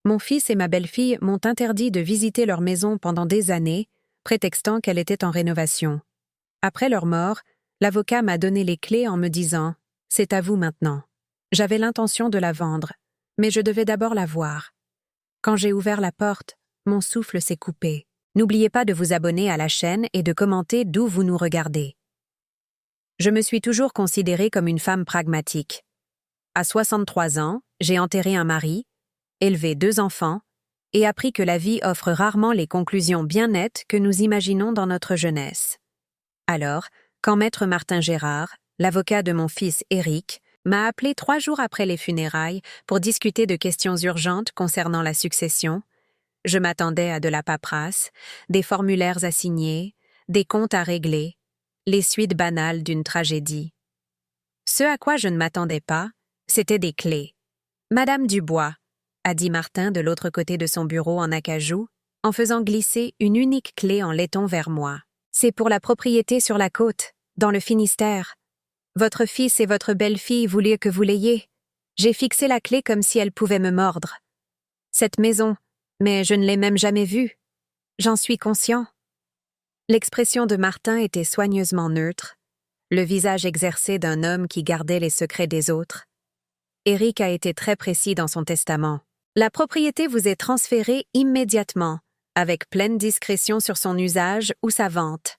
Mon fils et ma belle-fille m'ont interdit de visiter leur maison pendant des années, prétextant qu'elle était en rénovation. Après leur mort, l'avocat m'a donné les clés en me disant « C'est à vous maintenant ». J'avais l'intention de la vendre, mais je devais d'abord la voir. Quand j'ai ouvert la porte, mon souffle s'est coupé. N'oubliez pas de vous abonner à la chaîne et de commenter d'où vous nous regardez. Je me suis toujours considérée comme une femme pragmatique. À 63 ans, j'ai enterré un mari, élevé 2 enfants et appris que la vie offre rarement les conclusions bien nettes que nous imaginons dans notre jeunesse. Alors, quand Maître Martin Gérard, l'avocat de mon fils Éric, m'a appelé 3 jours après les funérailles pour discuter de questions urgentes concernant la succession, je m'attendais à de la paperasse, des formulaires à signer, des comptes à régler, les suites banales d'une tragédie. Ce à quoi je ne m'attendais pas, c'était des clés. « Madame Dubois », a dit Martin de l'autre côté de son bureau en acajou, en faisant glisser une unique clé en laiton vers moi. « C'est pour la propriété sur la côte, dans le Finistère. Votre fils et votre belle-fille voulaient que vous l'ayez. J'ai fixé la clé comme si elle pouvait me mordre. Cette maison, mais je ne l'ai même jamais vue. J'en suis conscient. » L'expression de Martin était soigneusement neutre, le visage exercé d'un homme qui gardait les secrets des autres. Éric a été très précis dans son testament. La propriété vous est transférée immédiatement, avec pleine discrétion sur son usage ou sa vente.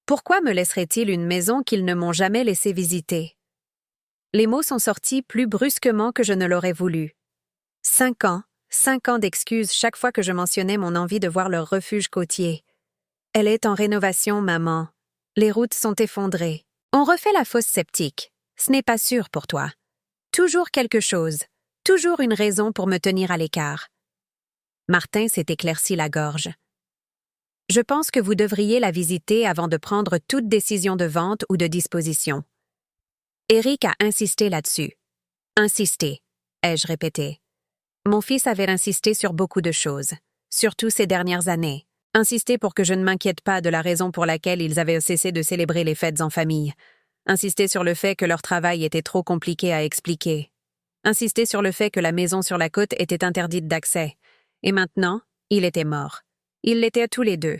Pourquoi me laisserait-il une maison qu'ils ne m'ont jamais laissé visiter? Les mots sont sortis plus brusquement que je ne l'aurais voulu. 5 ans d'excuses chaque fois que je mentionnais mon envie de voir leur refuge côtier. Elle est en rénovation, maman. Les routes sont effondrées. On refait la fosse septique. Ce n'est pas sûr pour toi. Toujours quelque chose. Toujours une raison pour me tenir à l'écart. Martin s'est éclairci la gorge. Je pense que vous devriez la visiter avant de prendre toute décision de vente ou de disposition. Éric a insisté là-dessus. Insisté, ai-je répété. Mon fils avait insisté sur beaucoup de choses, surtout ces dernières années. Insisté pour que je ne m'inquiète pas de la raison pour laquelle ils avaient cessé de célébrer les fêtes en famille. Insisté sur le fait que leur travail était trop compliqué à expliquer. Insisté sur le fait que la maison sur la côte était interdite d'accès. Et maintenant, il était mort. Ils l'étaient tous les deux.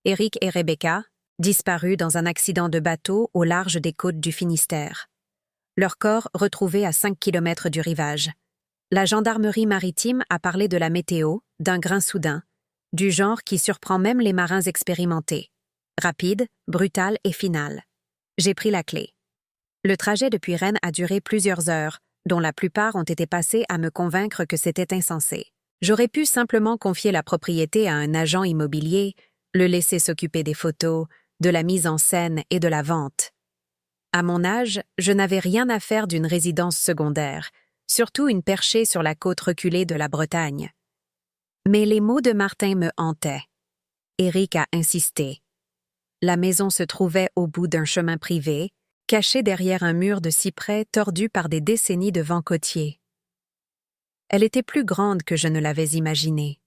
Éric et Rebecca, disparus dans un accident de bateau au large des côtes du Finistère. Leurs corps retrouvés à 5 kilomètres du rivage. La gendarmerie maritime a parlé de la météo, d'un grain soudain, du genre qui surprend même les marins expérimentés. Rapide, brutal et final. J'ai pris la clé. Le trajet depuis Rennes a duré plusieurs heures, dont la plupart ont été passées à me convaincre que c'était insensé. J'aurais pu simplement confier la propriété à un agent immobilier, le laisser s'occuper des photos, de la mise en scène et de la vente. À mon âge, je n'avais rien à faire d'une résidence secondaire, surtout une perchée sur la côte reculée de la Bretagne. Mais les mots de Martin me hantaient. Éric a insisté. La maison se trouvait au bout d'un chemin privé, cachée derrière un mur de cyprès tordu par des décennies de vent côtier. Elle était plus grande que je ne l'avais imaginé.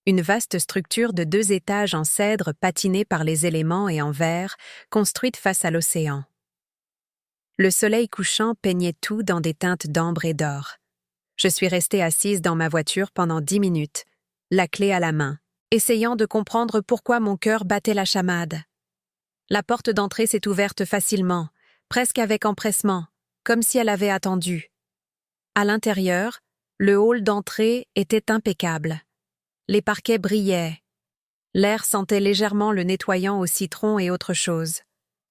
Une vaste structure de 2 étages en cèdre patinée par les éléments et en verre, construite face à l'océan. Le soleil couchant peignait tout dans des teintes d'ambre et d'or. Je suis restée assise dans ma voiture pendant 10 minutes, la clé à la main, essayant de comprendre pourquoi mon cœur battait la chamade. La porte d'entrée s'est ouverte facilement, presque avec empressement, comme si elle avait attendu. À l'intérieur, le hall d'entrée était impeccable. Les parquets brillaient. L'air sentait légèrement le nettoyant au citron et autre chose.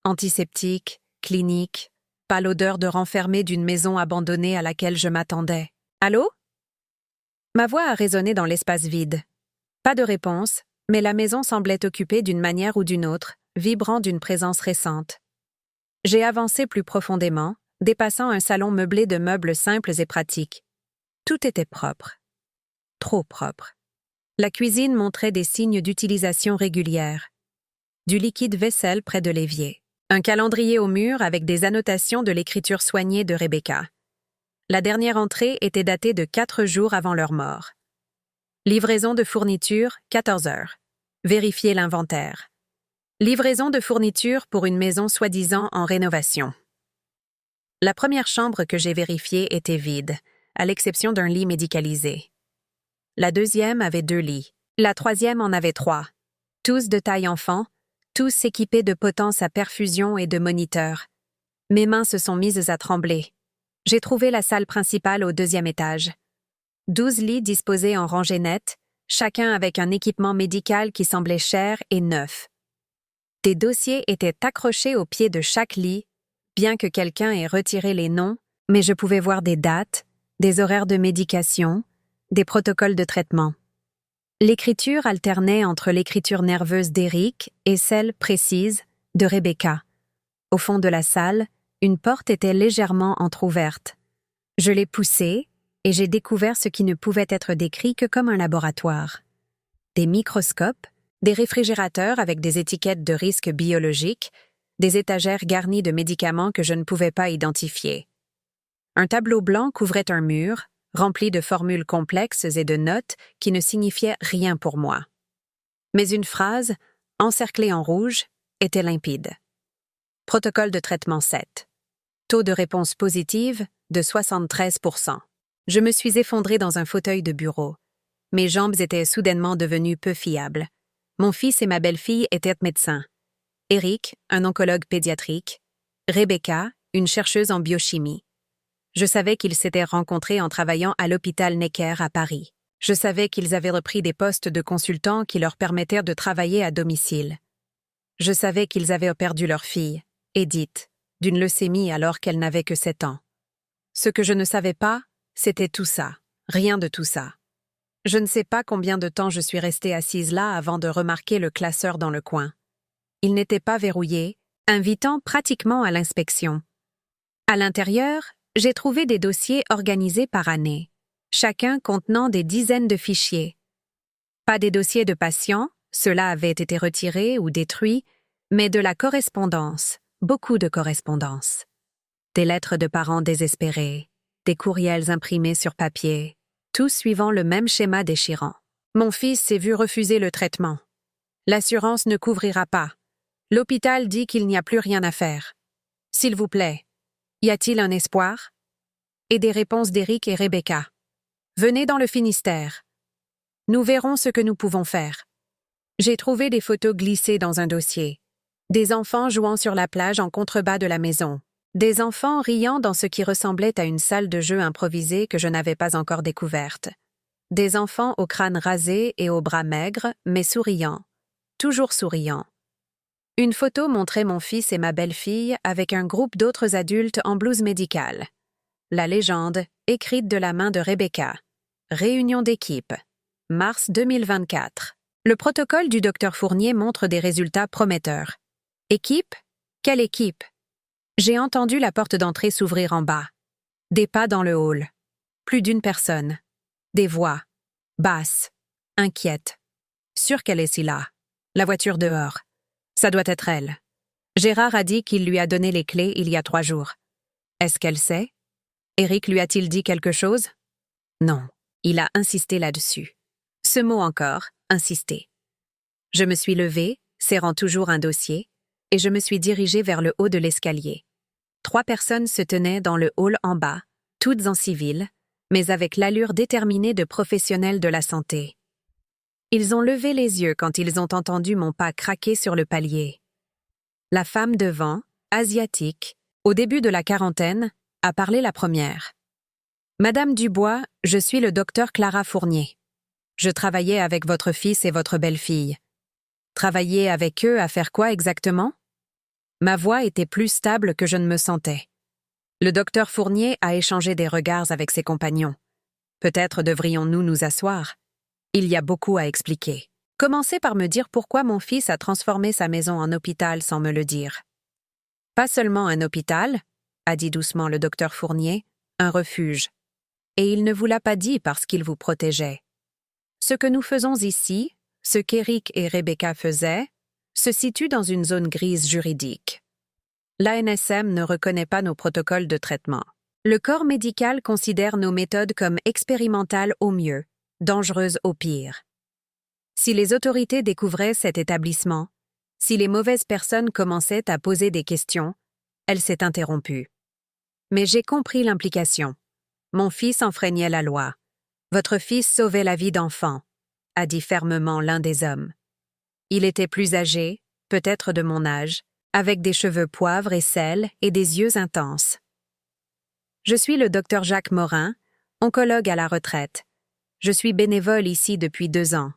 Antiseptique, clinique, pas l'odeur de renfermé d'une maison abandonnée à laquelle je m'attendais. « Allô ?» Ma voix a résonné dans l'espace vide. Pas de réponse, mais la maison semblait occupée d'une manière ou d'une autre, vibrant d'une présence récente. J'ai avancé plus profondément, dépassant un salon meublé de meubles simples et pratiques. Tout était propre. Trop propre. La cuisine montrait des signes d'utilisation régulière. Du liquide vaisselle près de l'évier. Un calendrier au mur avec des annotations de l'écriture soignée de Rebecca. La dernière entrée était datée de 4 jours avant leur mort. Livraison de fournitures, 14 heures. Vérifier l'inventaire. Livraison de fournitures pour une maison soi-disant en rénovation. La première chambre que j'ai vérifiée était vide, à l'exception d'un lit médicalisé. La deuxième avait 2 lits. La troisième en avait 3. Tous de taille enfant, tous équipés de potences à perfusion et de moniteurs. Mes mains se sont mises à trembler. J'ai trouvé la salle principale au 2e étage. 12 lits disposés en rangées nettes, chacun avec un équipement médical qui semblait cher et neuf. Des dossiers étaient accrochés au pied de chaque lit, bien que quelqu'un ait retiré les noms, mais je pouvais voir des dates, des horaires de médication, des protocoles de traitement. L'écriture alternait entre l'écriture nerveuse d'Eric et celle précise de Rebecca. Au fond de la salle, une porte était légèrement entr'ouverte. Je l'ai poussée et j'ai découvert ce qui ne pouvait être décrit que comme un laboratoire. Des microscopes, des réfrigérateurs avec des étiquettes de risque biologique, des étagères garnies de médicaments que je ne pouvais pas identifier. Un tableau blanc couvrait un mur, rempli de formules complexes et de notes qui ne signifiaient rien pour moi. Mais une phrase, encerclée en rouge, était limpide. Protocole de traitement 7. Taux de réponse positive de 73%. Je me suis effondrée dans un fauteuil de bureau. Mes jambes étaient soudainement devenues peu fiables. Mon fils et ma belle-fille étaient médecins. Eric, un oncologue pédiatrique. Rebecca, une chercheuse en biochimie. Je savais qu'ils s'étaient rencontrés en travaillant à l'hôpital Necker à Paris. Je savais qu'ils avaient repris des postes de consultants qui leur permettèrent de travailler à domicile. Je savais qu'ils avaient perdu leur fille, Edith, d'une leucémie alors qu'elle n'avait que 7 ans. Ce que je ne savais pas, c'était tout ça, rien de tout ça. Je ne sais pas combien de temps je suis restée assise là avant de remarquer le classeur dans le coin. Il n'était pas verrouillé, invitant pratiquement à l'inspection. À l'intérieur, j'ai trouvé des dossiers organisés par année, chacun contenant des dizaines de fichiers. Pas des dossiers de patients, ceux-là avaient été retirés ou détruits, mais de la correspondance, beaucoup de correspondance. Des lettres de parents désespérés, des courriels imprimés sur papier, tous suivant le même schéma déchirant. Mon fils s'est vu refuser le traitement. L'assurance ne couvrira pas. L'hôpital dit qu'il n'y a plus rien à faire. S'il vous plaît, y a-t-il un espoir? Et des réponses d'Eric et Rebecca. Venez dans le Finistère. Nous verrons ce que nous pouvons faire. J'ai trouvé des photos glissées dans un dossier. Des enfants jouant sur la plage en contrebas de la maison. Des enfants riant dans ce qui ressemblait à une salle de jeu improvisée que je n'avais pas encore découverte. Des enfants au crâne rasé et aux bras maigres, mais souriants. Toujours souriants. Une photo montrait mon fils et ma belle-fille avec un groupe d'autres adultes en blouse médicale. La légende, écrite de la main de Rebecca. Réunion d'équipe. Mars 2024. Le protocole du docteur Fournier montre des résultats prometteurs. Équipe? Quelle équipe? J'ai entendu la porte d'entrée s'ouvrir en bas. Des pas dans le hall. Plus d'une personne. Des voix. Basses. Inquiètes. Sûre qu'elle est si là. La voiture dehors. Ça doit être elle. Gérard a dit qu'il lui a donné les clés il y a 3 jours. Est-ce qu'elle sait? Eric lui a-t-il dit quelque chose? Non. Il a insisté là-dessus. Ce mot encore, insister. Je me suis levée, serrant toujours un dossier, et je me suis dirigée vers le haut de l'escalier. 3 personnes se tenaient dans le hall en bas, toutes en civil, mais avec l'allure déterminée de professionnels de la santé. Ils ont levé les yeux quand ils ont entendu mon pas craquer sur le palier. La femme devant, asiatique, au début de la quarantaine, a parlé la première. « Madame Dubois, je suis le docteur Clara Fournier. Je travaillais avec votre fils et votre belle-fille. Travailler avec eux à faire quoi exactement? » Ma voix était plus stable que je ne me sentais. Le docteur Fournier a échangé des regards avec ses compagnons. Peut-être devrions-nous nous asseoir. Il y a beaucoup à expliquer. Commencez par me dire pourquoi mon fils a transformé sa maison en hôpital sans me le dire. Pas seulement un hôpital, a dit doucement le docteur Fournier, un refuge. Et il ne vous l'a pas dit parce qu'il vous protégeait. Ce que nous faisons ici, ce qu'Eric et Rebecca faisaient, se situe dans une zone grise juridique. L'ANSM ne reconnaît pas nos protocoles de traitement. Le corps médical considère nos méthodes comme expérimentales au mieux, dangereuses au pire. Si les autorités découvraient cet établissement, si les mauvaises personnes commençaient à poser des questions, elle s'est interrompue. Mais j'ai compris l'implication. Mon fils enfreignait la loi. Votre fils sauvait la vie d'enfant, a dit fermement l'un des hommes. Il était plus âgé, peut-être de mon âge, avec des cheveux poivre et sel et des yeux intenses. Je suis le docteur Jacques Morin, oncologue à la retraite. Je suis bénévole ici depuis 2 ans.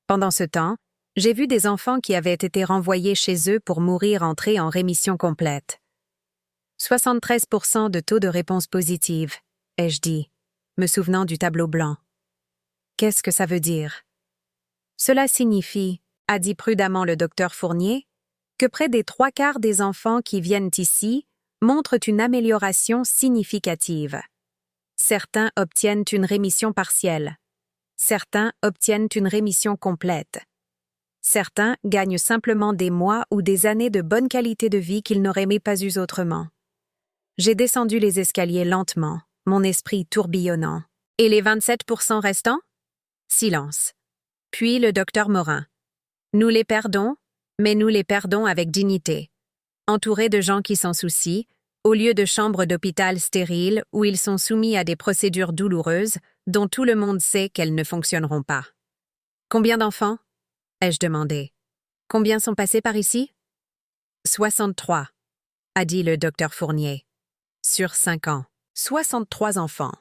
Pendant ce temps, j'ai vu des enfants qui avaient été renvoyés chez eux pour mourir entrés en rémission complète. 73% de taux de réponse positive, ai-je dit, me souvenant du tableau blanc. Qu'est-ce que ça veut dire? Cela signifie, a dit prudemment le docteur Fournier, que près des 3/4 des enfants qui viennent ici montrent une amélioration significative. Certains obtiennent une rémission partielle. Certains obtiennent une rémission complète. Certains gagnent simplement des mois ou des années de bonne qualité de vie qu'ils n'auraient pas eues autrement. J'ai descendu les escaliers lentement, mon esprit tourbillonnant. Et les 27% restants? Silence. Puis le docteur Morin. Nous les perdons, mais nous les perdons avec dignité. Entourés de gens qui s'en soucient, au lieu de chambres d'hôpital stériles où ils sont soumis à des procédures douloureuses dont tout le monde sait qu'elles ne fonctionneront pas. Combien d'enfants? Ai-je demandé. Combien sont passés par ici? 63, a dit le docteur Fournier. Sur 5 ans. 63 enfants.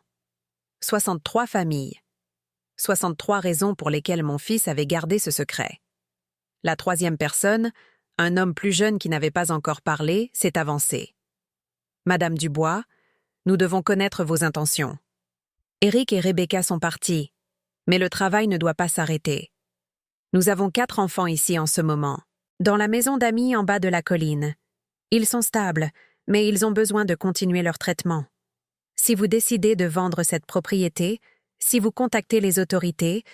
63 familles. 63 raisons pour lesquelles mon fils avait gardé ce secret. La 3e personne, un homme plus jeune qui n'avait pas encore parlé, s'est avancé. Madame Dubois, nous devons connaître vos intentions. Éric et Rebecca sont partis, mais le travail ne doit pas s'arrêter. Nous avons 4 enfants ici en ce moment, dans la maison d'amis en bas de la colline. Ils sont stables, mais ils ont besoin de continuer leur traitement. Si vous décidez de vendre cette propriété, si vous contactez les autorités,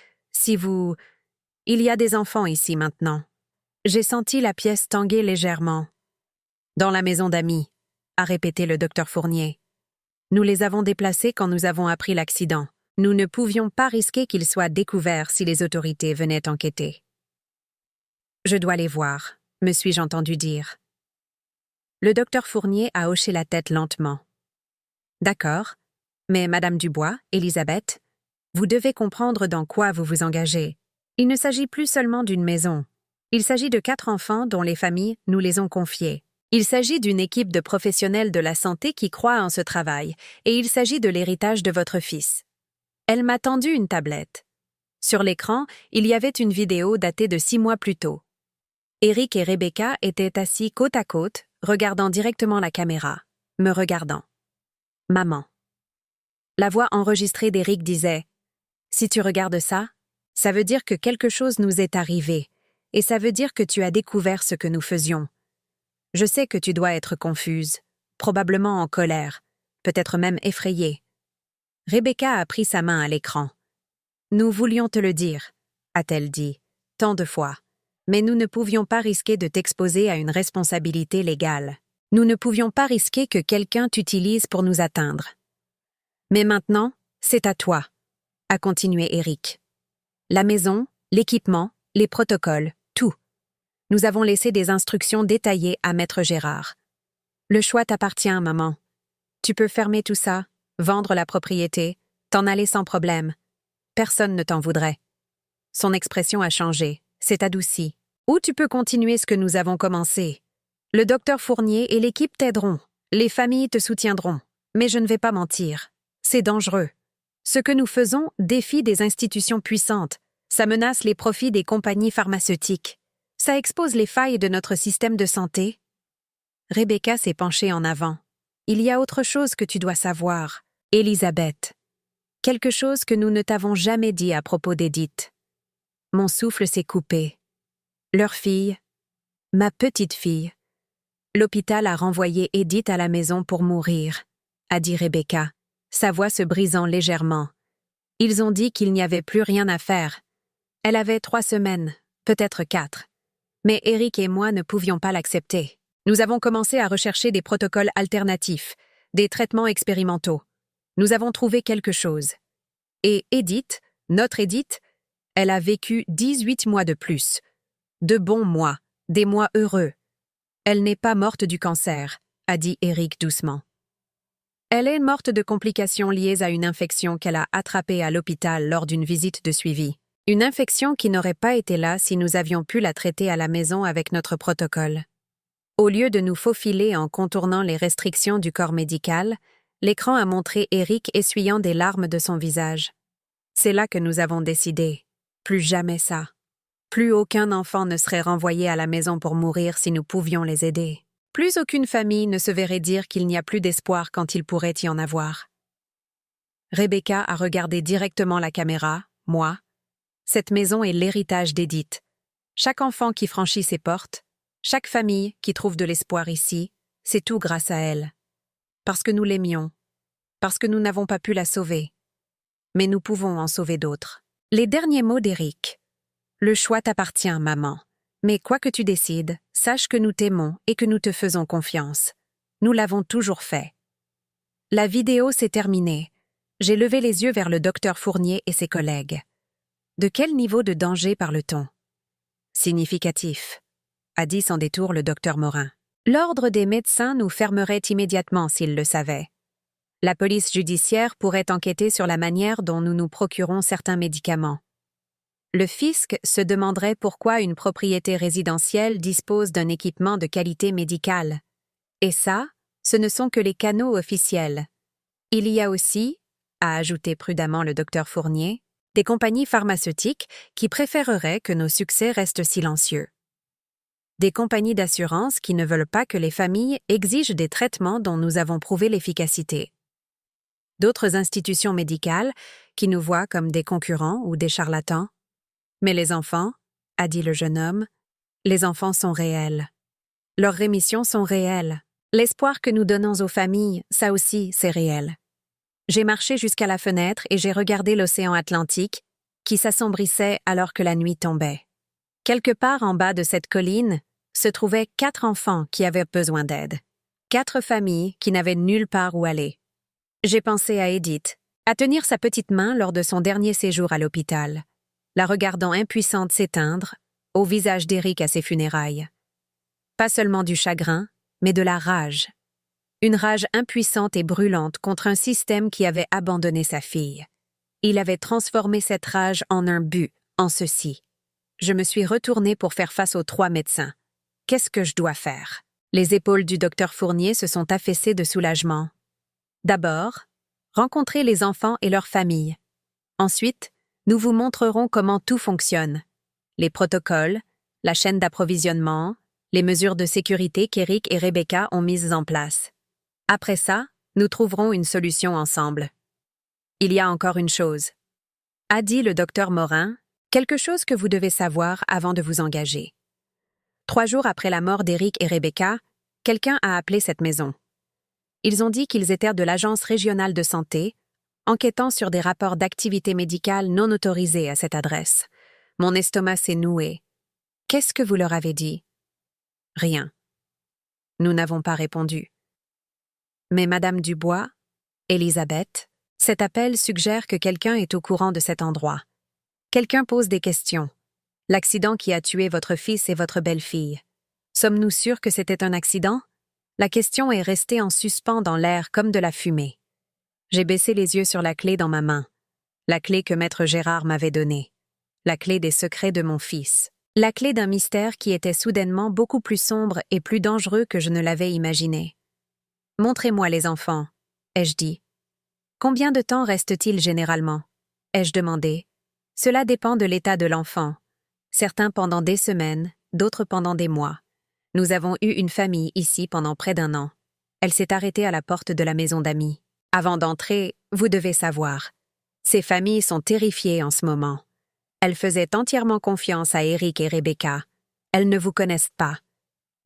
Il y a des enfants ici maintenant. J'ai senti la pièce tanguer légèrement. Dans la maison d'amis, a répété le docteur Fournier. Nous les avons déplacés quand nous avons appris l'accident. Nous ne pouvions pas risquer qu'ils soient découverts si les autorités venaient enquêter. Je dois les voir, me suis-je entendu dire. Le docteur Fournier a hoché la tête lentement. D'accord, mais Madame Dubois, Elisabeth, vous devez comprendre dans quoi vous vous engagez. Il ne s'agit plus seulement d'une maison. Il s'agit de 4 enfants dont les familles nous les ont confiés. Il s'agit d'une équipe de professionnels de la santé qui croient en ce travail, et il s'agit de l'héritage de votre fils. Elle m'a tendu une tablette. Sur l'écran, il y avait une vidéo datée de 6 mois plus tôt. Éric et Rebecca étaient assis côte à côte, regardant directement la caméra, me regardant. Maman. La voix enregistrée d'Éric disait « Si tu regardes ça, ça veut dire que quelque chose nous est arrivé, et ça veut dire que tu as découvert ce que nous faisions. Je sais que tu dois être confuse, probablement en colère, peut-être même effrayée. » Rebecca a pris sa main à l'écran. « Nous voulions te le dire, » a-t-elle dit, tant de fois. Mais nous ne pouvions pas risquer de t'exposer à une responsabilité légale. Nous ne pouvions pas risquer que quelqu'un t'utilise pour nous atteindre. Mais maintenant, c'est à toi, a continué Éric. La maison, l'équipement, les protocoles, tout. Nous avons laissé des instructions détaillées à Maître Gérard. Le choix t'appartient, maman. Tu peux fermer tout ça, vendre la propriété, t'en aller sans problème. Personne ne t'en voudrait. Son expression a changé, s'est adoucie. Ou tu peux continuer ce que nous avons commencé. Le docteur Fournier et l'équipe t'aideront. Les familles te soutiendront. Mais je ne vais pas mentir. C'est dangereux. Ce que nous faisons défie des institutions puissantes. Ça menace les profits des compagnies pharmaceutiques. Ça expose les failles de notre système de santé. Rebecca s'est penchée en avant. Il y a autre chose que tu dois savoir, Elisabeth. Quelque chose que nous ne t'avons jamais dit à propos d'Edith. Mon souffle s'est coupé. Leur fille, ma petite fille. L'hôpital a renvoyé Edith à la maison pour mourir, a dit Rebecca, sa voix se brisant légèrement. Ils ont dit qu'il n'y avait plus rien à faire. Elle avait 3 semaines, peut-être 4. Mais Éric et moi ne pouvions pas l'accepter. Nous avons commencé à rechercher des protocoles alternatifs, des traitements expérimentaux. Nous avons trouvé quelque chose. Et Edith, notre Edith, elle a vécu 18 mois de plus. De bons mois, des mois heureux. Elle n'est pas morte du cancer, a dit Éric doucement. Elle est morte de complications liées à une infection qu'elle a attrapée à l'hôpital lors d'une visite de suivi. Une infection qui n'aurait pas été là si nous avions pu la traiter à la maison avec notre protocole. Au lieu de nous faufiler en contournant les restrictions du corps médical, l'écran a montré Eric essuyant des larmes de son visage. C'est là que nous avons décidé. Plus jamais ça. Plus aucun enfant ne serait renvoyé à la maison pour mourir si nous pouvions les aider. Plus aucune famille ne se verrait dire qu'il n'y a plus d'espoir quand il pourrait y en avoir. Rebecca a regardé directement la caméra, moi. Cette maison est l'héritage d'Edith. Chaque enfant qui franchit ses portes, chaque famille qui trouve de l'espoir ici, c'est tout grâce à elle. Parce que nous l'aimions. Parce que nous n'avons pas pu la sauver. Mais nous pouvons en sauver d'autres. Les derniers mots d'Eric. Le choix t'appartient, maman. Mais quoi que tu décides, sache que nous t'aimons et que nous te faisons confiance. Nous l'avons toujours fait. La vidéo s'est terminée. J'ai levé les yeux vers le docteur Fournier et ses collègues. De quel niveau de danger parle-t-on? Significatif, a dit sans détour le docteur Morin. L'ordre des médecins nous fermerait immédiatement s'ils le savaient. La police judiciaire pourrait enquêter sur la manière dont nous nous procurons certains médicaments. Le fisc se demanderait pourquoi une propriété résidentielle dispose d'un équipement de qualité médicale. Et ça, ce ne sont que les canaux officiels. Il y a aussi, a ajouté prudemment le docteur Fournier, des compagnies pharmaceutiques qui préféreraient que nos succès restent silencieux. Des compagnies d'assurance qui ne veulent pas que les familles exigent des traitements dont nous avons prouvé l'efficacité. D'autres institutions médicales qui nous voient comme des concurrents ou des charlatans. Mais les enfants, a dit le jeune homme, les enfants sont réels. Leurs rémissions sont réelles. L'espoir que nous donnons aux familles, ça aussi, c'est réel. J'ai marché jusqu'à la fenêtre et j'ai regardé l'océan Atlantique, qui s'assombrissait alors que la nuit tombait. Quelque part en bas de cette colline, se trouvaient 4 enfants qui avaient besoin d'aide. 4 familles qui n'avaient nulle part où aller. J'ai pensé à Edith, à tenir sa petite main lors de son dernier séjour à l'hôpital, la regardant impuissante s'éteindre, au visage d'Eric à ses funérailles. Pas seulement du chagrin, mais de la rage. Une rage impuissante et brûlante contre un système qui avait abandonné sa fille. Il avait transformé cette rage en un but, en ceci. Je me suis retournée pour faire face aux 3 médecins. Qu'est-ce que je dois faire? Les épaules du docteur Fournier se sont affaissées de soulagement. D'abord, rencontrez les enfants et leurs familles. Ensuite, nous vous montrerons comment tout fonctionne. Les protocoles, la chaîne d'approvisionnement, les mesures de sécurité qu'Eric et Rebecca ont mises en place. Après ça, nous trouverons une solution ensemble. Il y a encore une chose, a dit le docteur Morin, quelque chose que vous devez savoir avant de vous engager. 3 jours après la mort d'Eric et Rebecca, quelqu'un a appelé cette maison. Ils ont dit qu'ils étaient de l'Agence régionale de santé, enquêtant sur des rapports d'activité médicale non autorisés à cette adresse. Mon estomac s'est noué. Qu'est-ce que vous leur avez dit? Rien. Nous n'avons pas répondu. Mais Madame Dubois, Elisabeth, cet appel suggère que quelqu'un est au courant de cet endroit. Quelqu'un pose des questions. L'accident qui a tué votre fils et votre belle-fille. Sommes-nous sûrs que c'était un accident? La question est restée en suspens dans l'air comme de la fumée. J'ai baissé les yeux sur la clé dans ma main. La clé que Maître Gérard m'avait donnée. La clé des secrets de mon fils. La clé d'un mystère qui était soudainement beaucoup plus sombre et plus dangereux que je ne l'avais imaginé. Montrez-moi les enfants, ai-je dit. Combien de temps reste-t-il généralement? Ai-je demandé. Cela dépend de l'état de l'enfant. Certains pendant des semaines, d'autres pendant des mois. Nous avons eu une famille ici pendant près d'1 an. Elle s'est arrêtée à la porte de la maison d'amis. Avant d'entrer, vous devez savoir. Ces familles sont terrifiées en ce moment. Elles faisaient entièrement confiance à Eric et Rebecca. Elles ne vous connaissent pas.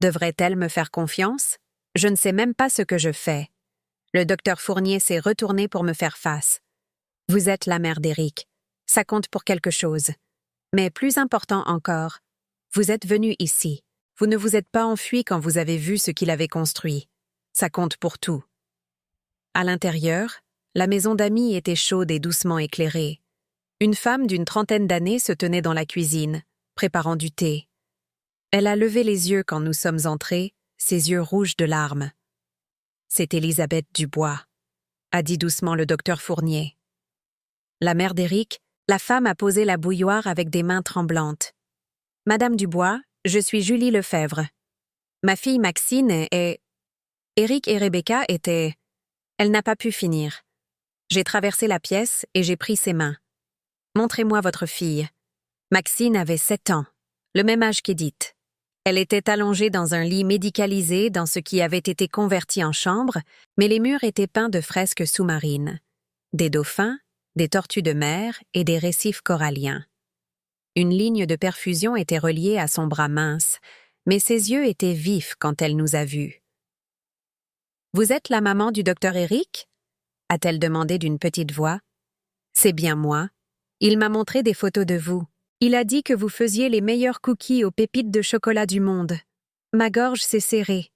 Devraient-elles me faire confiance? Je ne sais même pas ce que je fais. Le docteur Fournier s'est retourné pour me faire face. Vous êtes la mère d'Eric. Ça compte pour quelque chose. Mais plus important encore, vous êtes venu ici. Vous ne vous êtes pas enfui quand vous avez vu ce qu'il avait construit. Ça compte pour tout. À l'intérieur, la maison d'amis était chaude et doucement éclairée. Une femme d'une 30aine d'années se tenait dans la cuisine, préparant du thé. Elle a levé les yeux quand nous sommes entrés, ses yeux rouges de larmes. C'est Elisabeth Dubois. a dit doucement le docteur Fournier. La mère d'Éric, la femme a posé la bouilloire avec des mains tremblantes. Madame Dubois, je suis Julie Lefebvre. Ma fille Maxine est... Éric et Rebecca étaient... Elle n'a pas pu finir. J'ai traversé la pièce et j'ai pris ses mains. Montrez-moi votre fille. Maxine avait 7 ans, le même âge qu'Édith. Elle était allongée dans un lit médicalisé dans ce qui avait été converti en chambre, mais les murs étaient peints de fresques sous-marines. Des dauphins, des tortues de mer et des récifs coralliens. Une ligne de perfusion était reliée à son bras mince, mais ses yeux étaient vifs quand elle nous a vus. « Vous êtes la maman du docteur Éric » a-t-elle demandé d'une petite voix. « C'est bien moi. Il m'a montré des photos de vous. Il a dit que vous faisiez les meilleurs cookies aux pépites de chocolat du monde. Ma gorge s'est serrée.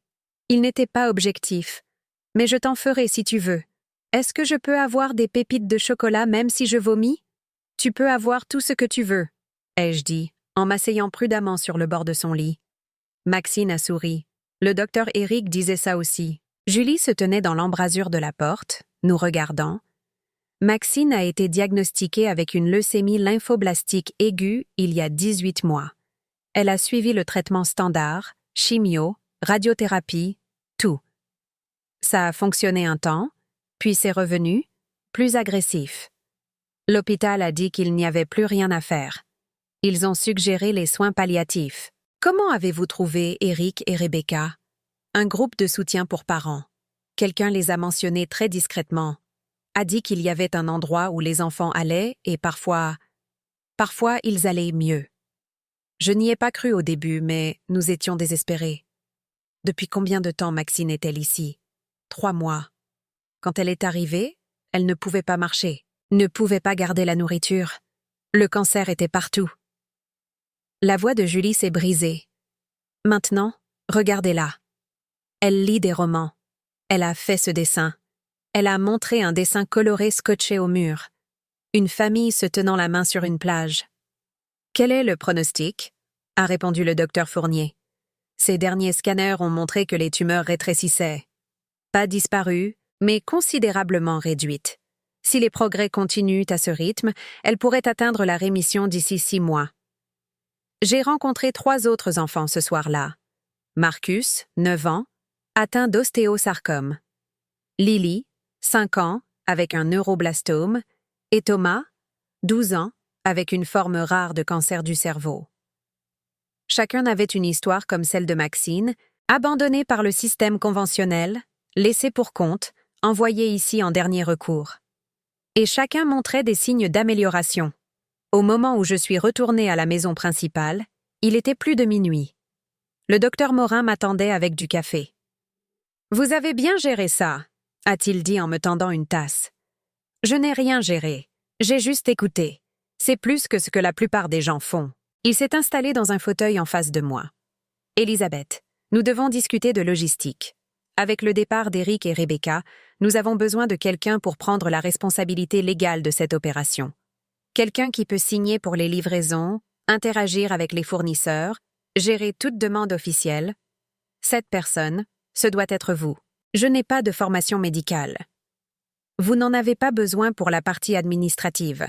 Il n'était pas objectif. Mais je t'en ferai si tu veux. Est-ce que je peux avoir des pépites de chocolat même si je vomis? Tu peux avoir tout ce que tu veux, ai-je dit, en m'asseyant prudemment sur le bord de son lit. Maxine a souri. Le docteur Éric disait ça aussi. Julie se tenait dans l'embrasure de la porte, nous regardant. Maxine a été diagnostiquée avec une leucémie lymphoblastique aiguë il y a 18 mois. Elle a suivi le traitement standard, chimio, radiothérapie, tout. Ça a fonctionné un temps, puis c'est revenu, plus agressif. L'hôpital a dit qu'il n'y avait plus rien à faire. Ils ont suggéré les soins palliatifs. Comment avez-vous trouvé Éric et Rebecca? Un groupe de soutien pour parents. Quelqu'un les a mentionnés très discrètement. A dit qu'il y avait un endroit où les enfants allaient et parfois ils allaient mieux. Je n'y ai pas cru au début, mais nous étions désespérés. Depuis combien de temps Maxine est-elle ici? 3 mois. Quand elle est arrivée, elle ne pouvait pas marcher, ne pouvait pas garder la nourriture. Le cancer était partout. La voix de Julie s'est brisée. Maintenant, regardez-la. Elle lit des romans. Elle a fait ce dessin. Elle a montré un dessin coloré scotché au mur. Une famille se tenant la main sur une plage. Quel est le pronostic? A répondu le docteur Fournier. Ces derniers scanners ont montré que les tumeurs rétrécissaient. Pas disparues, mais considérablement réduites. Si les progrès continuent à ce rythme, elle pourrait atteindre la rémission d'ici 6 mois. J'ai rencontré 3 autres enfants ce soir-là. Marcus, 9 ans, atteint d'ostéosarcome. Lily, 5 ans, avec un neuroblastome, et Thomas, 12 ans, avec une forme rare de cancer du cerveau. Chacun avait une histoire comme celle de Maxine, abandonnée par le système conventionnel, laissée pour compte, envoyée ici en dernier recours. Et chacun montrait des signes d'amélioration. Au moment où je suis retournée à la maison principale, il était plus de minuit. Le docteur Morin m'attendait avec du café. « Vous avez bien géré ça », a-t-il dit en me tendant une tasse. « Je n'ai rien géré. J'ai juste écouté. C'est plus que ce que la plupart des gens font. » Il s'est installé dans un fauteuil en face de moi. « Elisabeth, nous devons discuter de logistique. Avec le départ d'Éric et Rebecca, nous avons besoin de quelqu'un pour prendre la responsabilité légale de cette opération. Quelqu'un qui peut signer pour les livraisons, interagir avec les fournisseurs, gérer toute demande officielle. Cette personne, ce doit être vous. Je n'ai pas de formation médicale. Vous n'en avez pas besoin pour la partie administrative.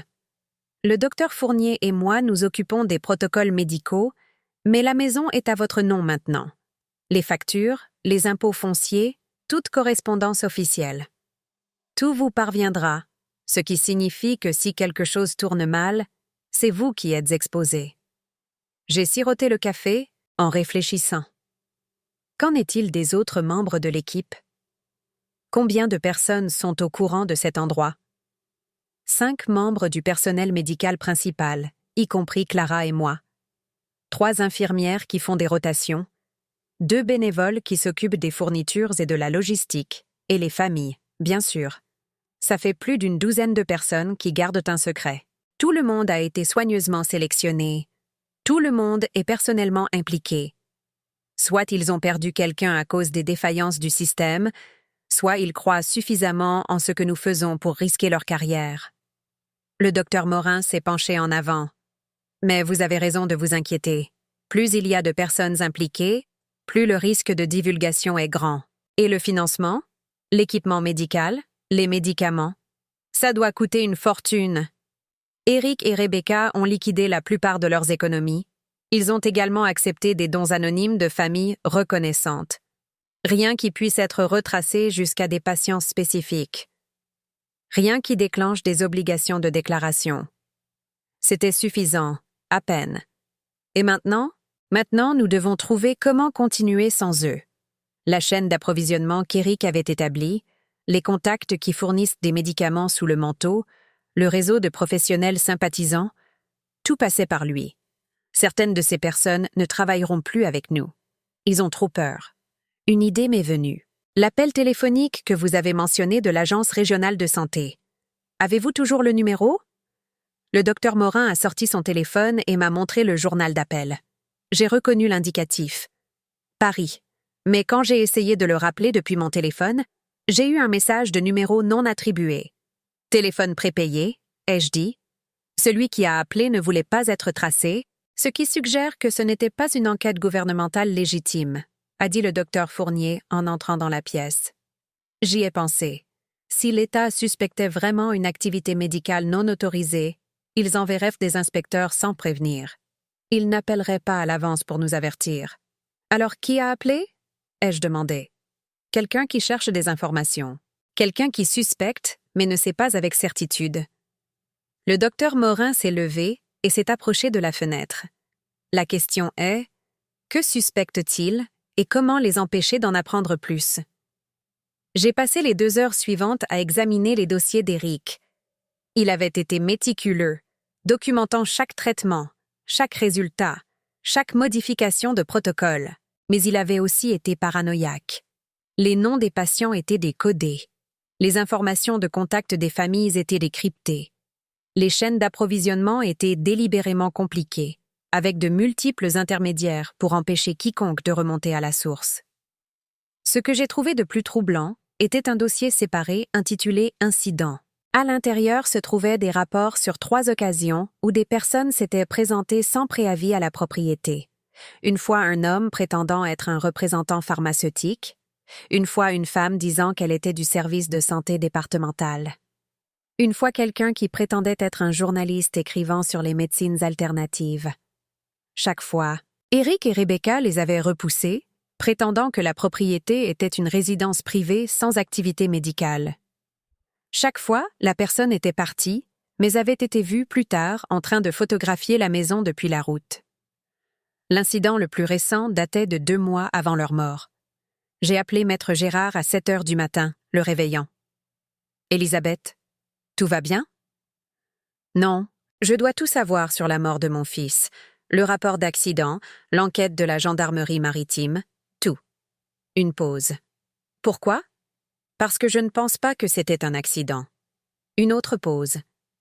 Le docteur Fournier et moi nous occupons des protocoles médicaux, mais la maison est à votre nom maintenant. Les factures, les impôts fonciers, toute correspondance officielle. Tout vous parviendra, ce qui signifie que si quelque chose tourne mal, c'est vous qui êtes exposé. J'ai siroté le café en réfléchissant. Qu'en est-il des autres membres de l'équipe? Combien de personnes sont au courant de cet endroit? 5 membres du personnel médical principal, y compris Clara et moi. 3 infirmières qui font des rotations. 2 bénévoles qui s'occupent des fournitures et de la logistique, et les familles, bien sûr. Ça fait plus d'une douzaine de personnes qui gardent un secret. Tout le monde a été soigneusement sélectionné. Tout le monde est personnellement impliqué. Soit ils ont perdu quelqu'un à cause des défaillances du système, soit ils croient suffisamment en ce que nous faisons pour risquer leur carrière. Le docteur Morin s'est penché en avant. Mais vous avez raison de vous inquiéter. Plus il y a de personnes impliquées, plus le risque de divulgation est grand. Et le financement? L'équipement médical? Les médicaments. Ça doit coûter une fortune. Eric et Rebecca ont liquidé la plupart de leurs économies. Ils ont également accepté des dons anonymes de familles reconnaissantes. Rien qui puisse être retracé jusqu'à des patients spécifiques. Rien qui déclenche des obligations de déclaration. C'était suffisant, à peine. Et maintenant? Maintenant, nous devons trouver comment continuer sans eux. La chaîne d'approvisionnement qu'Eric avait établie, les contacts qui fournissent des médicaments sous le manteau, le réseau de professionnels sympathisants, tout passait par lui. Certaines de ces personnes ne travailleront plus avec nous. Ils ont trop peur. Une idée m'est venue. L'appel téléphonique que vous avez mentionné de l'Agence régionale de santé. Avez-vous toujours le numéro? Le docteur Morin a sorti son téléphone et m'a montré le journal d'appel. J'ai reconnu l'indicatif. Paris. Mais quand j'ai essayé de le rappeler depuis mon téléphone, j'ai eu un message de numéro non attribué. Téléphone prépayé, ai-je dit. Celui qui a appelé ne voulait pas être tracé, ce qui suggère que ce n'était pas une enquête gouvernementale légitime, a dit le docteur Fournier en entrant dans la pièce. J'y ai pensé. Si l'État suspectait vraiment une activité médicale non autorisée, ils enverraient des inspecteurs sans prévenir. Ils n'appelleraient pas à l'avance pour nous avertir. Alors qui a appelé? Ai-je demandé. Quelqu'un qui cherche des informations. Quelqu'un qui suspecte, mais ne sait pas avec certitude. Le docteur Morin s'est levé et s'est approché de la fenêtre. La question est, que suspectent-ils et comment les empêcher d'en apprendre plus? J'ai passé les 2 heures suivantes à examiner les dossiers d'Eric. Il avait été méticuleux, documentant chaque traitement, chaque résultat, chaque modification de protocole, mais il avait aussi été paranoïaque. Les noms des patients étaient décodés. Les informations de contact des familles étaient décryptées. Les chaînes d'approvisionnement étaient délibérément compliquées, avec de multiples intermédiaires pour empêcher quiconque de remonter à la source. Ce que j'ai trouvé de plus troublant était un dossier séparé intitulé « Incident ». À l'intérieur se trouvaient des rapports sur 3 occasions où des personnes s'étaient présentées sans préavis à la propriété. Une fois un homme prétendant être un représentant pharmaceutique, une fois une femme disant qu'elle était du service de santé départemental, une fois quelqu'un qui prétendait être un journaliste écrivant sur les médecines alternatives. Chaque fois, Eric et Rebecca les avaient repoussés, prétendant que la propriété était une résidence privée sans activité médicale. Chaque fois, la personne était partie, mais avait été vue plus tard en train de photographier la maison depuis la route. L'incident le plus récent datait de 2 mois avant leur mort. J'ai appelé Maître Gérard à 7 heures du matin, le réveillant. « Elisabeth, tout va bien? » « Non, je dois tout savoir sur la mort de mon fils, le rapport d'accident, l'enquête de la gendarmerie maritime, tout. » Une pause. « Pourquoi? » « Parce que je ne pense pas que c'était un accident. » Une autre pause,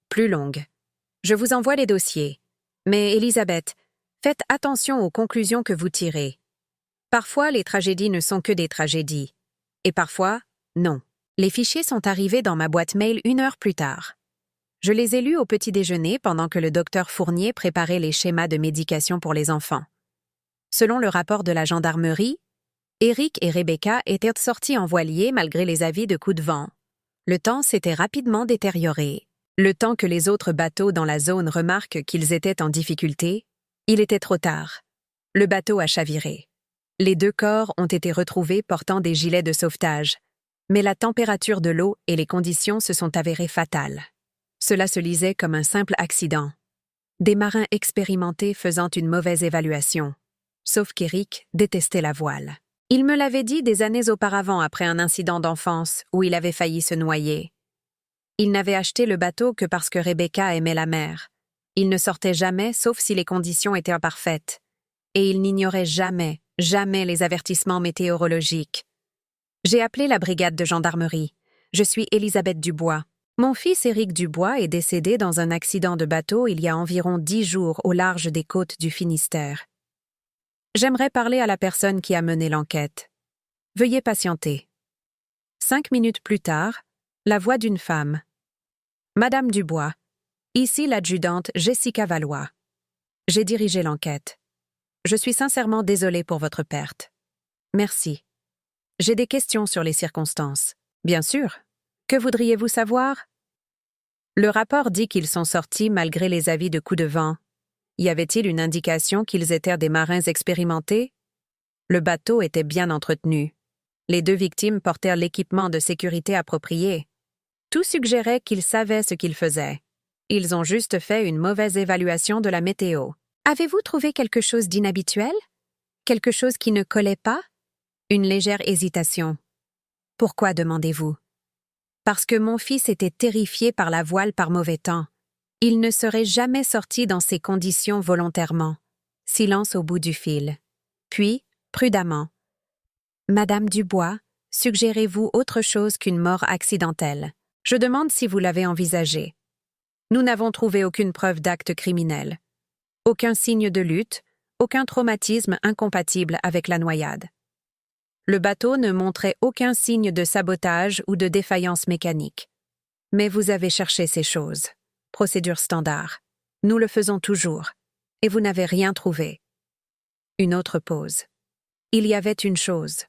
plus longue. « Je vous envoie les dossiers. Mais Elisabeth, faites attention aux conclusions que vous tirez. Parfois, les tragédies ne sont que des tragédies. Et parfois, non. Les fichiers sont arrivés dans ma boîte mail 1 heure plus tard. Je les ai lus au petit déjeuner pendant que le docteur Fournier préparait les schémas de médication pour les enfants. Selon le rapport de la gendarmerie, Eric et Rebecca étaient sortis en voilier malgré les avis de coups de vent. Le temps s'était rapidement détérioré. Le temps que les autres bateaux dans la zone remarquent qu'ils étaient en difficulté, il était trop tard. Le bateau a chaviré. Les 2 corps ont été retrouvés portant des gilets de sauvetage, mais la température de l'eau et les conditions se sont avérées fatales. Cela se lisait comme un simple accident. Des marins expérimentés faisant une mauvaise évaluation. Sauf qu'Eric détestait la voile. Il me l'avait dit des années auparavant après un incident d'enfance où il avait failli se noyer. Il n'avait acheté le bateau que parce que Rebecca aimait la mer. Il ne sortait jamais sauf si les conditions étaient imparfaites. Et il n'ignorait jamais les avertissements météorologiques. J'ai appelé la brigade de gendarmerie. Je suis Elisabeth Dubois. Mon fils Éric Dubois est décédé dans un accident de bateau il y a environ 10 jours au large des côtes du Finistère. J'aimerais parler à la personne qui a mené l'enquête. Veuillez patienter. 5 minutes plus tard, la voix d'une femme. Madame Dubois, ici l'adjudante Jessica Valois. J'ai dirigé l'enquête. Je suis sincèrement désolée pour votre perte. Merci. J'ai des questions sur les circonstances. Bien sûr. Que voudriez-vous savoir? Le rapport dit qu'ils sont sortis malgré les avis de coups de vent. Y avait-il une indication qu'ils étaient des marins expérimentés? Le bateau était bien entretenu. Les 2 victimes portèrent l'équipement de sécurité approprié. Tout suggérait qu'ils savaient ce qu'ils faisaient. Ils ont juste fait une mauvaise évaluation de la météo. Avez-vous trouvé quelque chose d'inhabituel? Quelque chose qui ne collait pas? Une légère hésitation. Pourquoi, demandez-vous? Parce que mon fils était terrifié par la voile par mauvais temps. Il ne serait jamais sorti dans ces conditions volontairement. Silence au bout du fil. Puis, prudemment. Madame Dubois, suggérez-vous autre chose qu'une mort accidentelle? Je demande si vous l'avez envisagé. Nous n'avons trouvé aucune preuve d'acte criminel. Aucun signe de lutte, aucun traumatisme incompatible avec la noyade. Le bateau ne montrait aucun signe de sabotage ou de défaillance mécanique. Mais vous avez cherché ces choses. Procédure standard. Nous le faisons toujours. Et vous n'avez rien trouvé. Une autre pause. Il y avait une chose.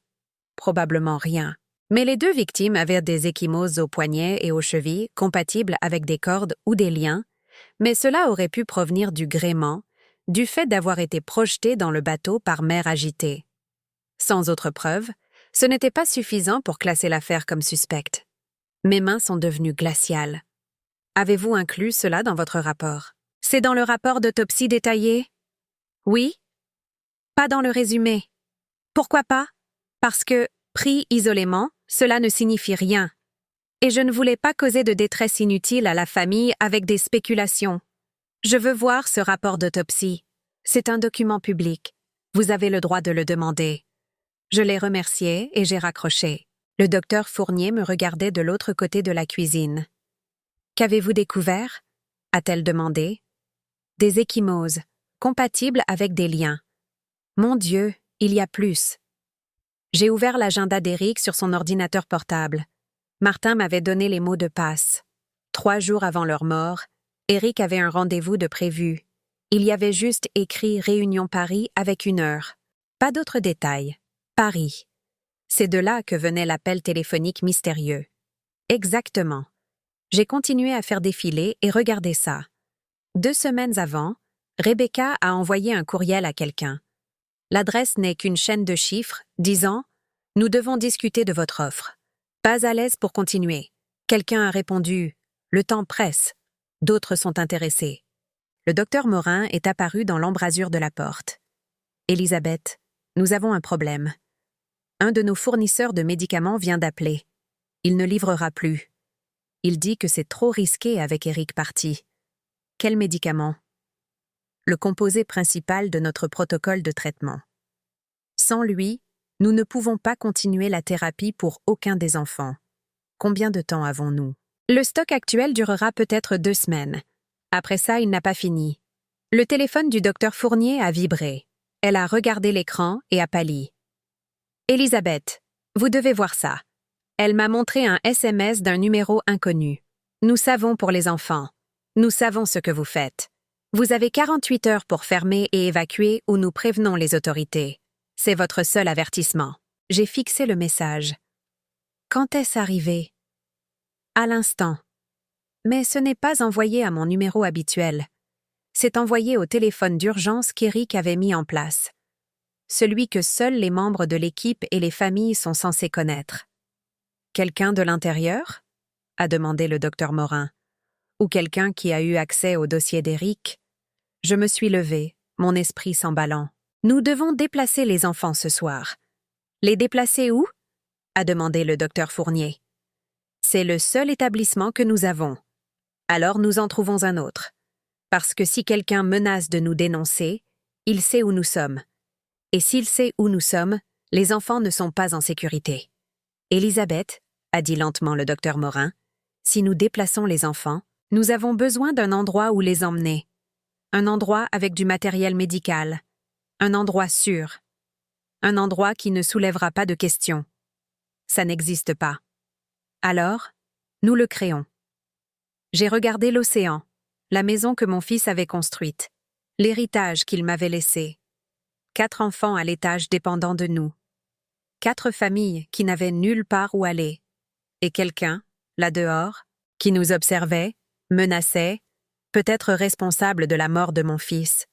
Probablement rien. Mais les 2 victimes avaient des ecchymoses aux poignets et aux chevilles compatibles avec des cordes ou des liens, mais cela aurait pu provenir du gréement, du fait d'avoir été projetés dans le bateau par mer agitée. Sans autre preuve, ce n'était pas suffisant pour classer l'affaire comme suspecte. Mes mains sont devenues glaciales. Avez-vous inclus cela dans votre rapport? C'est dans le rapport d'autopsie détaillé? Oui? Pas dans le résumé. Pourquoi pas? Parce que, pris isolément, cela ne signifie rien. Et je ne voulais pas causer de détresse inutile à la famille avec des spéculations. Je veux voir ce rapport d'autopsie. C'est un document public. Vous avez le droit de le demander. Je l'ai remercié et j'ai raccroché. Le docteur Fournier me regardait de l'autre côté de la cuisine. « Qu'avez-vous découvert ?» a-t-elle demandé. « Des ecchymoses, compatibles avec des liens. Mon Dieu, il y a plus. » J'ai ouvert l'agenda d'Éric sur son ordinateur portable. Martin m'avait donné les mots de passe. 3 jours avant leur mort, Éric avait un rendez-vous de prévu. Il y avait juste écrit Réunion Paris avec 1 heure. Pas d'autres détails. Paris. C'est de là que venait l'appel téléphonique mystérieux. Exactement. J'ai continué à faire défiler et regarder ça. 2 semaines avant, Rebecca a envoyé un courriel à quelqu'un. L'adresse n'est qu'une chaîne de chiffres disant « Nous devons discuter de votre offre. Pas à l'aise pour continuer. » Quelqu'un a répondu « Le temps presse. » D'autres sont intéressés. Le docteur Morin est apparu dans l'embrasure de la porte. « Elisabeth, nous avons un problème. Un de nos fournisseurs de médicaments vient d'appeler. Il ne livrera plus. Il dit que c'est trop risqué avec Éric parti. Quel médicament? Le composé principal de notre protocole de traitement. Sans lui, nous ne pouvons pas continuer la thérapie pour aucun des enfants. Combien de temps avons-nous? Le stock actuel durera peut-être 2 semaines. Après ça, il n'a pas fini. Le téléphone du docteur Fournier a vibré. Elle a regardé l'écran et a pâli. « Elisabeth, vous devez voir ça. » Elle m'a montré un SMS d'un numéro inconnu. « Nous savons pour les enfants. Nous savons ce que vous faites. Vous avez 48 heures pour fermer et évacuer ou nous prévenons les autorités. C'est votre seul avertissement. » J'ai fixé le message. Quand est-ce arrivé? À l'instant. Mais ce n'est pas envoyé à mon numéro habituel. C'est envoyé au téléphone d'urgence qu'Éric avait mis en place. Celui que seuls les membres de l'équipe et les familles sont censés connaître. Quelqu'un de l'intérieur? A demandé le docteur Morin. Ou quelqu'un qui a eu accès au dossier d'Éric? Je me suis levée, mon esprit s'emballant. Nous devons déplacer les enfants ce soir. Les déplacer où? A demandé le docteur Fournier. C'est le seul établissement que nous avons. Alors nous en trouvons un autre. Parce que si quelqu'un menace de nous dénoncer, il sait où nous sommes. Et s'il sait où nous sommes, les enfants ne sont pas en sécurité. Elisabeth, a dit lentement le docteur Morin, si nous déplaçons les enfants, nous avons besoin d'un endroit où les emmener. Un endroit avec du matériel médical. Un endroit sûr. Un endroit qui ne soulèvera pas de questions. Ça n'existe pas. Alors, nous le créons. J'ai regardé l'océan, la maison que mon fils avait construite, l'héritage qu'il m'avait laissé. 4 enfants à l'étage dépendant de nous. 4 familles qui n'avaient nulle part où aller. Et quelqu'un, là dehors, qui nous observait, menaçait, peut-être responsable de la mort de mon fils.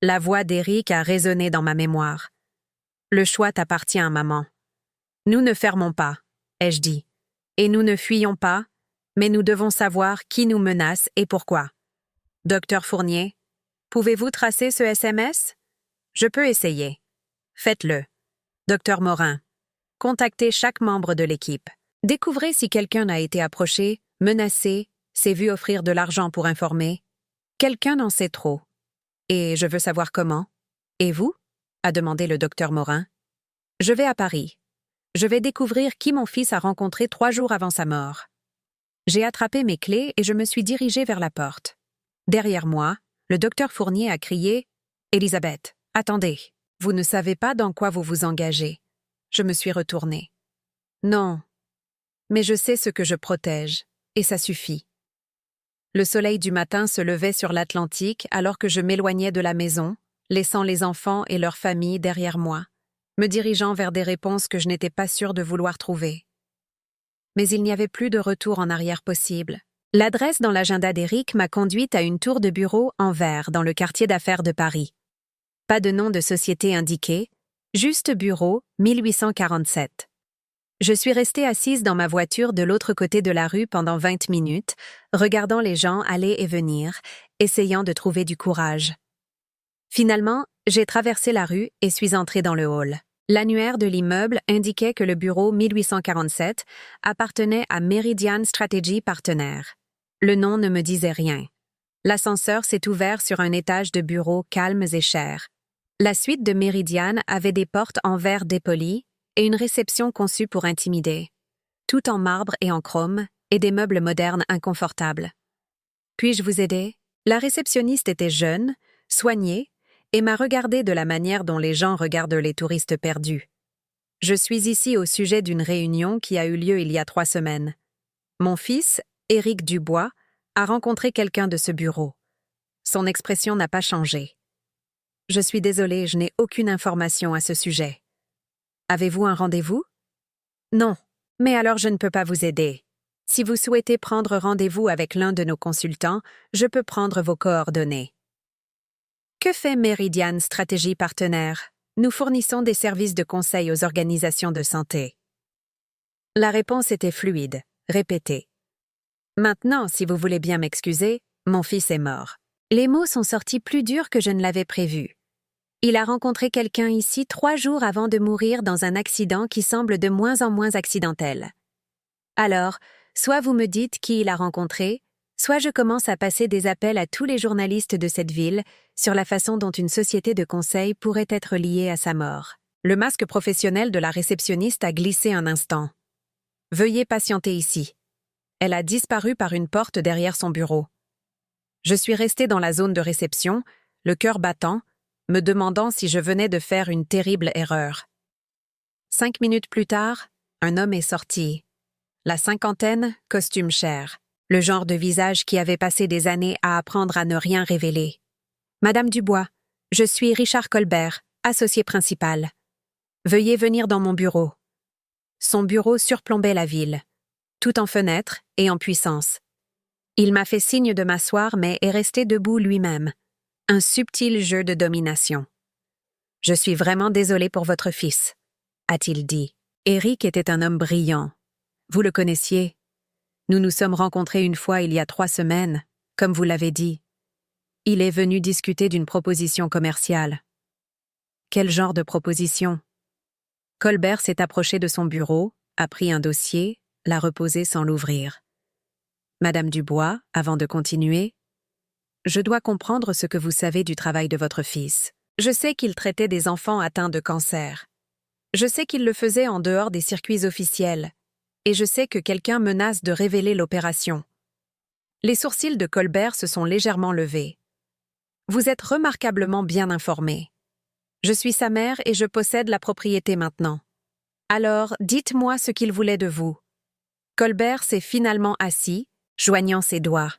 La voix d'Éric a résonné dans ma mémoire. Le choix t'appartient, maman. Nous ne fermons pas, ai-je dit. Et nous ne fuyons pas, mais nous devons savoir qui nous menace et pourquoi. Docteur Fournier, pouvez-vous tracer ce SMS? Je peux essayer. Faites-le. Docteur Morin, contactez chaque membre de l'équipe. Découvrez si quelqu'un a été approché, menacé, s'est vu offrir de l'argent pour informer. Quelqu'un en sait trop. Et je veux savoir comment. Et vous? A demandé le docteur Morin. Je vais à Paris. Je vais découvrir qui mon fils a rencontré 3 jours avant sa mort. J'ai attrapé mes clés et je me suis dirigée vers la porte. Derrière moi, le docteur Fournier a crié « Elisabeth, attendez, vous ne savez pas dans quoi vous vous engagez. » Je me suis retournée. Non, mais je sais ce que je protège, et ça suffit. Le soleil du matin se levait sur l'Atlantique alors que je m'éloignais de la maison, laissant les enfants et leurs familles derrière moi, me dirigeant vers des réponses que je n'étais pas sûre de vouloir trouver. Mais il n'y avait plus de retour en arrière possible. L'adresse dans l'agenda d'Éric m'a conduite à une tour de bureau en verre dans le quartier d'affaires de Paris. Pas de nom de société indiqué, juste bureau 1847. Je suis restée assise dans ma voiture de l'autre côté de la rue pendant 20 minutes, regardant les gens aller et venir, essayant de trouver du courage. Finalement, j'ai traversé la rue et suis entrée dans le hall. L'annuaire de l'immeuble indiquait que le bureau 1847 appartenait à Meridian Strategy Partenaires. Le nom ne me disait rien. L'ascenseur s'est ouvert sur un étage de bureaux calmes et chers. La suite de Meridian avait des portes en verre dépoli et une réception conçue pour intimider. Tout en marbre et en chrome, et des meubles modernes inconfortables. Puis-je vous aider? La réceptionniste était jeune, soignée, et m'a regardé de la manière dont les gens regardent les touristes perdus. Je suis ici au sujet d'une réunion qui a eu lieu il y a 3 semaines. Mon fils, Éric Dubois, a rencontré quelqu'un de ce bureau. Son expression n'a pas changé. Je suis désolée, je n'ai aucune information à ce sujet. Avez-vous un rendez-vous? Non, mais alors je ne peux pas vous aider. Si vous souhaitez prendre rendez-vous avec l'un de nos consultants, je peux prendre vos coordonnées. Que fait Meridian Stratégie Partenaire? Nous fournissons des services de conseil aux organisations de santé. La réponse était fluide, répétée. Maintenant, si vous voulez bien m'excuser, mon fils est mort. Les mots sont sortis plus durs que je ne l'avais prévu. Il a rencontré quelqu'un ici 3 jours avant de mourir dans un accident qui semble de moins en moins accidentel. Alors, soit vous me dites qui il a rencontré, soit je commence à passer des appels à tous les journalistes de cette ville sur la façon dont une société de conseil pourrait être liée à sa mort. Le masque professionnel de la réceptionniste a glissé un instant. Veuillez patienter ici. Elle a disparu par une porte derrière son bureau. Je suis restée dans la zone de réception, le cœur battant, me demandant si je venais de faire une terrible erreur. 5 minutes plus tard, un homme est sorti. La cinquantaine, costume cher. Le genre de visage qui avait passé des années à apprendre à ne rien révéler. Madame Dubois, je suis Richard Colbert, associé principal. Veuillez venir dans mon bureau. Son bureau surplombait la ville, tout en fenêtres et en puissance. Il m'a fait signe de m'asseoir mais est resté debout lui-même. Un subtil jeu de domination. « Je suis vraiment désolé pour votre fils », a-t-il dit. Éric était un homme brillant. Vous le connaissiez. Nous nous sommes rencontrés une fois il y a 3 semaines, comme vous l'avez dit. Il est venu discuter d'une proposition commerciale. Quel genre de proposition? Colbert s'est approché de son bureau, a pris un dossier, l'a reposé sans l'ouvrir. Madame Dubois, avant de continuer, « Je dois comprendre ce que vous savez du travail de votre fils. Je sais qu'il traitait des enfants atteints de cancer. Je sais qu'il le faisait en dehors des circuits officiels. Et je sais que quelqu'un menace de révéler l'opération. » Les sourcils de Colbert se sont légèrement levés. « Vous êtes remarquablement bien informé. Je suis sa mère et je possède la propriété maintenant. Alors, dites-moi ce qu'il voulait de vous. » Colbert s'est finalement assis, joignant ses doigts.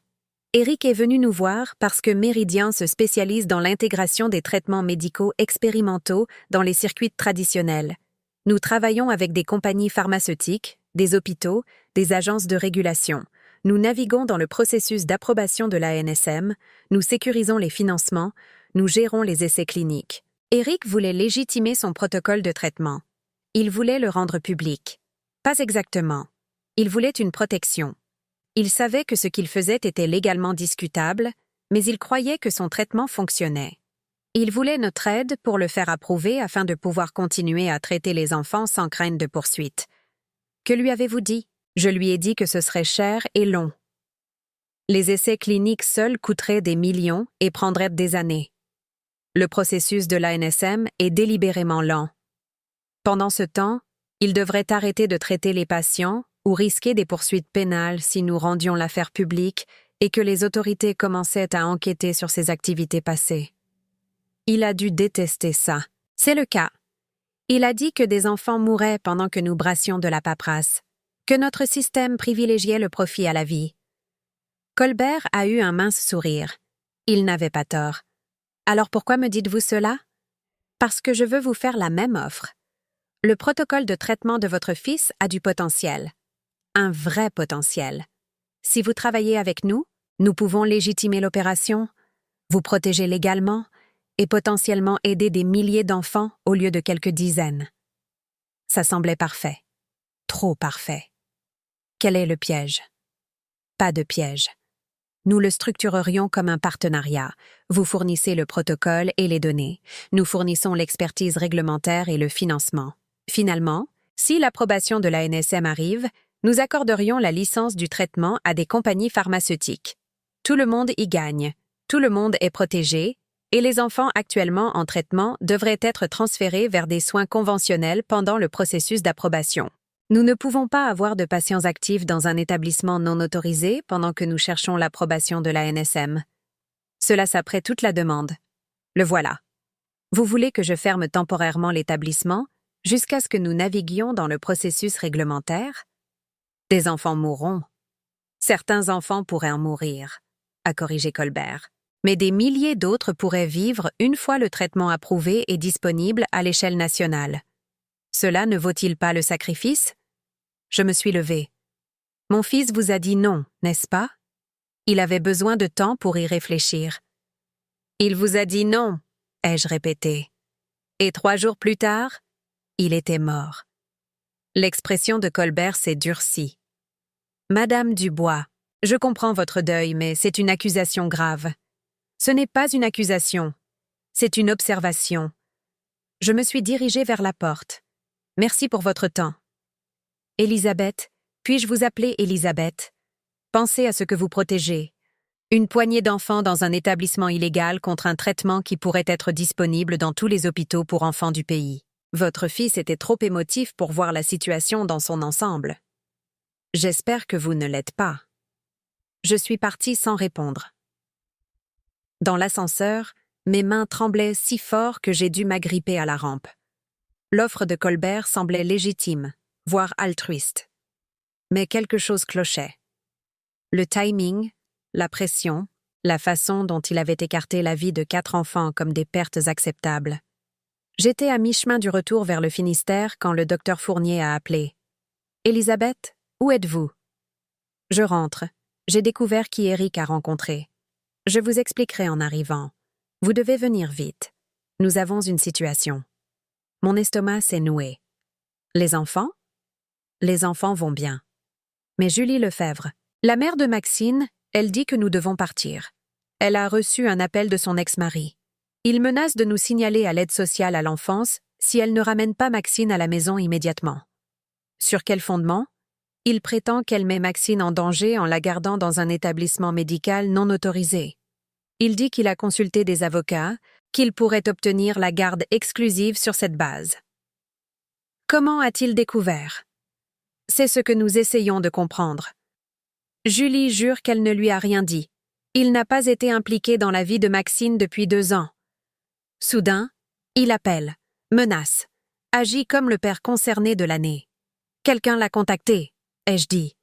Éric est venu nous voir parce que Meridian se spécialise dans l'intégration des traitements médicaux expérimentaux dans les circuits traditionnels. Nous travaillons avec des compagnies pharmaceutiques, des hôpitaux, des agences de régulation. Nous naviguons dans le processus d'approbation de l'ANSM, nous sécurisons les financements, nous gérons les essais cliniques. Eric voulait légitimer son protocole de traitement. Il voulait le rendre public. Pas exactement. Il voulait une protection. Il savait que ce qu'il faisait était légalement discutable, mais il croyait que son traitement fonctionnait. Il voulait notre aide pour le faire approuver afin de pouvoir continuer à traiter les enfants sans crainte de poursuite. Que lui avez-vous dit? Je lui ai dit que ce serait cher et long. Les essais cliniques seuls coûteraient des millions et prendraient des années. Le processus de l'ANSM est délibérément lent. Pendant ce temps, il devrait arrêter de traiter les patients ou risquer des poursuites pénales si nous rendions l'affaire publique et que les autorités commençaient à enquêter sur ses activités passées. Il a dû détester ça. C'est le cas. Il a dit que des enfants mouraient pendant que nous brassions de la paperasse, que notre système privilégiait le profit à la vie. Colbert a eu un mince sourire. Il n'avait pas tort. Alors pourquoi me dites-vous cela? Parce que je veux vous faire la même offre. Le protocole de traitement de votre fils a du potentiel. Un vrai potentiel. Si vous travaillez avec nous, nous pouvons légitimer l'opération, vous protéger légalement et potentiellement aider des milliers d'enfants au lieu de quelques dizaines. Ça semblait parfait. Trop parfait. Quel est le piège? Pas de piège. Nous le structurerions comme un partenariat. Vous fournissez le protocole et les données. Nous fournissons l'expertise réglementaire et le financement. Finalement, si l'approbation de la NSM arrive, nous accorderions la licence du traitement à des compagnies pharmaceutiques. Tout le monde y gagne, tout le monde est protégé, et les enfants actuellement en traitement devraient être transférés vers des soins conventionnels pendant le processus d'approbation. Nous ne pouvons pas avoir de patients actifs dans un établissement non autorisé pendant que nous cherchons l'approbation de la NSM. Cela s'apprête toute la demande. Le voilà. Vous voulez que je ferme temporairement l'établissement jusqu'à ce que nous naviguions dans le processus réglementaire? Des enfants mourront. Certains enfants pourraient en mourir, a corrigé Colbert. Mais des milliers d'autres pourraient vivre une fois le traitement approuvé et disponible à l'échelle nationale. Cela ne vaut-il pas le sacrifice? Je me suis levée. Mon fils vous a dit non, n'est-ce pas? Il avait besoin de temps pour y réfléchir. Il vous a dit non, ai-je répété. Et 3 jours plus tard, il était mort. L'expression de Colbert s'est durcie. Madame Dubois, je comprends votre deuil, mais c'est une accusation grave. Ce n'est pas une accusation, c'est une observation. Je me suis dirigée vers la porte. Merci pour votre temps. Élisabeth, puis-je vous appeler Élisabeth? Pensez à ce que vous protégez. Une poignée d'enfants dans un établissement illégal contre un traitement qui pourrait être disponible dans tous les hôpitaux pour enfants du pays. Votre fils était trop émotif pour voir la situation dans son ensemble. J'espère que vous ne l'êtes pas. Je suis partie sans répondre. Dans l'ascenseur, mes mains tremblaient si fort que j'ai dû m'agripper à la rampe. L'offre de Colbert semblait légitime, voire altruiste. Mais quelque chose clochait. Le timing, la pression, la façon dont il avait écarté la vie de 4 enfants comme des pertes acceptables. J'étais à mi-chemin du retour vers le Finistère quand le docteur Fournier a appelé. « Élisabeth, où êtes-vous » ? Je rentre. J'ai découvert qui Eric a rencontré. Je vous expliquerai en arrivant. Vous devez venir vite. Nous avons une situation. Mon estomac s'est noué. Les enfants? Les enfants vont bien. Mais Julie Lefebvre, la mère de Maxine, elle dit que nous devons partir. Elle a reçu un appel de son ex-mari. Il menace de nous signaler à l'aide sociale à l'enfance si elle ne ramène pas Maxine à la maison immédiatement. Sur quel fondement? Il prétend qu'elle met Maxine en danger en la gardant dans un établissement médical non autorisé. Il dit qu'il a consulté des avocats, qu'il pourrait obtenir la garde exclusive sur cette base. Comment a-t-il découvert? C'est ce que nous essayons de comprendre. Julie jure qu'elle ne lui a rien dit. Il n'a pas été impliqué dans la vie de Maxine depuis 2 ans. Soudain, il appelle, menace, agit comme le père concerné de l'année. Quelqu'un l'a contacté, ai-je dit.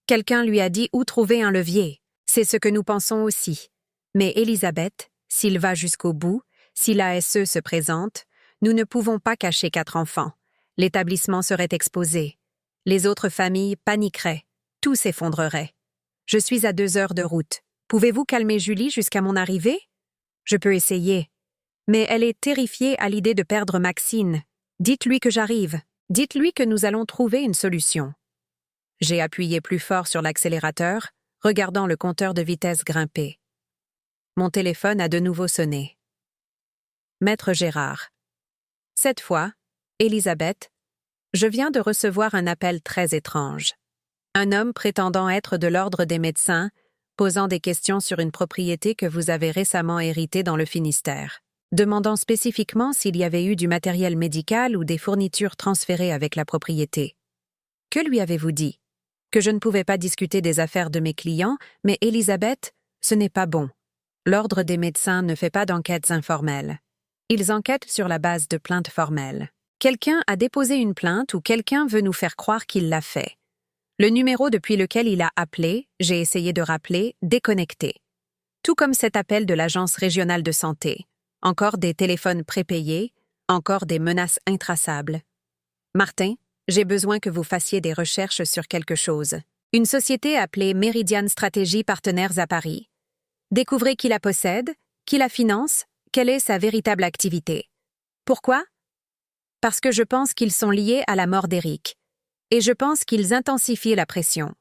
Quelqu'un lui a dit où trouver un levier. C'est ce que nous pensons aussi. Mais Élisabeth, s'il va jusqu'au bout, si l'ASE se présente, nous ne pouvons pas cacher 4 enfants. L'établissement serait exposé. Les autres familles paniqueraient. tout s'effondrerait. Je suis à 2 heures de route. Pouvez-vous calmer Julie jusqu'à mon arrivée? Je peux essayer. Mais elle est terrifiée à l'idée de perdre Maxine. Dites-lui que j'arrive. Dites-lui que nous allons trouver une solution. J'ai appuyé plus fort sur l'accélérateur, regardant le compteur de vitesse grimper. Mon téléphone a de nouveau sonné. Maître Gérard. Cette fois, Elisabeth, je viens de recevoir un appel très étrange. Un homme prétendant être de l'ordre des médecins, posant des questions sur une propriété que vous avez récemment héritée dans le Finistère, demandant spécifiquement s'il y avait eu du matériel médical ou des fournitures transférées avec la propriété. Que lui avez-vous dit? Que je ne pouvais pas discuter des affaires de mes clients, mais Elisabeth, ce n'est pas bon. L'ordre des médecins ne fait pas d'enquêtes informelles. Ils enquêtent sur la base de plaintes formelles. Quelqu'un a déposé une plainte ou quelqu'un veut nous faire croire qu'il l'a fait. Le numéro depuis lequel il a appelé, j'ai essayé de rappeler, déconnecté. Tout comme cet appel de l'Agence régionale de santé. Encore des téléphones prépayés, encore des menaces intraçables. Martin, j'ai besoin que vous fassiez des recherches sur quelque chose. Une société appelée Meridian Stratégie Partenaires à Paris. Découvrez qui la possède, qui la finance, quelle est sa véritable activité. Pourquoi? Parce que je pense qu'ils sont liés à la mort d'Éric. Et je pense qu'ils intensifient la pression.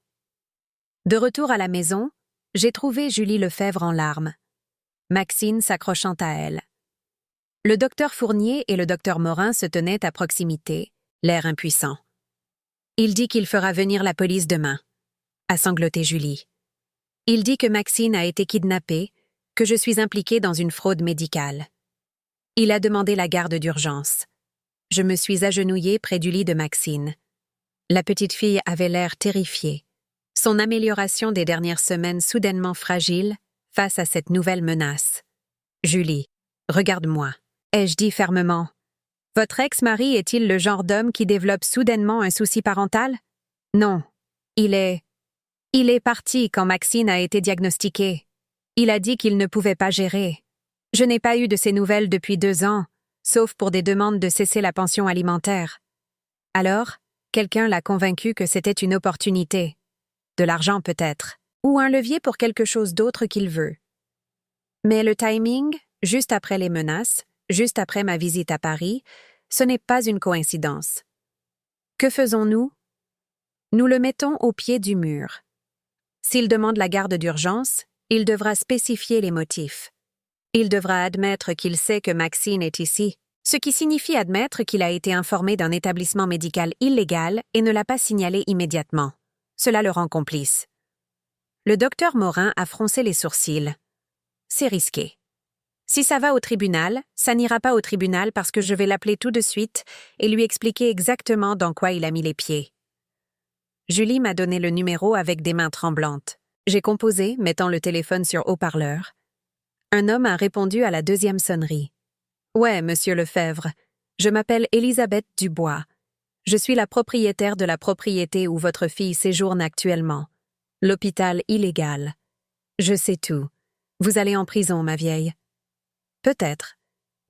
De retour à la maison, j'ai trouvé Julie Lefebvre en larmes. Maxine s'accrochant à elle. Le docteur Fournier et le docteur Morin se tenaient à proximité, l'air impuissant. Il dit qu'il fera venir la police demain, a sangloté Julie. Il dit que Maxine a été kidnappée, que je suis impliquée dans une fraude médicale. Il a demandé la garde d'urgence. Je me suis agenouillée près du lit de Maxine. La petite fille avait l'air terrifiée. Son amélioration des dernières semaines soudainement fragile face à cette nouvelle menace. « Julie, regarde-moi. » ai-je dit fermement. « Votre ex-mari est-il le genre d'homme qui développe soudainement un souci parental? Non. Il est parti quand Maxine a été diagnostiquée. Il a dit qu'il ne pouvait pas gérer. Je n'ai pas eu de ses nouvelles depuis 2 ans, sauf pour des demandes de cesser la pension alimentaire. Alors, quelqu'un l'a convaincu que c'était une opportunité. De l'argent peut-être. Ou un levier pour quelque chose d'autre qu'il veut. Mais le timing, juste après les menaces, juste après ma visite à Paris, ce n'est pas une coïncidence. Que faisons-nous? Nous le mettons au pied du mur. S'il demande la garde d'urgence, il devra spécifier les motifs. Il devra admettre qu'il sait que Maxine est ici, ce qui signifie admettre qu'il a été informé d'un établissement médical illégal et ne l'a pas signalé immédiatement. Cela le rend complice. Le docteur Morin a froncé les sourcils. C'est risqué. Si ça va au tribunal, ça n'ira pas au tribunal parce que je vais l'appeler tout de suite et lui expliquer exactement dans quoi il a mis les pieds. Julie m'a donné le numéro avec des mains tremblantes. J'ai composé, mettant le téléphone sur haut-parleur. Un homme a répondu à la 2e sonnerie. « Ouais, monsieur Lefebvre, je m'appelle Elisabeth Dubois. Je suis la propriétaire de la propriété où votre fille séjourne actuellement. L'hôpital illégal. Je sais tout. Vous allez en prison, ma vieille. » Peut-être.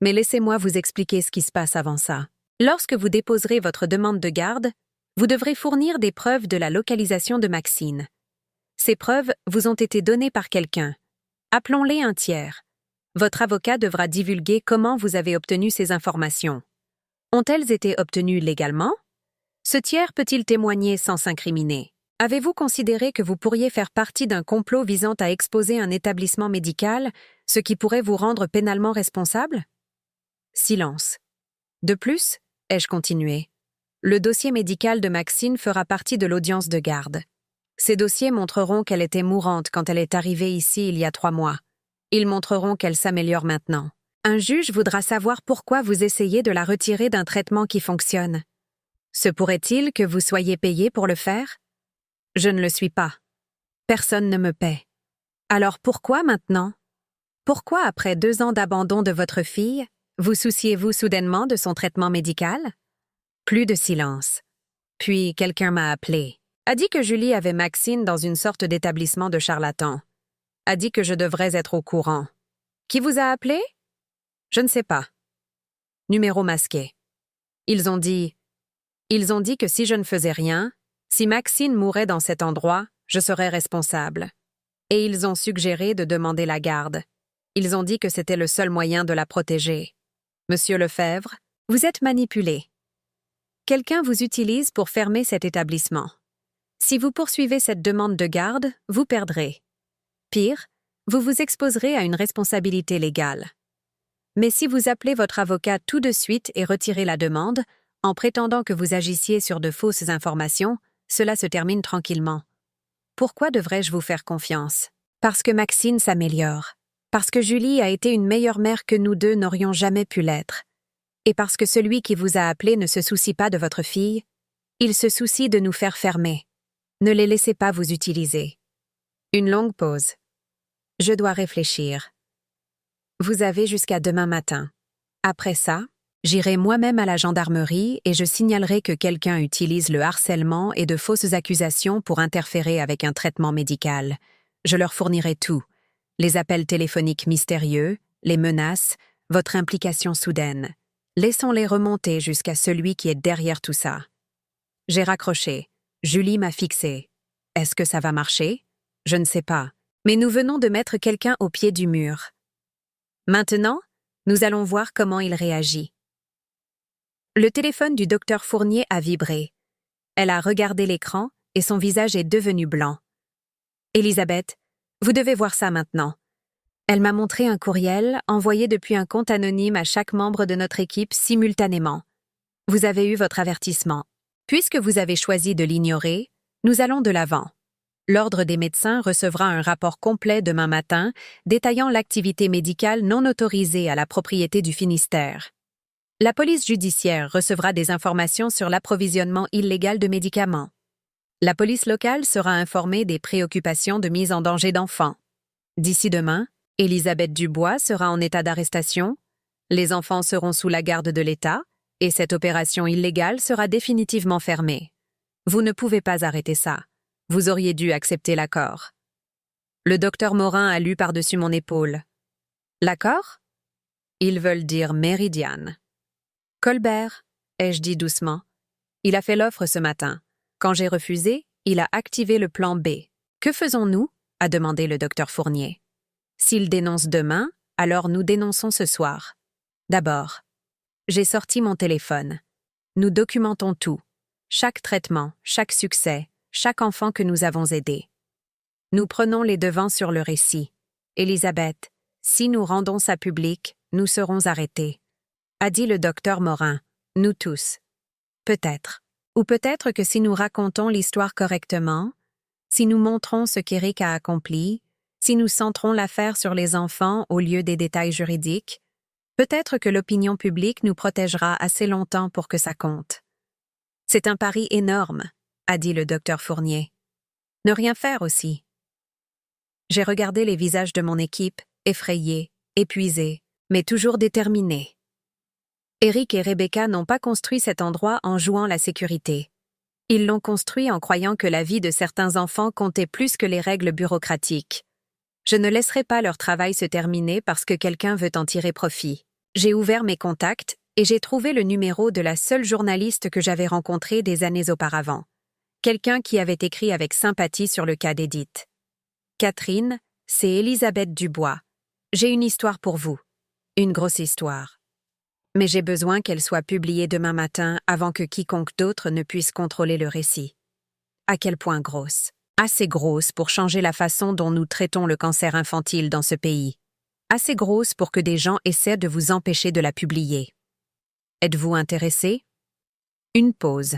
Mais laissez-moi vous expliquer ce qui se passe avant ça. Lorsque vous déposerez votre demande de garde, vous devrez fournir des preuves de la localisation de Maxine. Ces preuves vous ont été données par quelqu'un. Appelons-les un tiers. Votre avocat devra divulguer comment vous avez obtenu ces informations. Ont-elles été obtenues légalement? Ce tiers peut-il témoigner sans s'incriminer? Avez-vous considéré que vous pourriez faire partie d'un complot visant à exposer un établissement médical, ce qui pourrait vous rendre pénalement responsable? Silence. De plus, ai-je continué, le dossier médical de Maxine fera partie de l'audience de garde. Ces dossiers montreront qu'elle était mourante quand elle est arrivée ici il y a 3 mois. Ils montreront qu'elle s'améliore maintenant. Un juge voudra savoir pourquoi vous essayez de la retirer d'un traitement qui fonctionne. Se pourrait-il que vous soyez payé pour le faire? Je ne le suis pas. Personne ne me paie. Alors pourquoi maintenant? Pourquoi, après 2 ans d'abandon de votre fille, vous souciez-vous soudainement de son traitement médical? Plus de silence. Puis quelqu'un m'a appelé. A dit que Julie avait Maxine dans une sorte d'établissement de charlatans. A dit que je devrais être au courant. Qui vous a appelé? Je ne sais pas. Numéro masqué. Ils ont dit que si je ne faisais rien, Si Maxine mourait dans cet endroit, je serais responsable. Et ils ont suggéré de demander la garde. Ils ont dit que c'était le seul moyen de la protéger. Monsieur Lefebvre, vous êtes manipulé. Quelqu'un vous utilise pour fermer cet établissement. Si vous poursuivez cette demande de garde, vous perdrez. Pire, vous vous exposerez à une responsabilité légale. Mais si vous appelez votre avocat tout de suite et retirez la demande, en prétendant que vous agissiez sur de fausses informations, cela se termine tranquillement. Pourquoi devrais-je vous faire confiance? Parce que Maxine s'améliore. Parce que Julie a été une meilleure mère que nous deux n'aurions jamais pu l'être. Et parce que celui qui vous a appelé ne se soucie pas de votre fille, il se soucie de nous faire fermer. Ne les laissez pas vous utiliser. Une longue pause. Je dois réfléchir. Vous avez jusqu'à demain matin. Après ça, j'irai moi-même à la gendarmerie et je signalerai que quelqu'un utilise le harcèlement et de fausses accusations pour interférer avec un traitement médical. Je leur fournirai tout. Les appels téléphoniques mystérieux, les menaces, votre implication soudaine. Laissons-les remonter jusqu'à celui qui est derrière tout ça. J'ai raccroché. Julie m'a fixé. Est-ce que ça va marcher? Je ne sais pas. Mais nous venons de mettre quelqu'un au pied du mur. Maintenant, nous allons voir comment il réagit. Le téléphone du docteur Fournier a vibré. Elle a regardé l'écran et son visage est devenu blanc. Elisabeth, vous devez voir ça maintenant. Elle m'a montré un courriel envoyé depuis un compte anonyme à chaque membre de notre équipe simultanément. Vous avez eu votre avertissement. Puisque vous avez choisi de l'ignorer, nous allons de l'avant. L'Ordre des médecins recevra un rapport complet demain matin détaillant l'activité médicale non autorisée à la propriété du Finistère. La police judiciaire recevra des informations sur l'approvisionnement illégal de médicaments. La police locale sera informée des préoccupations de mise en danger d'enfants. D'ici demain, Elisabeth Dubois sera en état d'arrestation, les enfants seront sous la garde de l'État, et cette opération illégale sera définitivement fermée. Vous ne pouvez pas arrêter ça. Vous auriez dû accepter l'accord. Le docteur Morin a lu par-dessus mon épaule. L'accord? Ils veulent dire Méridiane. Colbert, ai-je dit doucement. Il a fait l'offre ce matin. Quand j'ai refusé, il a activé le plan B. Que faisons-nous? A demandé le docteur Fournier. S'il dénonce demain, alors nous dénonçons ce soir. D'abord, j'ai sorti mon téléphone. Nous documentons tout. Chaque traitement, chaque succès, chaque enfant que nous avons aidé. Nous prenons les devants sur le récit. Elisabeth, si nous rendons ça public, nous serons arrêtés. A dit le docteur Morin. Nous tous. Peut-être. Ou peut-être que si nous racontons l'histoire correctement, si nous montrons ce qu'Éric a accompli, si nous centrons l'affaire sur les enfants au lieu des détails juridiques, peut-être que l'opinion publique nous protégera assez longtemps pour que ça compte. C'est un pari énorme, a dit le docteur Fournier. Ne rien faire aussi. J'ai regardé les visages de mon équipe, effrayés, épuisés, mais toujours déterminés. Éric et Rebecca n'ont pas construit cet endroit en jouant la sécurité. Ils l'ont construit en croyant que la vie de certains enfants comptait plus que les règles bureaucratiques. Je ne laisserai pas leur travail se terminer parce que quelqu'un veut en tirer profit. J'ai ouvert mes contacts et j'ai trouvé le numéro de la seule journaliste que j'avais rencontrée des années auparavant. Quelqu'un qui avait écrit avec sympathie sur le cas d'Edith. Catherine, c'est Elisabeth Dubois. J'ai une histoire pour vous. Une grosse histoire. Mais j'ai besoin qu'elle soit publiée demain matin avant que quiconque d'autre ne puisse contrôler le récit. À quel point grosse? Assez grosse pour changer la façon dont nous traitons le cancer infantile dans ce pays. Assez grosse pour que des gens essaient de vous empêcher de la publier. Êtes-vous intéressé? Une pause.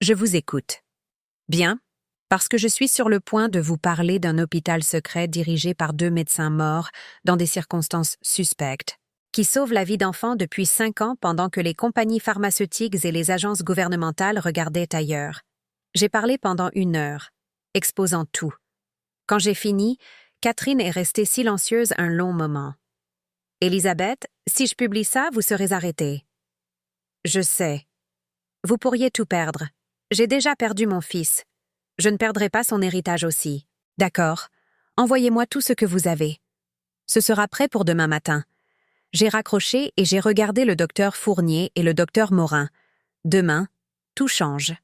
Je vous écoute. Bien, parce que je suis sur le point de vous parler d'un hôpital secret dirigé par 2 médecins morts dans des circonstances suspectes, qui sauve la vie d'enfants depuis 5 ans pendant que les compagnies pharmaceutiques et les agences gouvernementales regardaient ailleurs. J'ai parlé pendant 1 heure, exposant tout. Quand j'ai fini, Catherine est restée silencieuse un long moment. « Elisabeth, si je publie ça, vous serez arrêtée. »« Je sais. Vous pourriez tout perdre. J'ai déjà perdu mon fils. Je ne perdrai pas son héritage aussi. D'accord. Envoyez-moi tout ce que vous avez. Ce sera prêt pour demain matin. » J'ai raccroché et j'ai regardé le docteur Fournier et le docteur Morin. Demain, tout change.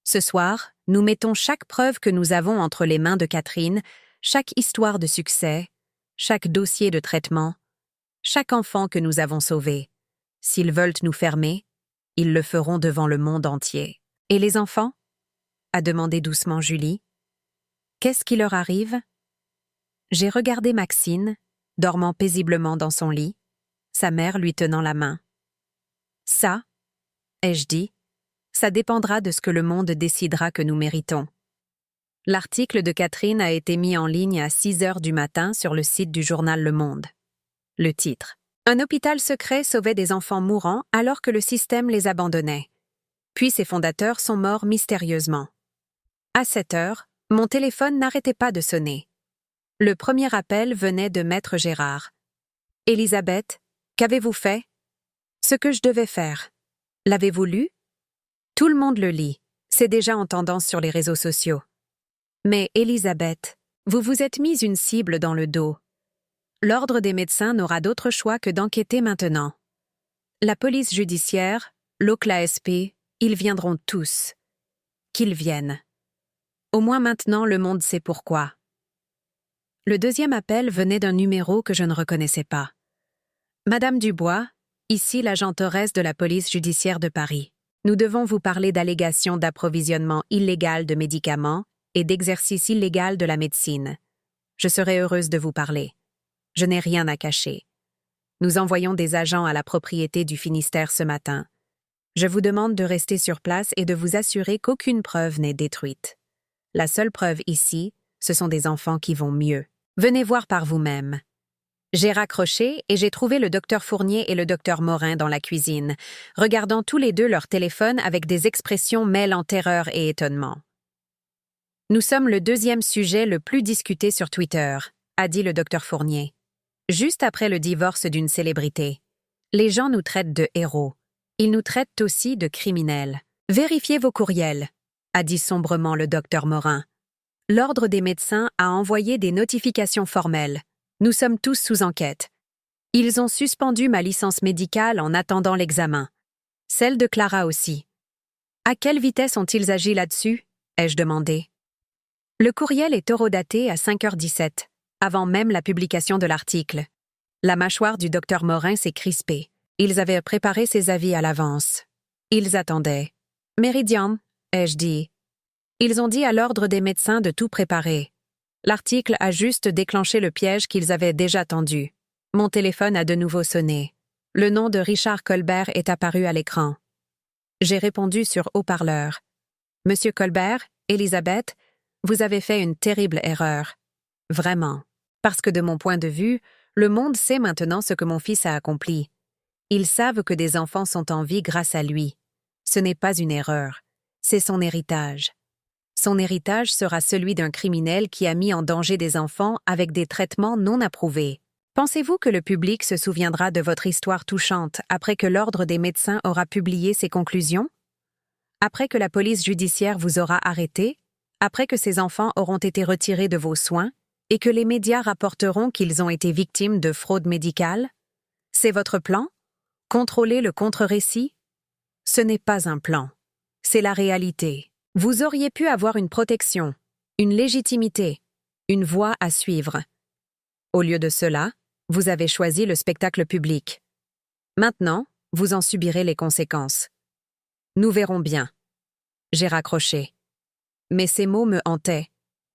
Ce soir, nous mettons chaque preuve que nous avons entre les mains de Catherine, chaque histoire de succès, chaque dossier de traitement, chaque enfant que nous avons sauvé. S'ils veulent nous fermer, ils le feront devant le monde entier. Et les enfants? A demandé doucement Julie. Qu'est-ce qui leur arrive? J'ai regardé Maxine, dormant paisiblement dans son lit, sa mère lui tenant la main. Ça, ai-je dit, ça dépendra de ce que le monde décidera que nous méritons. L'article de Catherine a été mis en ligne à 6 heures du matin sur le site du journal Le Monde. Le titre. Un hôpital secret sauvait des enfants mourants alors que le système les abandonnait. Puis ses fondateurs sont morts mystérieusement. À 7 heures, mon téléphone n'arrêtait pas de sonner. Le premier appel venait de Maître Gérard. « Elisabeth, qu'avez-vous fait ?»« Ce que je devais faire. » « L'avez-vous lu ?»« Tout le monde le lit. C'est déjà en tendance sur les réseaux sociaux. »« Mais, Elisabeth, vous vous êtes mise une cible dans le dos. L'ordre des médecins n'aura d'autre choix que d'enquêter maintenant. La police judiciaire, l'OCLASP, ils viendront tous. Qu'ils viennent. Au moins maintenant, le monde sait pourquoi. » Le deuxième appel venait d'un numéro que je ne reconnaissais pas. « Madame Dubois, ici l'agent Torres de la police judiciaire de Paris. Nous devons vous parler d'allégations d'approvisionnement illégal de médicaments et d'exercice illégal de la médecine. Je serai heureuse de vous parler. Je n'ai rien à cacher. Nous envoyons des agents à la propriété du Finistère ce matin. Je vous demande de rester sur place et de vous assurer qu'aucune preuve n'est détruite. La seule preuve ici, ce sont des enfants qui vont mieux. Venez voir par vous-même. » J'ai raccroché et j'ai trouvé le docteur Fournier et le docteur Morin dans la cuisine, regardant tous les deux leur téléphone avec des expressions mêlant terreur et étonnement. « Nous sommes le deuxième sujet le plus discuté sur Twitter, » a dit le docteur Fournier. « Juste après le divorce d'une célébrité. Les gens nous traitent de héros. Ils nous traitent aussi de criminels. Vérifiez vos courriels, » a dit sombrement le docteur Morin. « L'Ordre des médecins a envoyé des notifications formelles. Nous sommes tous sous enquête. Ils ont suspendu ma licence médicale en attendant l'examen. Celle de Clara aussi. À quelle vitesse ont-ils agi là-dessus? Ai-je demandé. Le courriel est horodaté à 5h17, avant même la publication de l'article. La mâchoire du docteur Morin s'est crispée. Ils avaient préparé ces avis à l'avance. Ils attendaient. Méridian, ai-je dit. Ils ont dit à l'Ordre des médecins de tout préparer. L'article a juste déclenché le piège qu'ils avaient déjà tendu. Mon téléphone a de nouveau sonné. Le nom de Richard Colbert est apparu à l'écran. J'ai répondu sur haut-parleur. « Monsieur Colbert, Elisabeth, vous avez fait une terrible erreur. Vraiment. Parce que de mon point de vue, le monde sait maintenant ce que mon fils a accompli. Ils savent que des enfants sont en vie grâce à lui. Ce n'est pas une erreur. C'est son héritage. Son héritage sera celui d'un criminel qui a mis en danger des enfants avec des traitements non approuvés. Pensez-vous que le public se souviendra de votre histoire touchante après que l'Ordre des médecins aura publié ses conclusions? Après que la police judiciaire vous aura arrêté? Après que ces enfants auront été retirés de vos soins? Et que les médias rapporteront qu'ils ont été victimes de fraude médicale? C'est votre plan? Contrôler le contre-récit? Ce n'est pas un plan. C'est la réalité. Vous auriez pu avoir une protection, une légitimité, une voie à suivre. Au lieu de cela, vous avez choisi le spectacle public. Maintenant, vous en subirez les conséquences. Nous verrons bien. J'ai raccroché. Mais ces mots me hantaient.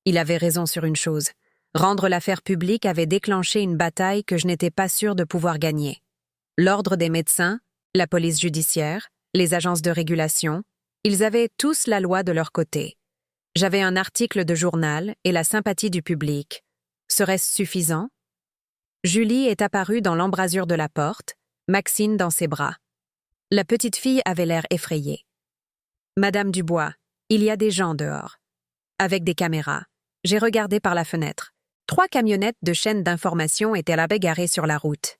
Il avait raison sur une chose. Rendre l'affaire publique avait déclenché une bataille que je n'étais pas sûre de pouvoir gagner. L'Ordre des médecins, la police judiciaire, les agences de régulation, ils avaient tous la loi de leur côté. J'avais un article de journal et la sympathie du public. Serait-ce suffisant? Julie est apparue dans l'embrasure de la porte, Maxine dans ses bras. La petite fille avait l'air effrayée. « Madame Dubois, il y a des gens dehors. » Avec des caméras. J'ai regardé par la fenêtre. 3 camionnettes de chaînes d'information étaient là-bas garées sur la route.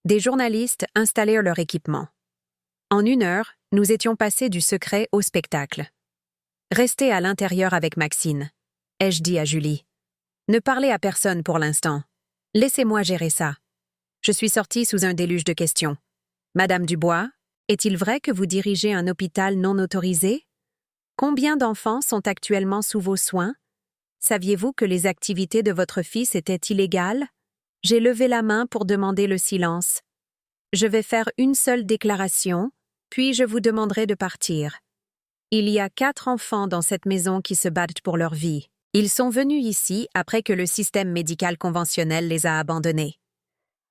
Des journalistes installèrent leur équipement. En 1 heure, nous étions passés du secret au spectacle. « Restez à l'intérieur avec Maxine, » ai-je dit à Julie. « Ne parlez à personne pour l'instant. Laissez-moi gérer ça. » Je suis sortie sous un déluge de questions. « Madame Dubois, est-il vrai que vous dirigez un hôpital non autorisé? Combien d'enfants sont actuellement sous vos soins? Saviez-vous que les activités de votre fils étaient illégales? J'ai levé la main pour demander le silence. Je vais faire une seule déclaration, puis je vous demanderai de partir. Il y a 4 enfants dans cette maison qui se battent pour leur vie. Ils sont venus ici après que le système médical conventionnel les a abandonnés.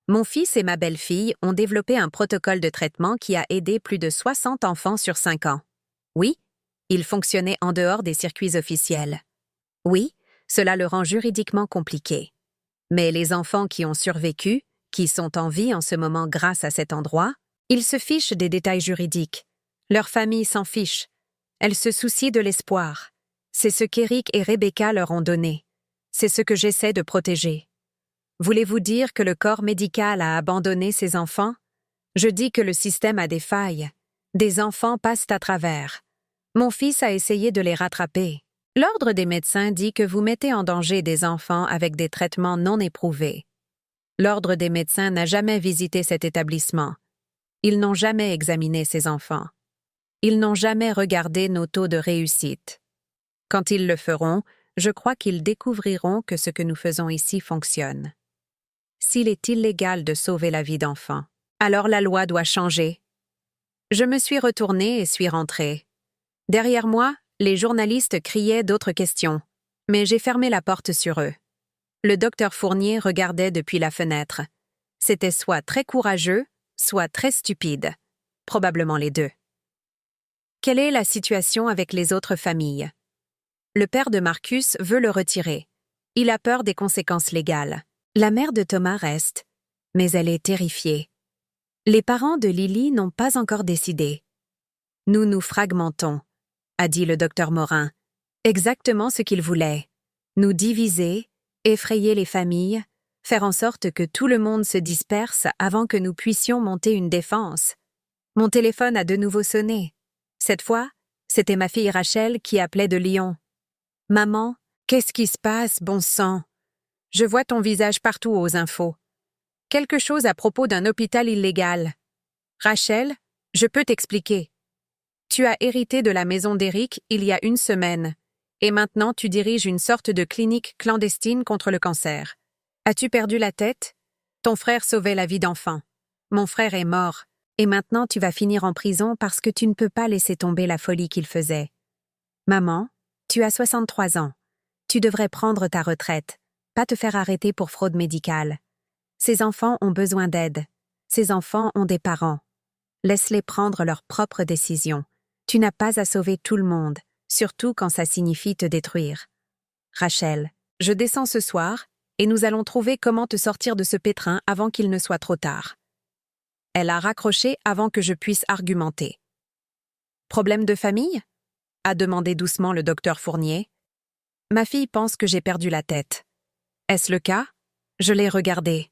Mon fils et ma belle-fille ont développé un protocole de traitement qui a aidé plus de 60 enfants sur 5 ans. Oui, il fonctionnait en dehors des circuits officiels. Oui, cela le rend juridiquement compliqué. Mais les enfants qui ont survécu, qui sont en vie en ce moment grâce à cet endroit, ils se fichent des détails juridiques. Leur famille s'en fiche. Elle se soucie de l'espoir. C'est ce qu'Éric et Rebecca leur ont donné. C'est ce que j'essaie de protéger. Voulez-vous dire que le corps médical a abandonné ces enfants? Je dis que le système a des failles. Des enfants passent à travers. Mon fils a essayé de les rattraper. L'ordre des médecins dit que vous mettez en danger des enfants avec des traitements non éprouvés. L'ordre des médecins n'a jamais visité cet établissement. Ils n'ont jamais examiné ces enfants. Ils n'ont jamais regardé nos taux de réussite. Quand ils le feront, je crois qu'ils découvriront que ce que nous faisons ici fonctionne. S'il est illégal de sauver la vie d'enfants, alors la loi doit changer. Je me suis retournée et suis rentrée. Derrière moi, les journalistes criaient d'autres questions, mais j'ai fermé la porte sur eux. Le docteur Fournier regardait depuis la fenêtre. C'était soit très courageux, soit très stupide. Probablement les deux. Quelle est la situation avec les autres familles? Le père de Marcus veut le retirer. Il a peur des conséquences légales. La mère de Thomas reste, mais elle est terrifiée. Les parents de Lily n'ont pas encore décidé. Nous nous fragmentons, a dit le docteur Morin. Exactement ce qu'il voulait. Nous diviser, effrayer les familles, faire en sorte que tout le monde se disperse avant que nous puissions monter une défense. Mon téléphone a de nouveau sonné. Cette fois, c'était ma fille Rachel qui appelait de Lyon. « Maman, qu'est-ce qui se passe, bon sang? Je vois ton visage partout aux infos. Quelque chose à propos d'un hôpital illégal. Rachel, je peux t'expliquer. Tu as hérité de la maison d'Éric il y a 1 semaine, et maintenant tu diriges une sorte de clinique clandestine contre le cancer. As-tu perdu la tête? Ton frère sauvait la vie d'enfants. Mon frère est mort, et maintenant tu vas finir en prison parce que tu ne peux pas laisser tomber la folie qu'il faisait. Maman, tu as 63 ans. Tu devrais prendre ta retraite, pas te faire arrêter pour fraude médicale. Ces enfants ont besoin d'aide. Ces enfants ont des parents. Laisse-les prendre leurs propres décisions. Tu n'as pas à sauver tout le monde, surtout quand ça signifie te détruire. Rachel, je descends ce soir, et nous allons trouver comment te sortir de ce pétrin avant qu'il ne soit trop tard. Elle a raccroché avant que je puisse argumenter. Problème de famille? A demandé doucement le docteur Fournier. Ma fille pense que j'ai perdu la tête. Est-ce le cas? Je l'ai regardée.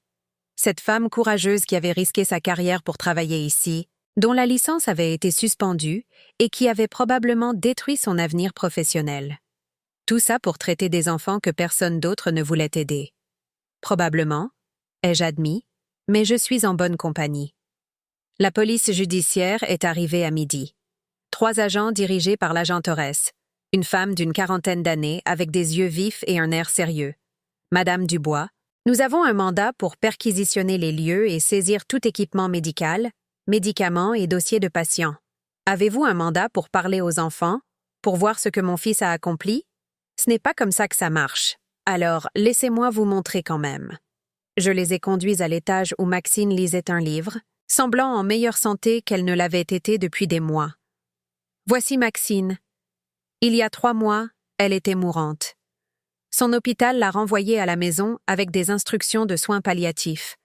Cette femme courageuse qui avait risqué sa carrière pour travailler ici, dont la licence avait été suspendue et qui avait probablement détruit son avenir professionnel. Tout ça pour traiter des enfants que personne d'autre ne voulait aider. Probablement, ai-je admis, mais je suis en bonne compagnie. La police judiciaire est arrivée à midi. 3 agents dirigés par l'agent Torres, une femme d'une 40aine d'années avec des yeux vifs et un air sérieux. Madame Dubois, nous avons un mandat pour perquisitionner les lieux et saisir tout équipement médical, médicaments et dossiers de patients. Avez-vous un mandat pour parler aux enfants, pour voir ce que mon fils a accompli? Ce n'est pas comme ça que ça marche. Alors, laissez-moi vous montrer quand même. Je les ai conduits à l'étage où Maxine lisait un livre, semblant en meilleure santé qu'elle ne l'avait été depuis des mois. Voici Maxine. Il y a 3 mois, elle était mourante. Son hôpital l'a renvoyée à la maison avec des instructions de soins palliatifs.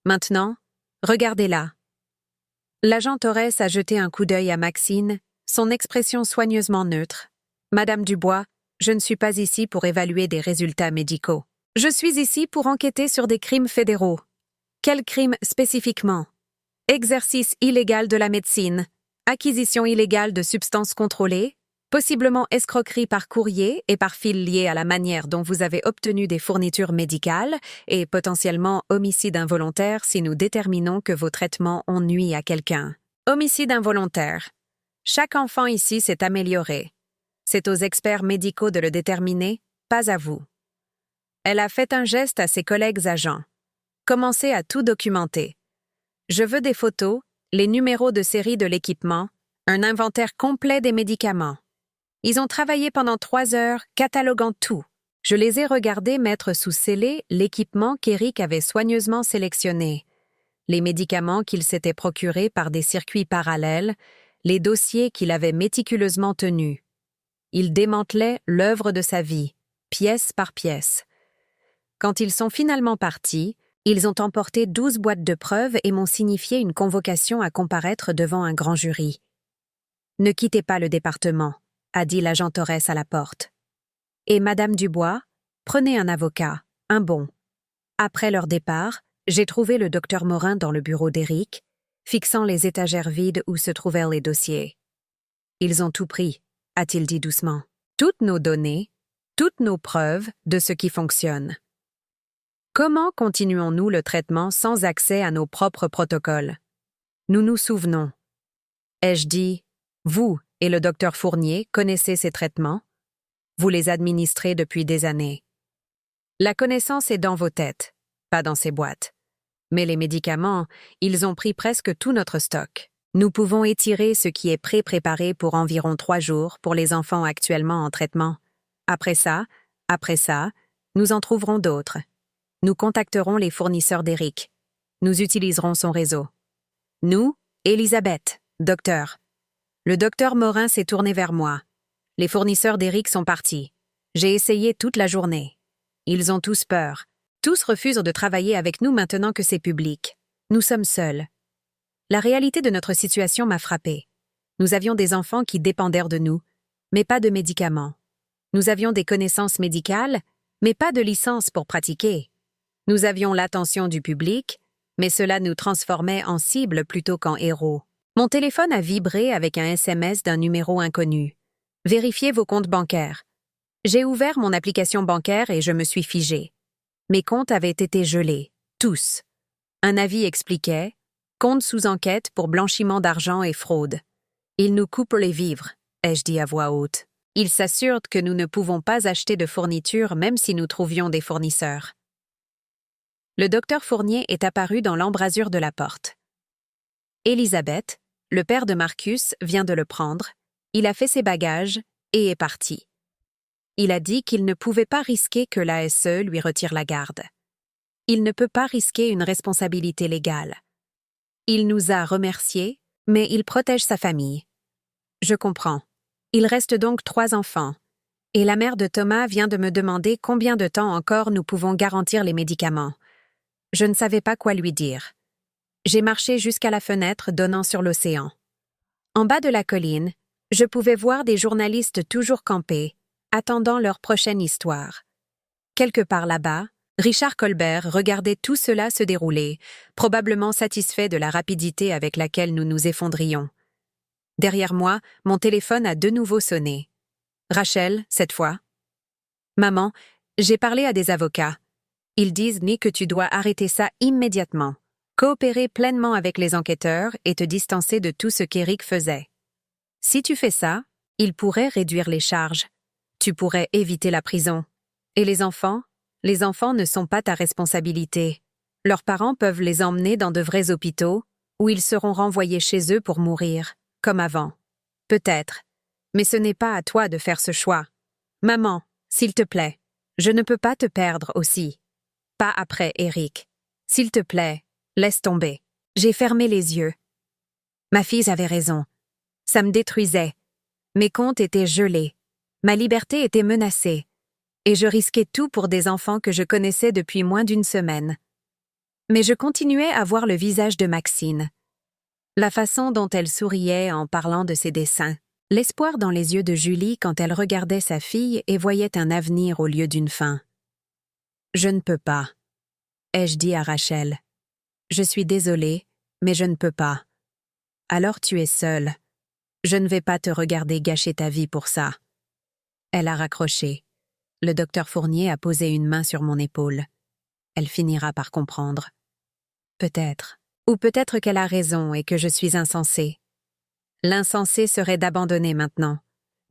Maintenant, regardez-la. L'agent Torres a jeté un coup d'œil à Maxine, son expression soigneusement neutre. Madame Dubois, je ne suis pas ici pour évaluer des résultats médicaux. Je suis ici pour enquêter sur des crimes fédéraux. Quels crimes spécifiquement? Exercice illégal de la médecine, acquisition illégale de substances contrôlées, possiblement escroquerie par courrier et par fil lié à la manière dont vous avez obtenu des fournitures médicales et potentiellement homicide involontaire si nous déterminons que vos traitements ont nui à quelqu'un. Homicide involontaire. Chaque enfant ici s'est amélioré. C'est aux experts médicaux de le déterminer, pas à vous. Elle a fait un geste à ses collègues agents. Commencez à tout documenter. Je veux des photos, les numéros de série de l'équipement, un inventaire complet des médicaments. Ils ont travaillé pendant 3 heures, cataloguant tout. Je les ai regardés mettre sous scellé l'équipement qu'Éric avait soigneusement sélectionné, les médicaments qu'il s'était procurés par des circuits parallèles, les dossiers qu'il avait méticuleusement tenus. Il démantelait l'œuvre de sa vie, pièce par pièce. Quand ils sont finalement partis, ils ont emporté 12 boîtes de preuves et m'ont signifié une convocation à comparaître devant un grand jury. « Ne quittez pas le département », a dit l'agent Torres à la porte. « Et Madame Dubois, prenez un avocat, un bon. » Après leur départ, j'ai trouvé le docteur Morin dans le bureau d'Éric, fixant les étagères vides où se trouvaient les dossiers. « Ils ont tout pris », a-t-il dit doucement. « Toutes nos données, toutes nos preuves de ce qui fonctionne. Comment continuons-nous le traitement sans accès à nos propres protocoles? Nous nous souvenons. » Ai-je dit, vous et le docteur Fournier connaissez ces traitements? Vous les administrez depuis des années. La connaissance est dans vos têtes, pas dans ces boîtes. Mais les médicaments, ils ont pris presque tout notre stock. Nous pouvons étirer ce qui est pré-préparé pour environ 3 jours pour les enfants actuellement en traitement. Après ça, nous en trouverons d'autres. Nous contacterons les fournisseurs d'Éric. Nous utiliserons son réseau. Nous, Elisabeth, docteur. Le docteur Morin s'est tourné vers moi. Les fournisseurs d'Éric sont partis. J'ai essayé toute la journée. Ils ont tous peur. Tous refusent de travailler avec nous maintenant que c'est public. Nous sommes seuls. La réalité de notre situation m'a frappée. Nous avions des enfants qui dépendèrent de nous, mais pas de médicaments. Nous avions des connaissances médicales, mais pas de licence pour pratiquer. Nous avions l'attention du public, mais cela nous transformait en cible plutôt qu'en héros. Mon téléphone a vibré avec un SMS d'un numéro inconnu. Vérifiez vos comptes bancaires. J'ai ouvert mon application bancaire et je me suis figée. Mes comptes avaient été gelés, tous. Un avis expliquait « Compte sous enquête pour blanchiment d'argent et fraude. Ils nous coupent les vivres », ai-je dit à voix haute. Ils s'assurent que nous ne pouvons pas acheter de fournitures même si nous trouvions des fournisseurs. Le docteur Fournier est apparu dans l'embrasure de la porte. Elisabeth, le père de Marcus, vient de le prendre. Il a fait ses bagages et est parti. Il a dit qu'il ne pouvait pas risquer que l'ASE lui retire la garde. Il ne peut pas risquer une responsabilité légale. Il nous a remerciés, mais il protège sa famille. Je comprends. Il reste donc 3 enfants. Et la mère de Thomas vient de me demander combien de temps encore nous pouvons garantir les médicaments. Je ne savais pas quoi lui dire. J'ai marché jusqu'à la fenêtre donnant sur l'océan. En bas de la colline, je pouvais voir des journalistes toujours campés, attendant leur prochaine histoire. Quelque part là-bas, Richard Colbert regardait tout cela se dérouler, probablement satisfait de la rapidité avec laquelle nous nous effondrions. Derrière moi, mon téléphone a de nouveau sonné. Rachel, cette fois. « Maman, j'ai parlé à des avocats. Ils disent que tu dois arrêter ça immédiatement, coopérer pleinement avec les enquêteurs et te distancer de tout ce qu'Éric faisait. Si tu fais ça, il pourrait réduire les charges. Tu pourrais éviter la prison. Et les enfants ne sont pas ta responsabilité. Leurs parents peuvent les emmener dans de vrais hôpitaux, où ils seront renvoyés chez eux pour mourir, comme avant. Peut-être. Mais ce n'est pas à toi de faire ce choix. Maman, s'il te plaît, je ne peux pas te perdre aussi. Pas après Éric. S'il te plaît, laisse tomber. J'ai fermé les yeux. Ma fille avait raison. Ça me détruisait. Mes comptes étaient gelés. Ma liberté était menacée. Et je risquais tout pour des enfants que je connaissais depuis moins d'1 semaine. Mais je continuais à voir le visage de Maxine. La façon dont elle souriait en parlant de ses dessins. L'espoir dans les yeux de Julie quand elle regardait sa fille et voyait un avenir au lieu d'une fin. « Je ne peux pas », ai-je dit à Rachel. « Je suis désolée, mais je ne peux pas. Alors tu es seule. Je ne vais pas te regarder gâcher ta vie pour ça. » Elle a raccroché. Le docteur Fournier a posé une main sur mon épaule. Elle finira par comprendre. Peut-être. Ou peut-être qu'elle a raison et que je suis insensée. L'insensé serait d'abandonner maintenant.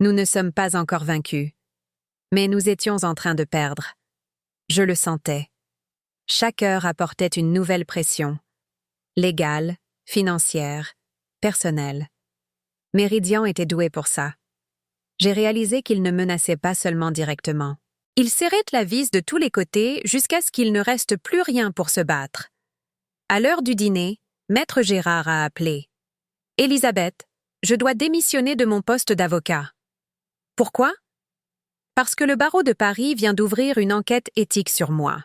Nous ne sommes pas encore vaincus. Mais nous étions en train de perdre. Je le sentais. Chaque heure apportait une nouvelle pression. Légale, financière, personnelle. Méridian était doué pour ça. J'ai réalisé qu'il ne menaçait pas seulement directement. Il serrait la vis de tous les côtés jusqu'à ce qu'il ne reste plus rien pour se battre. À l'heure du dîner, Maître Gérard a appelé. « Elisabeth, je dois démissionner de mon poste d'avocat. » Pourquoi? Parce que le barreau de Paris vient d'ouvrir une enquête éthique sur moi.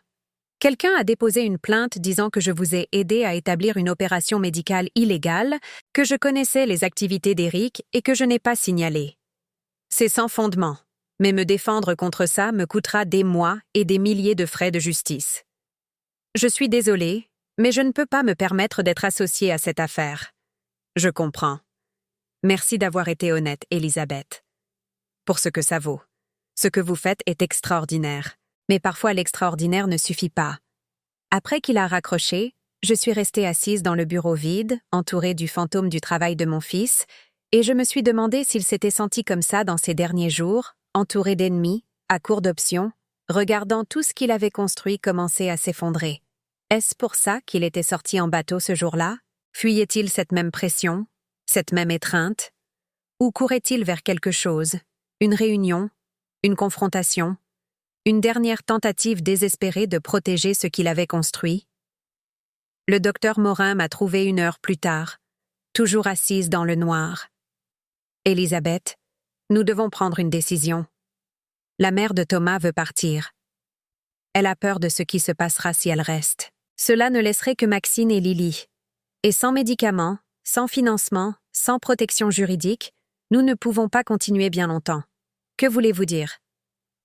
Quelqu'un a déposé une plainte disant que je vous ai aidé à établir une opération médicale illégale, que je connaissais les activités d'Éric et que je n'ai pas signalé. C'est sans fondement, mais me défendre contre ça me coûtera des mois et des milliers de frais de justice. Je suis désolée, mais je ne peux pas me permettre d'être associée à cette affaire. Je comprends. Merci d'avoir été honnête, Elisabeth. Pour ce que ça vaut. Ce que vous faites est extraordinaire. Mais parfois l'extraordinaire ne suffit pas. Après qu'il a raccroché, je suis restée assise dans le bureau vide, entourée du fantôme du travail de mon fils, et je me suis demandé s'il s'était senti comme ça dans ces derniers jours, entouré d'ennemis, à court d'options, regardant tout ce qu'il avait construit commencer à s'effondrer. Est-ce pour ça qu'il était sorti en bateau ce jour-là? Fuyait-il cette même pression, cette même étreinte? Ou courait-il vers quelque chose? Une réunion? Une confrontation? Une dernière tentative désespérée de protéger ce qu'il avait construit? Le docteur Morin m'a trouvé 1 heure plus tard, toujours assise dans le noir. « Elisabeth, nous devons prendre une décision. La mère de Thomas veut partir. Elle a peur de ce qui se passera si elle reste. Cela ne laisserait que Maxine et Lily. Et sans médicaments, sans financement, sans protection juridique, nous ne pouvons pas continuer bien longtemps. Que voulez-vous dire?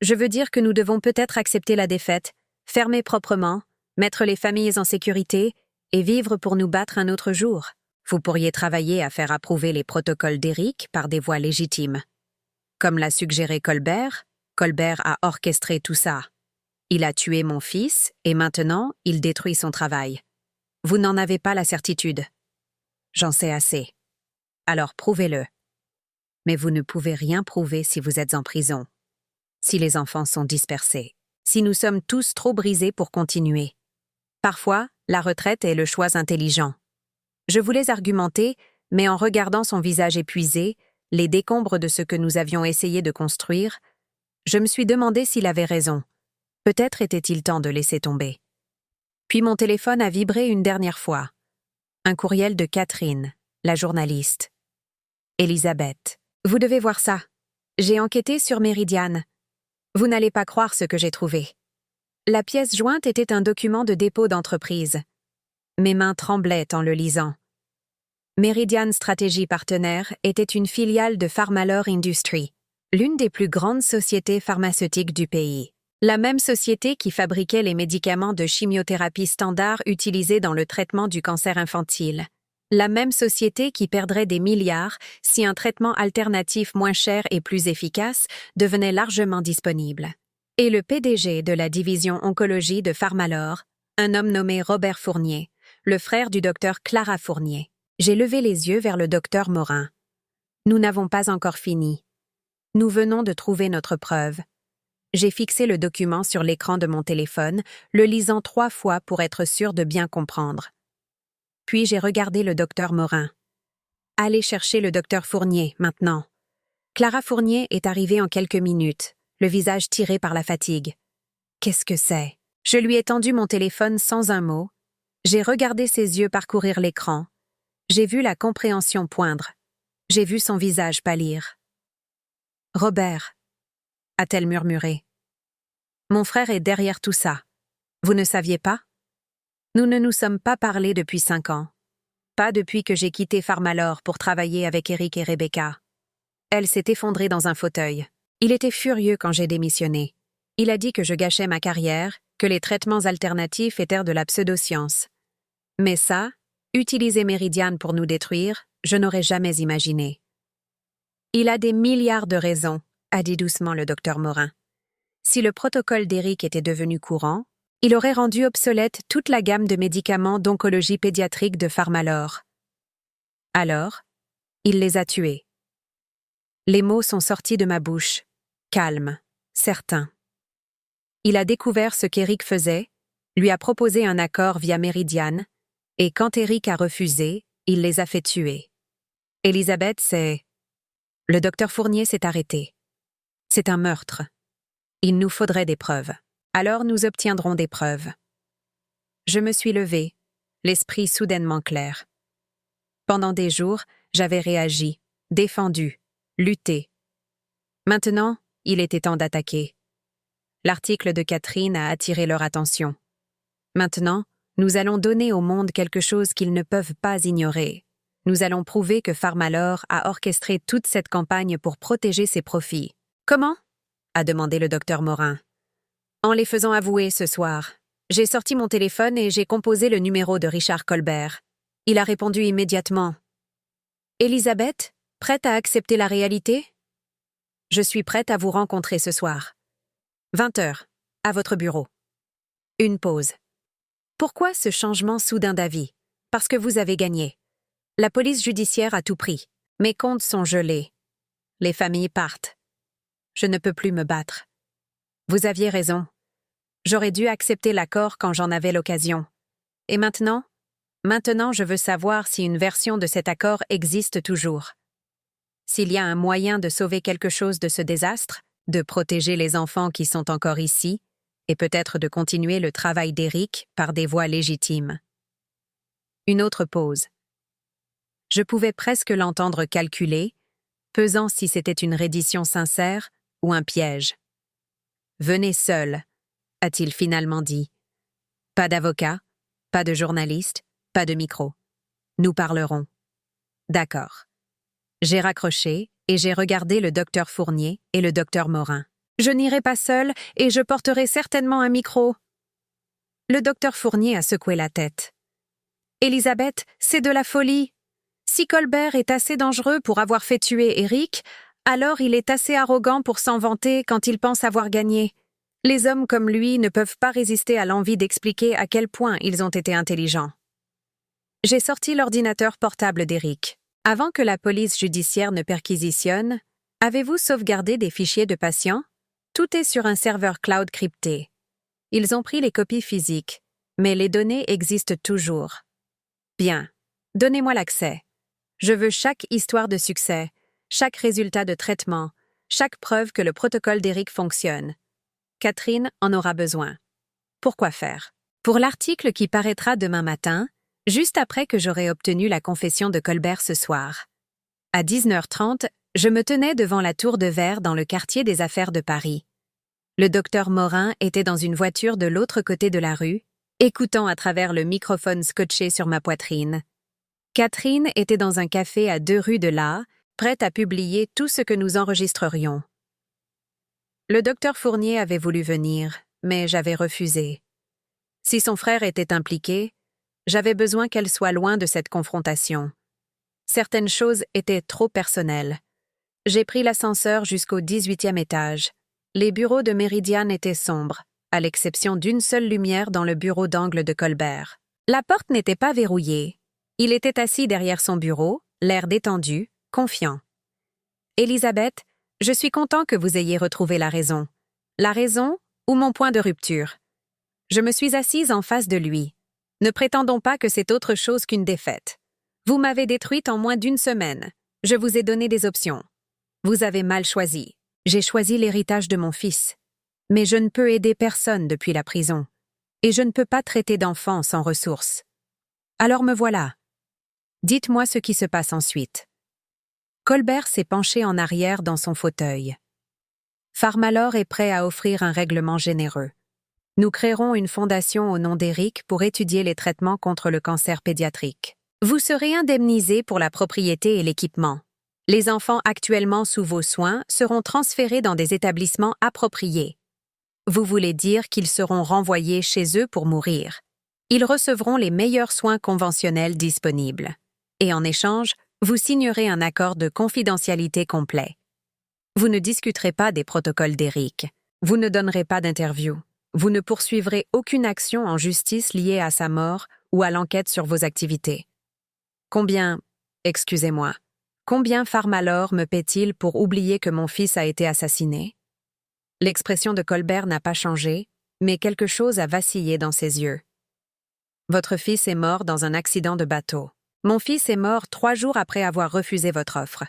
Je veux dire que nous devons peut-être accepter la défaite, fermer proprement, mettre les familles en sécurité et vivre pour nous battre un autre jour. Vous pourriez travailler à faire approuver les protocoles d'Éric par des voies légitimes. Comme l'a suggéré Colbert, Colbert a orchestré tout ça. Il a tué mon fils et maintenant il détruit son travail. Vous n'en avez pas la certitude. J'en sais assez. Alors prouvez-le. Mais vous ne pouvez rien prouver si vous êtes en prison. Si les enfants sont dispersés. Si nous sommes tous trop brisés pour continuer. Parfois, la retraite est le choix intelligent. Je voulais argumenter, mais en regardant son visage épuisé, les décombres de ce que nous avions essayé de construire, je me suis demandé s'il avait raison. Peut-être était-il temps de laisser tomber. Puis mon téléphone a vibré une dernière fois. Un courriel de Catherine, la journaliste. « Elisabeth, vous devez voir ça. J'ai enquêté sur Méridian. Vous n'allez pas croire ce que j'ai trouvé. » La pièce jointe était un document de dépôt d'entreprise. Mes mains tremblaient en le lisant. Meridian Stratégie Partenaire était une filiale de Pharmalor Industries, l'une des plus grandes sociétés pharmaceutiques du pays. La même société qui fabriquait les médicaments de chimiothérapie standard utilisés dans le traitement du cancer infantile. La même société qui perdrait des milliards si un traitement alternatif moins cher et plus efficace devenait largement disponible. Et le PDG de la division oncologie de Pharmalor, un homme nommé Robert Fournier, le frère du docteur Clara Fournier. J'ai levé les yeux vers le docteur Morin. Nous n'avons pas encore fini. Nous venons de trouver notre preuve. J'ai fixé le document sur l'écran de mon téléphone, le lisant 3 fois pour être sûr de bien comprendre. Puis j'ai regardé le docteur Morin. Allez chercher le docteur Fournier, maintenant. Clara Fournier est arrivée en quelques minutes, le visage tiré par la fatigue. Qu'est-ce que c'est? Je lui ai tendu mon téléphone sans un mot. J'ai regardé ses yeux parcourir l'écran. J'ai vu la compréhension poindre. J'ai vu son visage pâlir. « Robert » a-t-elle murmuré. « Mon frère est derrière tout ça. Vous ne saviez pas? Nous ne nous sommes pas parlé depuis 5 ans. Pas depuis que j'ai quitté Pharmalor pour travailler avec Éric et Rebecca. » Elle s'est effondrée dans un fauteuil. Il était furieux quand j'ai démissionné. Il a dit que je gâchais ma carrière, que les traitements alternatifs étaient de la pseudoscience. Mais ça, utiliser Méridian pour nous détruire, je n'aurais jamais imaginé. Il a des milliards de raisons, a dit doucement le docteur Morin. Si le protocole d'Éric était devenu courant, il aurait rendu obsolète toute la gamme de médicaments d'oncologie pédiatrique de Pharmalor. Alors, il les a tués. Les mots sont sortis de ma bouche. Calme, certain. Il a découvert ce qu'Eric faisait, lui a proposé un accord via Meridian, et quand Eric a refusé, il les a fait tuer. Elisabeth, c'est... Le docteur Fournier s'est arrêté. C'est un meurtre. Il nous faudrait des preuves. Alors nous obtiendrons des preuves. Je me suis levée, l'esprit soudainement clair. Pendant des jours, j'avais réagi, défendu, lutté. Maintenant, il était temps d'attaquer. L'article de Catherine a attiré leur attention. Maintenant, nous allons donner au monde quelque chose qu'ils ne peuvent pas ignorer. Nous allons prouver que Pharmalor a orchestré toute cette campagne pour protéger ses profits. Comment? A demandé le docteur Morin. En les faisant avouer ce soir. J'ai sorti mon téléphone et j'ai composé le numéro de Richard Colbert. Il a répondu immédiatement. Elisabeth, prête à accepter la réalité? Je suis prête à vous rencontrer ce soir. 20h, à votre bureau. Une pause. Pourquoi ce changement soudain d'avis? Parce que vous avez gagné. La police judiciaire a tout pris. Mes comptes sont gelés. Les familles partent. Je ne peux plus me battre. Vous aviez raison. J'aurais dû accepter l'accord quand j'en avais l'occasion. Et maintenant? Maintenant, je veux savoir si une version de cet accord existe toujours. S'il y a un moyen de sauver quelque chose de ce désastre, de protéger les enfants qui sont encore ici, et peut-être de continuer le travail d'Eric par des voies légitimes. Une autre pause. Je pouvais presque l'entendre calculer, pesant si c'était une reddition sincère ou un piège. « Venez seul », a-t-il finalement dit. Pas d'avocat, pas de journaliste, pas de micro. Nous parlerons. D'accord. J'ai raccroché et j'ai regardé le docteur Fournier et le docteur Morin. Je n'irai pas seul et je porterai certainement un micro. Le docteur Fournier a secoué la tête. Elisabeth, c'est de la folie. Si Colbert est assez dangereux pour avoir fait tuer Eric, alors il est assez arrogant pour s'en vanter quand il pense avoir gagné. Les hommes comme lui ne peuvent pas résister à l'envie d'expliquer à quel point ils ont été intelligents. J'ai sorti l'ordinateur portable d'Eric. Avant que la police judiciaire ne perquisitionne, avez-vous sauvegardé des fichiers de patients? Tout est sur un serveur cloud crypté. Ils ont pris les copies physiques, mais les données existent toujours. Bien, donnez-moi l'accès. Je veux chaque histoire de succès, chaque résultat de traitement, chaque preuve que le protocole d'Eric fonctionne. Catherine en aura besoin. Pourquoi faire? Pour l'article qui paraîtra demain matin, juste après que j'aurai obtenu la confession de Colbert ce soir. À 19h30, je me tenais devant la tour de verre dans le quartier des affaires de Paris. Le docteur Morin était dans une voiture de l'autre côté de la rue, écoutant à travers le microphone scotché sur ma poitrine. Catherine était dans un café à 2 rues de là, prête à publier tout ce que nous enregistrerions. Le docteur Fournier avait voulu venir, mais j'avais refusé. Si son frère était impliqué, j'avais besoin qu'elle soit loin de cette confrontation. Certaines choses étaient trop personnelles. J'ai pris l'ascenseur jusqu'au 18e étage. Les bureaux de Meridian étaient sombres, à l'exception d'une seule lumière dans le bureau d'angle de Colbert. La porte n'était pas verrouillée. Il était assis derrière son bureau, l'air détendu, confiant. « Elisabeth, je suis content que vous ayez retrouvé la raison. La raison ou mon point de rupture. Je me suis assise en face de lui. Ne prétendons pas que c'est autre chose qu'une défaite. Vous m'avez détruite en moins d'1 semaine. Je vous ai donné des options. Vous avez mal choisi. J'ai choisi l'héritage de mon fils. Mais je ne peux aider personne depuis la prison. Et je ne peux pas traiter d'enfants sans ressources. Alors me voilà. Dites-moi ce qui se passe ensuite. » Colbert s'est penché en arrière dans son fauteuil. Pharmalor est prêt à offrir un règlement généreux. Nous créerons une fondation au nom d'Eric pour étudier les traitements contre le cancer pédiatrique. Vous serez indemnisé pour la propriété et l'équipement. Les enfants actuellement sous vos soins seront transférés dans des établissements appropriés. Vous voulez dire qu'ils seront renvoyés chez eux pour mourir. Ils recevront les meilleurs soins conventionnels disponibles. Et en échange, vous signerez un accord de confidentialité complet. Vous ne discuterez pas des protocoles d'Eric. Vous ne donnerez pas d'interview. Vous ne poursuivrez aucune action en justice liée à sa mort ou à l'enquête sur vos activités. Combien, excusez-moi, Combien Pharmalor me paie-t-il pour oublier que mon fils a été assassiné? L'expression de Colbert n'a pas changé, mais quelque chose a vacillé dans ses yeux. Votre fils est mort dans un accident de bateau. Mon fils est mort 3 jours après avoir refusé votre offre.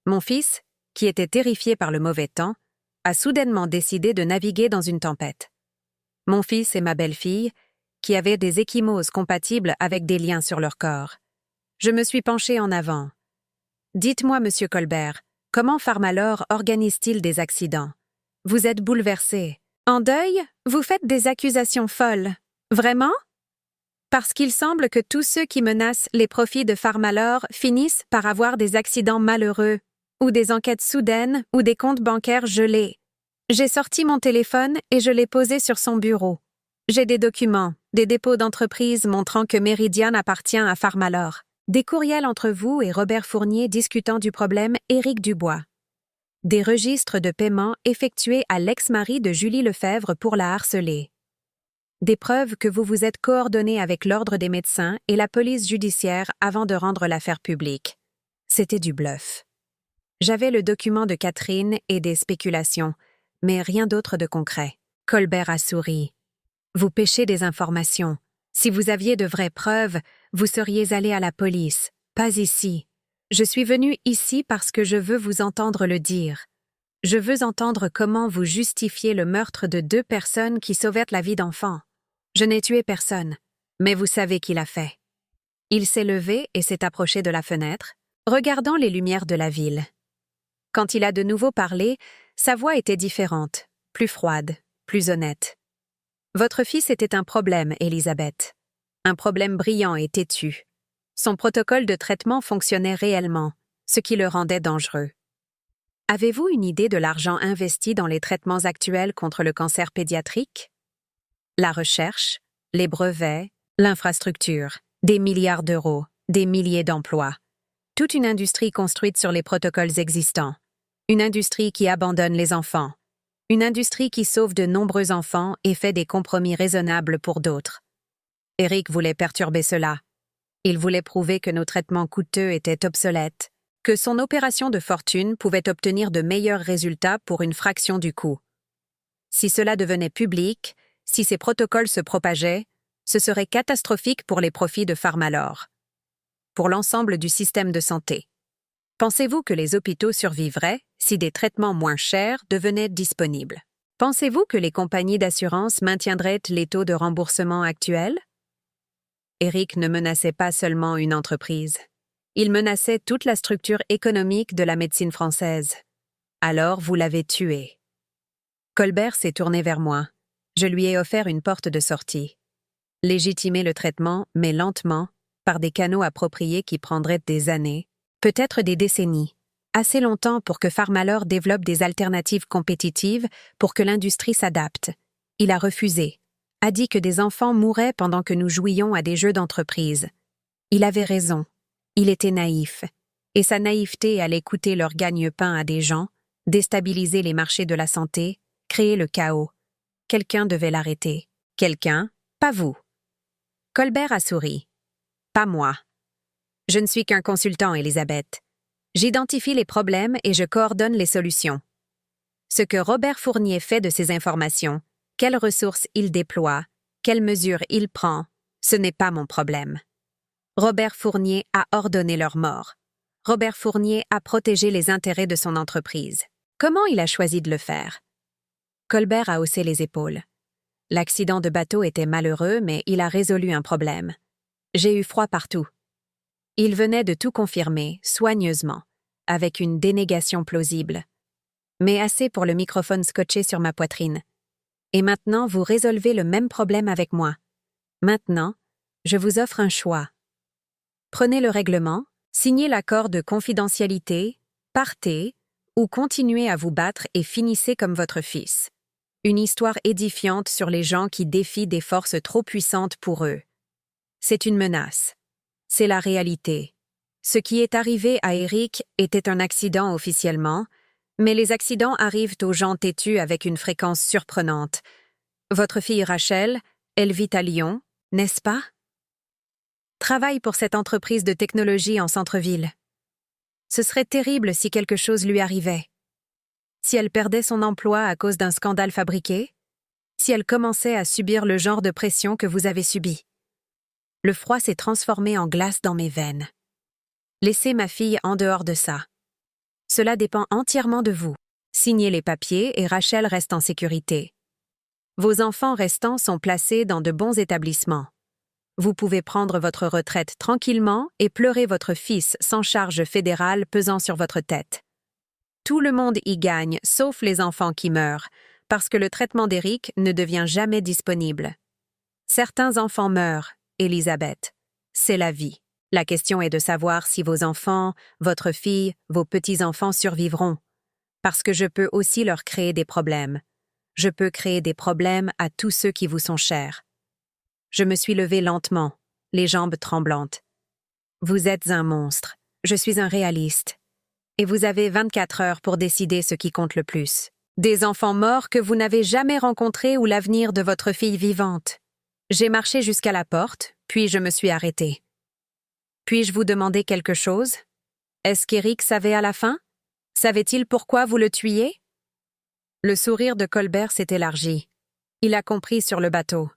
Mon fils, qui était terrifié par le mauvais temps, a soudainement décidé de naviguer dans une tempête. Mon fils et ma belle-fille, qui avaient des ecchymoses compatibles avec des liens sur leur corps. Je me suis penchée en avant. Dites-moi, monsieur Colbert, comment Pharmalor organise-t-il des accidents? Vous êtes bouleversé. En deuil, vous faites des accusations folles. Vraiment? Parce qu'il semble que tous ceux qui menacent les profits de Pharmalor finissent par avoir des accidents malheureux, ou des enquêtes soudaines, ou des comptes bancaires gelés. J'ai sorti mon téléphone et je l'ai posé sur son bureau. J'ai des documents, des dépôts d'entreprise montrant que Meridian appartient à Pharmalor. Des courriels entre vous et Robert Fournier discutant du problème Éric Dubois. Des registres de paiement effectués à l'ex-mari de Julie Lefebvre pour la harceler. Des preuves que vous vous êtes coordonné avec l'Ordre des médecins et la police judiciaire avant de rendre l'affaire publique. C'était du bluff. J'avais le document de Catherine et des spéculations, mais rien d'autre de concret. Colbert a souri. Vous pêchez des informations. Si vous aviez de vraies preuves, vous seriez allé à la police, pas ici. Je suis venu ici parce que je veux vous entendre le dire. Je veux entendre comment vous justifiez le meurtre de 2 personnes qui sauvèrent la vie d'enfants. Je n'ai tué personne, mais vous savez qui l'a fait. Il s'est levé et s'est approché de la fenêtre, regardant les lumières de la ville. Quand il a de nouveau parlé, sa voix était différente, plus froide, plus honnête. Votre fils était un problème, Elisabeth. Un problème brillant et têtu. Son protocole de traitement fonctionnait réellement, ce qui le rendait dangereux. Avez-vous une idée de l'argent investi dans les traitements actuels contre le cancer pédiatrique? La recherche, les brevets, l'infrastructure, des milliards d'euros, des milliers d'emplois. Toute une industrie construite sur les protocoles existants. Une industrie qui abandonne les enfants. Une industrie qui sauve de nombreux enfants et fait des compromis raisonnables pour d'autres. Éric voulait perturber cela. Il voulait prouver que nos traitements coûteux étaient obsolètes, que son opération de fortune pouvait obtenir de meilleurs résultats pour une fraction du coût. Si cela devenait public, si ces protocoles se propageaient, ce serait catastrophique pour les profits de Pharmalor. Pour l'ensemble du système de santé. Pensez-vous que les hôpitaux survivraient si des traitements moins chers devenaient disponibles? Pensez-vous que les compagnies d'assurance maintiendraient les taux de remboursement actuels? Éric ne menaçait pas seulement une entreprise. Il menaçait toute la structure économique de la médecine française. Alors vous l'avez tué. Colbert s'est tourné vers moi. Je lui ai offert une porte de sortie. Légitimer le traitement, mais lentement, par des canaux appropriés qui prendraient des années, peut-être des décennies, assez longtemps pour que Pharmalor développe des alternatives compétitives pour que l'industrie s'adapte. Il a refusé, a dit que des enfants mouraient pendant que nous jouions à des jeux d'entreprise. Il avait raison, il était naïf, et sa naïveté allait coûter leur gagne-pain à des gens, déstabiliser les marchés de la santé, créer le chaos. Quelqu'un devait l'arrêter. Quelqu'un, pas vous. Colbert a souri. Pas moi. Je ne suis qu'un consultant, Elisabeth. J'identifie les problèmes et je coordonne les solutions. Ce que Robert Fournier fait de ces informations, quelles ressources il déploie, quelles mesures il prend, ce n'est pas mon problème. Robert Fournier a ordonné leur mort. Robert Fournier a protégé les intérêts de son entreprise. Comment il a choisi de le faire? Colbert a haussé les épaules. L'accident de bateau était malheureux, mais il a résolu un problème. J'ai eu froid partout. Il venait de tout confirmer, soigneusement, avec une dénégation plausible. Mais assez pour le microphone scotché sur ma poitrine. Et maintenant, vous résolvez le même problème avec moi. Maintenant, je vous offre un choix. Prenez le règlement, signez l'accord de confidentialité, partez, ou continuez à vous battre et finissez comme votre fils. Une histoire édifiante sur les gens qui défient des forces trop puissantes pour eux. C'est une menace. C'est la réalité. Ce qui est arrivé à Éric était un accident officiellement, mais les accidents arrivent aux gens têtus avec une fréquence surprenante. Votre fille Rachel, elle vit à Lyon, n'est-ce pas? Travaille pour cette entreprise de technologie en centre-ville. Ce serait terrible si quelque chose lui arrivait. Si elle perdait son emploi à cause d'un scandale fabriqué, si elle commençait à subir le genre de pression que vous avez subi. Le froid s'est transformé en glace dans mes veines. Laissez ma fille en dehors de ça. Cela dépend entièrement de vous. Signez les papiers et Rachel reste en sécurité. Vos enfants restants sont placés dans de bons établissements. Vous pouvez prendre votre retraite tranquillement et pleurer votre fils sans charge fédérale pesant sur votre tête. Tout le monde y gagne, sauf les enfants qui meurent, parce que le traitement d'Eric ne devient jamais disponible. Certains enfants meurent, Elisabeth. C'est la vie. La question est de savoir si vos enfants, votre fille, vos petits-enfants survivront. Parce que je peux aussi leur créer des problèmes. Je peux créer des problèmes à tous ceux qui vous sont chers. Je me suis levée lentement, les jambes tremblantes. Vous êtes un monstre. Je suis un réaliste. Et vous avez 24 heures pour décider ce qui compte le plus. Des enfants morts que vous n'avez jamais rencontrés ou l'avenir de votre fille vivante. J'ai marché jusqu'à la porte, puis je me suis arrêtée. Puis-je vous demander quelque chose? Est-ce qu'Eric savait à la fin? Savait-il pourquoi vous le tuiez? Le sourire de Colbert s'est élargi. Il a compris sur le bateau.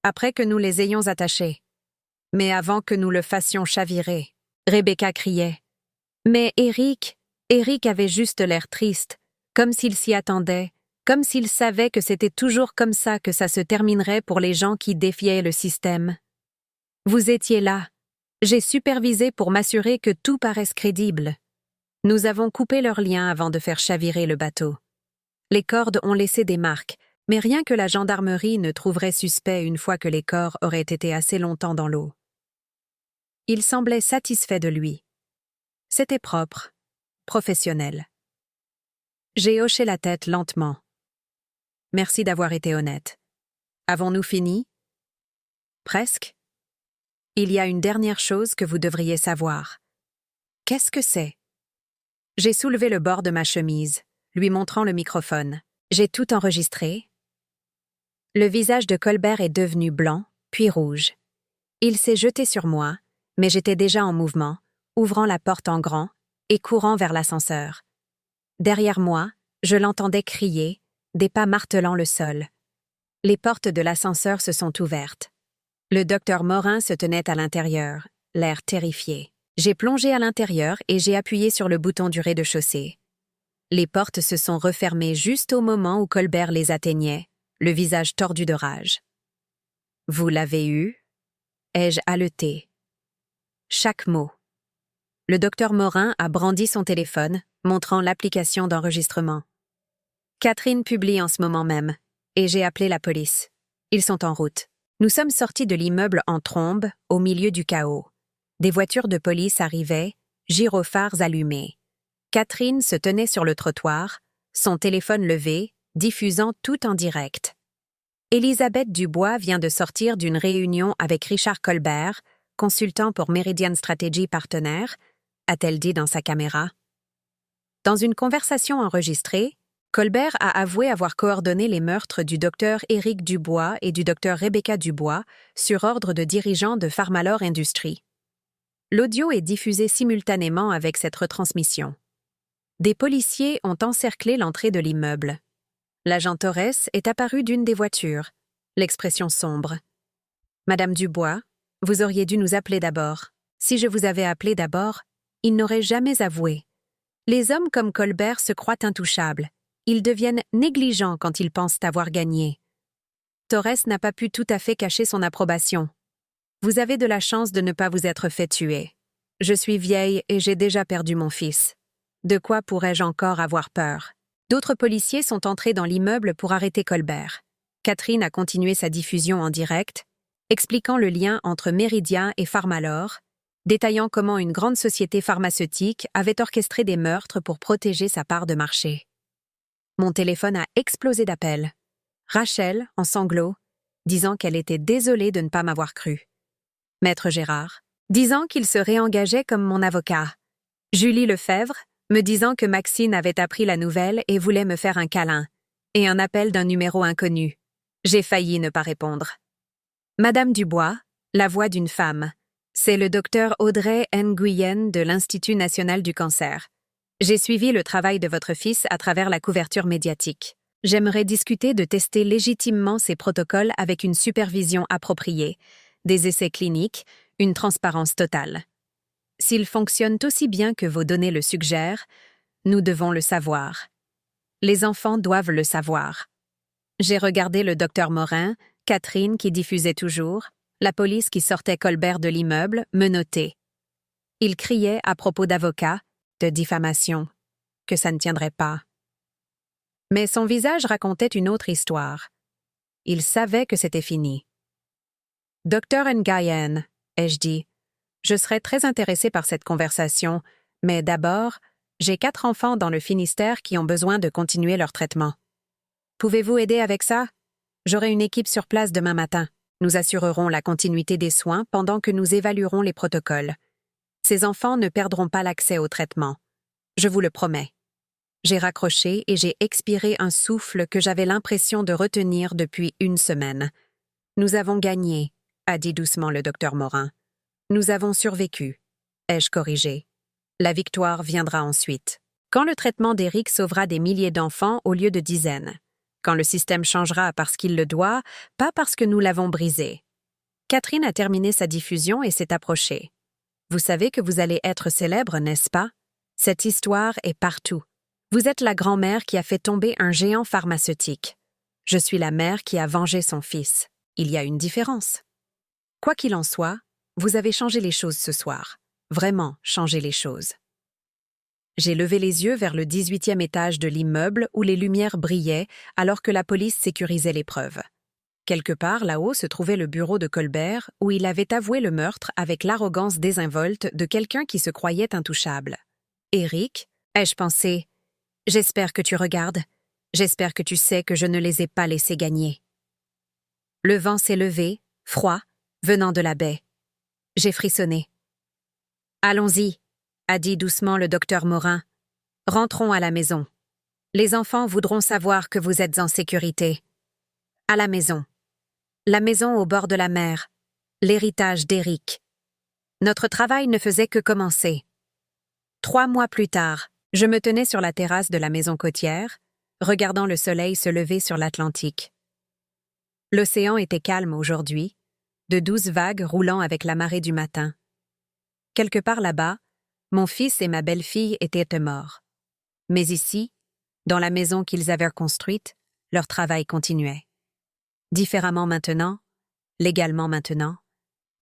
Après que nous les ayons attachés. Mais avant que nous le fassions chavirer, Rebecca criait. Mais Eric avait juste l'air triste, comme s'il s'y attendait, comme s'il savait que c'était toujours comme ça que ça se terminerait pour les gens qui défiaient le système. Vous étiez là. J'ai supervisé pour m'assurer que tout paraisse crédible. Nous avons coupé leurs liens avant de faire chavirer le bateau. Les cordes ont laissé des marques, mais rien que la gendarmerie ne trouverait suspect une fois que les corps auraient été assez longtemps dans l'eau. Il semblait satisfait de lui. C'était propre, professionnel. J'ai hoché la tête lentement. Merci d'avoir été honnête. Avons-nous fini? Presque. Il y a une dernière chose que vous devriez savoir. Qu'est-ce que c'est? J'ai soulevé le bord de ma chemise, lui montrant le microphone. J'ai tout enregistré. Le visage de Colbert est devenu blanc, puis rouge. Il s'est jeté sur moi, mais j'étais déjà en mouvement, ouvrant la porte en grand et courant vers l'ascenseur. Derrière moi, je l'entendais crier, des pas martelant le sol. Les portes de l'ascenseur se sont ouvertes. Le docteur Morin se tenait à l'intérieur, l'air terrifié. J'ai plongé à l'intérieur et j'ai appuyé sur le bouton du rez-de-chaussée. Les portes se sont refermées juste au moment où Colbert les atteignait, le visage tordu de rage. « Vous l'avez eu ?» ai-je haleté. Chaque mot. Le docteur Morin a brandi son téléphone, montrant l'application d'enregistrement. Catherine publie en ce moment même, et j'ai appelé la police. Ils sont en route. Nous sommes sortis de l'immeuble en trombe, au milieu du chaos. Des voitures de police arrivaient, gyrophares allumés. Catherine se tenait sur le trottoir, son téléphone levé, diffusant tout en direct. Elisabeth Dubois vient de sortir d'une réunion avec Richard Colbert, consultant pour Meridian Strategy Partenaire, a-t-elle dit dans sa caméra. Dans une conversation enregistrée, Colbert a avoué avoir coordonné les meurtres du docteur Éric Dubois et du docteur Rebecca Dubois sur ordre de dirigeants de Pharmalore Industries. L'audio est diffusé simultanément avec cette retransmission. Des policiers ont encerclé l'entrée de l'immeuble. L'agent Torres est apparu d'une des voitures, l'expression sombre. « Madame Dubois, vous auriez dû nous appeler d'abord. Si je vous avais appelé d'abord, il n'aurait jamais avoué. Les hommes comme Colbert se croient intouchables. Ils deviennent négligents quand ils pensent avoir gagné. Torres n'a pas pu tout à fait cacher son approbation. Vous avez de la chance de ne pas vous être fait tuer. Je suis vieille et j'ai déjà perdu mon fils. De quoi pourrais-je encore avoir peur? D'autres policiers sont entrés dans l'immeuble pour arrêter Colbert. Catherine a continué sa diffusion en direct, expliquant le lien entre Meridian et Pharmalore, détaillant comment une grande société pharmaceutique avait orchestré des meurtres pour protéger sa part de marché. Mon téléphone a explosé d'appels. Rachel, en sanglots, disant qu'elle était désolée de ne pas m'avoir cru. Maître Gérard, disant qu'il se réengageait comme mon avocat. Julie Lefebvre, me disant que Maxine avait appris la nouvelle et voulait me faire un câlin, et un appel d'un numéro inconnu. J'ai failli ne pas répondre. Madame Dubois, la voix d'une femme. C'est le docteur Audrey Nguyen de l'Institut national du cancer. J'ai suivi le travail de votre fils à travers la couverture médiatique. J'aimerais discuter de tester légitimement ces protocoles avec une supervision appropriée, des essais cliniques, une transparence totale. S'ils fonctionnent aussi bien que vos données le suggèrent, nous devons le savoir. Les enfants doivent le savoir. J'ai regardé le docteur Morin, Catherine qui diffusait toujours, la police qui sortait Colbert de l'immeuble, menottés. Ils criaient à propos d'avocats, de diffamation, que ça ne tiendrait pas. Mais son visage racontait une autre histoire. Il savait que c'était fini. « Docteur Nguyen, ai-je dit, je serais très intéressé par cette conversation, mais d'abord, j'ai 4 enfants dans le Finistère qui ont besoin de continuer leur traitement. Pouvez-vous aider avec ça? J'aurai une équipe sur place demain matin. Nous assurerons la continuité des soins pendant que nous évaluerons les protocoles. Ces enfants ne perdront pas l'accès au traitement. Je vous le promets. » J'ai raccroché et j'ai expiré un souffle que j'avais l'impression de retenir depuis 1 semaine. « Nous avons gagné », a dit doucement le docteur Morin. « Nous avons survécu. » Ai-je corrigé. La victoire viendra ensuite. Quand le traitement d'Éric sauvera des milliers d'enfants au lieu de dizaines. Quand le système changera parce qu'il le doit, pas parce que nous l'avons brisé. Catherine a terminé sa diffusion et s'est approchée. Vous savez que vous allez être célèbre, n'est-ce pas? Cette histoire est partout. Vous êtes la grand-mère qui a fait tomber un géant pharmaceutique. Je suis la mère qui a vengé son fils. Il y a une différence. Quoi qu'il en soit, vous avez changé les choses ce soir. Vraiment changé les choses. J'ai levé les yeux vers le 18e étage de l'immeuble où les lumières brillaient alors que la police sécurisait les preuves. Quelque part là-haut se trouvait le bureau de Colbert où il avait avoué le meurtre avec l'arrogance désinvolte de quelqu'un qui se croyait intouchable. Éric, ai-je pensé, j'espère que tu regardes, j'espère que tu sais que je ne les ai pas laissés gagner. Le vent s'est levé, froid, venant de la baie. J'ai frissonné. Allons-y, a dit doucement le docteur Morin. Rentrons à la maison. Les enfants voudront savoir que vous êtes en sécurité. À la maison. La maison au bord de la mer. L'héritage d'Éric. Notre travail ne faisait que commencer. 3 mois plus tard, je me tenais sur la terrasse de la maison côtière, regardant le soleil se lever sur l'Atlantique. L'océan était calme aujourd'hui, de douces vagues roulant avec la marée du matin. Quelque part là-bas, mon fils et ma belle-fille étaient morts. Mais ici, dans la maison qu'ils avaient construite, leur travail continuait. Différemment maintenant, légalement maintenant,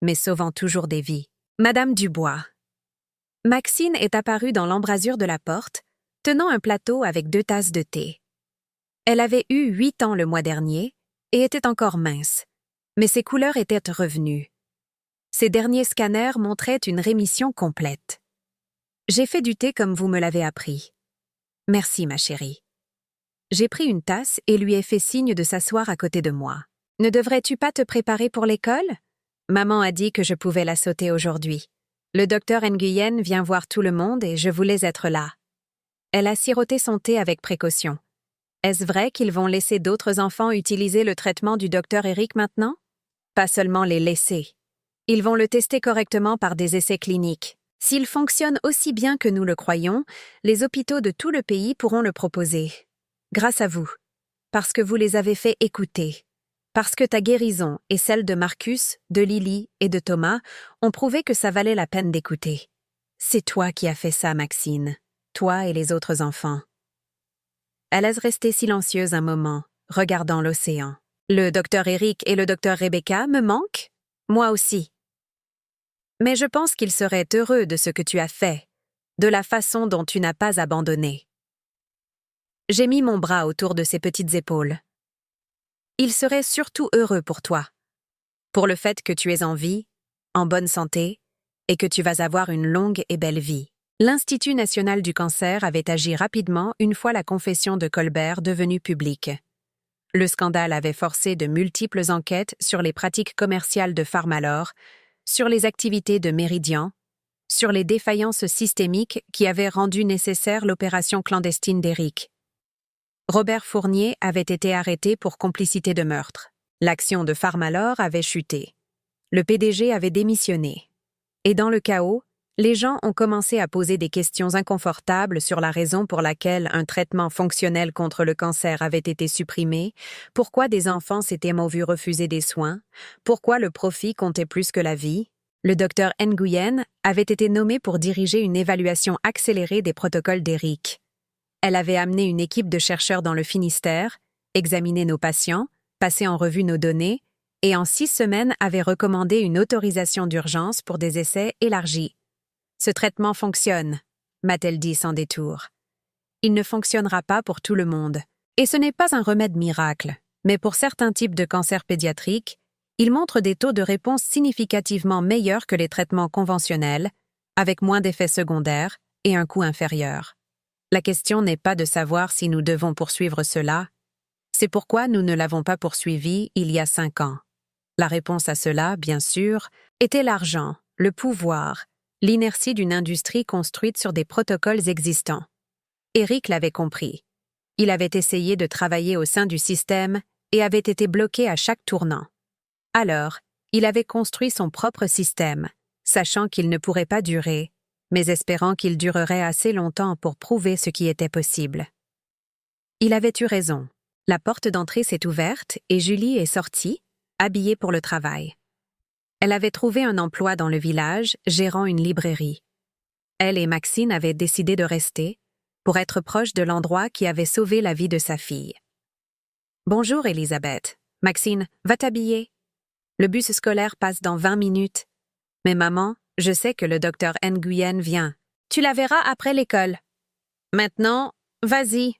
mais sauvant toujours des vies. Madame Dubois. Maxine est apparue dans l'embrasure de la porte, tenant un plateau avec 2 tasses de thé. Elle avait eu 8 ans le mois dernier et était encore mince, mais ses couleurs étaient revenues. Ses derniers scanners montraient une rémission complète. J'ai fait du thé comme vous me l'avez appris. Merci, ma chérie. J'ai pris une tasse et lui ai fait signe de s'asseoir à côté de moi. Ne devrais-tu pas te préparer pour l'école? Maman a dit que je pouvais la sauter aujourd'hui. Le docteur Nguyen vient voir tout le monde et je voulais être là. Elle a siroté son thé avec précaution. Est-ce vrai qu'ils vont laisser d'autres enfants utiliser le traitement du docteur Éric maintenant? Pas seulement les laisser. Ils vont le tester correctement par des essais cliniques. S'il fonctionne aussi bien que nous le croyons, les hôpitaux de tout le pays pourront le proposer. Grâce à vous. Parce que vous les avez fait écouter. Parce que ta guérison et celle de Marcus, de Lily et de Thomas ont prouvé que ça valait la peine d'écouter. C'est toi qui as fait ça, Maxine. Toi et les autres enfants. Elle est restée silencieuse un moment, regardant l'océan. Le docteur Éric et le docteur Rebecca me manquent? Moi aussi. Mais je pense qu'ils seraient heureux de ce que tu as fait, de la façon dont tu n'as pas abandonné. J'ai mis mon bras autour de ses petites épaules. Ils seraient surtout heureux pour toi, pour le fait que tu es en vie, en bonne santé, et que tu vas avoir une longue et belle vie. L'Institut national du cancer avait agi rapidement une fois la confession de Colbert devenue publique. Le scandale avait forcé de multiples enquêtes sur les pratiques commerciales de Pharmalor, sur les activités de Méridian, sur les défaillances systémiques qui avaient rendu nécessaire l'opération clandestine d'Éric. Robert Fournier avait été arrêté pour complicité de meurtre. L'action de Pharmalor avait chuté. Le PDG avait démissionné. Et dans le chaos, les gens ont commencé à poser des questions inconfortables sur la raison pour laquelle un traitement fonctionnel contre le cancer avait été supprimé, pourquoi des enfants s'étaient vu refuser des soins, pourquoi le profit comptait plus que la vie. Le docteur Nguyen avait été nommé pour diriger une évaluation accélérée des protocoles d'Eric. Elle avait amené une équipe de chercheurs dans le Finistère, examiné nos patients, passé en revue nos données, et en 6 semaines avait recommandé une autorisation d'urgence pour des essais élargis. Ce traitement fonctionne, m'a-t-elle dit sans détour. Il ne fonctionnera pas pour tout le monde. Et ce n'est pas un remède miracle, mais pour certains types de cancers pédiatriques, il montre des taux de réponse significativement meilleurs que les traitements conventionnels, avec moins d'effets secondaires et un coût inférieur. La question n'est pas de savoir si nous devons poursuivre cela. C'est pourquoi nous ne l'avons pas poursuivi il y a 5 ans. La réponse à cela, bien sûr, était l'argent, le pouvoir, l'inertie d'une industrie construite sur des protocoles existants. Eric l'avait compris. Il avait essayé de travailler au sein du système et avait été bloqué à chaque tournant. Alors, il avait construit son propre système, sachant qu'il ne pourrait pas durer, mais espérant qu'il durerait assez longtemps pour prouver ce qui était possible. Il avait eu raison. La porte d'entrée s'est ouverte et Julie est sortie, habillée pour le travail. Elle avait trouvé un emploi dans le village, gérant une librairie. Elle et Maxine avaient décidé de rester, pour être proches de l'endroit qui avait sauvé la vie de sa fille. « Bonjour, Elisabeth. Maxine, va t'habiller. Le bus scolaire passe dans 20 minutes. Mais maman, je sais que le docteur Nguyen vient. Tu la verras après l'école. Maintenant, vas-y. »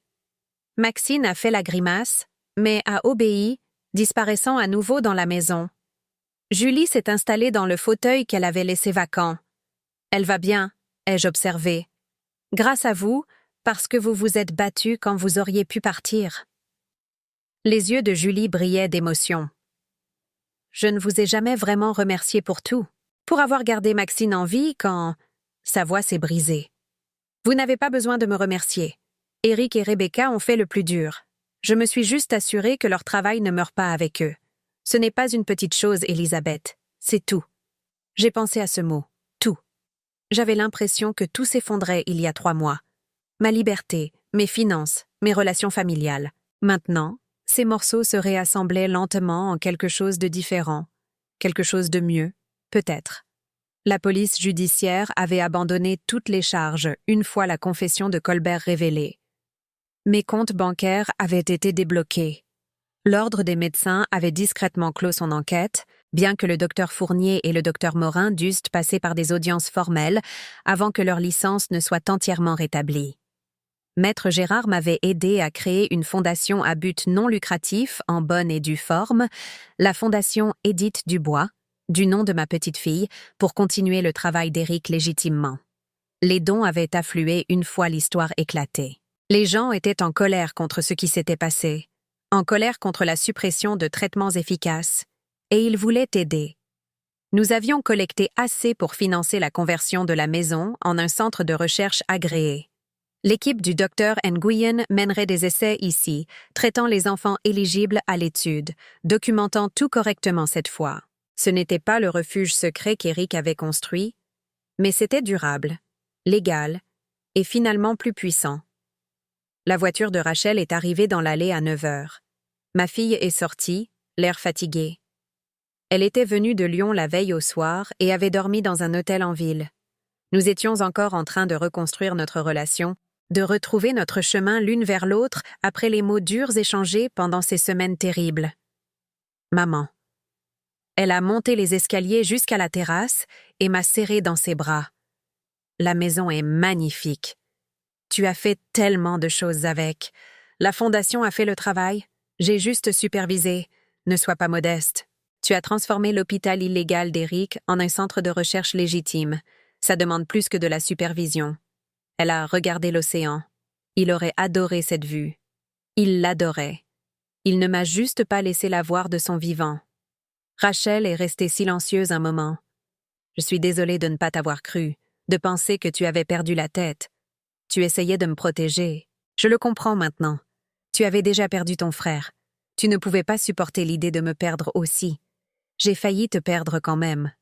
Maxine a fait la grimace, mais a obéi, disparaissant à nouveau dans la maison. Julie s'est installée dans le fauteuil qu'elle avait laissé vacant. « Elle va bien, ai-je observé. Grâce à vous, parce que vous vous êtes battue quand vous auriez pu partir. » Les yeux de Julie brillaient d'émotion. « Je ne vous ai jamais vraiment remercié pour tout, pour avoir gardé Maxine en vie quand... » Sa voix s'est brisée. « Vous n'avez pas besoin de me remercier. Eric et Rebecca ont fait le plus dur. Je me suis juste assurée que leur travail ne meurt pas avec eux. Ce n'est pas une petite chose, Elisabeth. C'est tout. » J'ai pensé à ce mot. Tout. J'avais l'impression que tout s'effondrait il y a 3 mois. Ma liberté, mes finances, mes relations familiales. Maintenant, ces morceaux se réassemblaient lentement en quelque chose de différent, quelque chose de mieux, peut-être. La police judiciaire avait abandonné toutes les charges une fois la confession de Colbert révélée. Mes comptes bancaires avaient été débloqués. L'ordre des médecins avait discrètement clos son enquête, bien que le docteur Fournier et le docteur Morin dussent passer par des audiences formelles avant que leur licence ne soit entièrement rétablie. Maître Gérard m'avait aidé à créer une fondation à but non lucratif en bonne et due forme, la fondation Édith Dubois, du nom de ma petite fille, pour continuer le travail d'Éric légitimement. Les dons avaient afflué une fois l'histoire éclatée. Les gens étaient en colère contre ce qui s'était passé, en colère contre la suppression de traitements efficaces, et ils voulaient aider. Nous avions collecté assez pour financer la conversion de la maison en un centre de recherche agréé. L'équipe du docteur Nguyen mènerait des essais ici, traitant les enfants éligibles à l'étude, documentant tout correctement cette fois. Ce n'était pas le refuge secret qu'Éric avait construit, mais c'était durable, légal et finalement plus puissant. La voiture de Rachel est arrivée dans l'allée à 9 heures. Ma fille est sortie, l'air fatiguée. Elle était venue de Lyon la veille au soir et avait dormi dans un hôtel en ville. Nous étions encore en train de reconstruire notre relation, de retrouver notre chemin l'une vers l'autre après les mots durs échangés pendant ces semaines terribles. Maman. Elle a monté les escaliers jusqu'à la terrasse et m'a serrée dans ses bras. La maison est magnifique. Tu as fait tellement de choses avec. La fondation a fait le travail. J'ai juste supervisé. Ne sois pas modeste. Tu as transformé l'hôpital illégal d'Éric en un centre de recherche légitime. Ça demande plus que de la supervision. Elle a regardé l'océan. Il aurait adoré cette vue. Il l'adorait. Il ne m'a juste pas laissé la voir de son vivant. Rachel est restée silencieuse un moment. Je suis désolée de ne pas t'avoir cru, de penser que tu avais perdu la tête. Tu essayais de me protéger. Je le comprends maintenant. Tu avais déjà perdu ton frère. Tu ne pouvais pas supporter l'idée de me perdre aussi. J'ai failli te perdre quand même.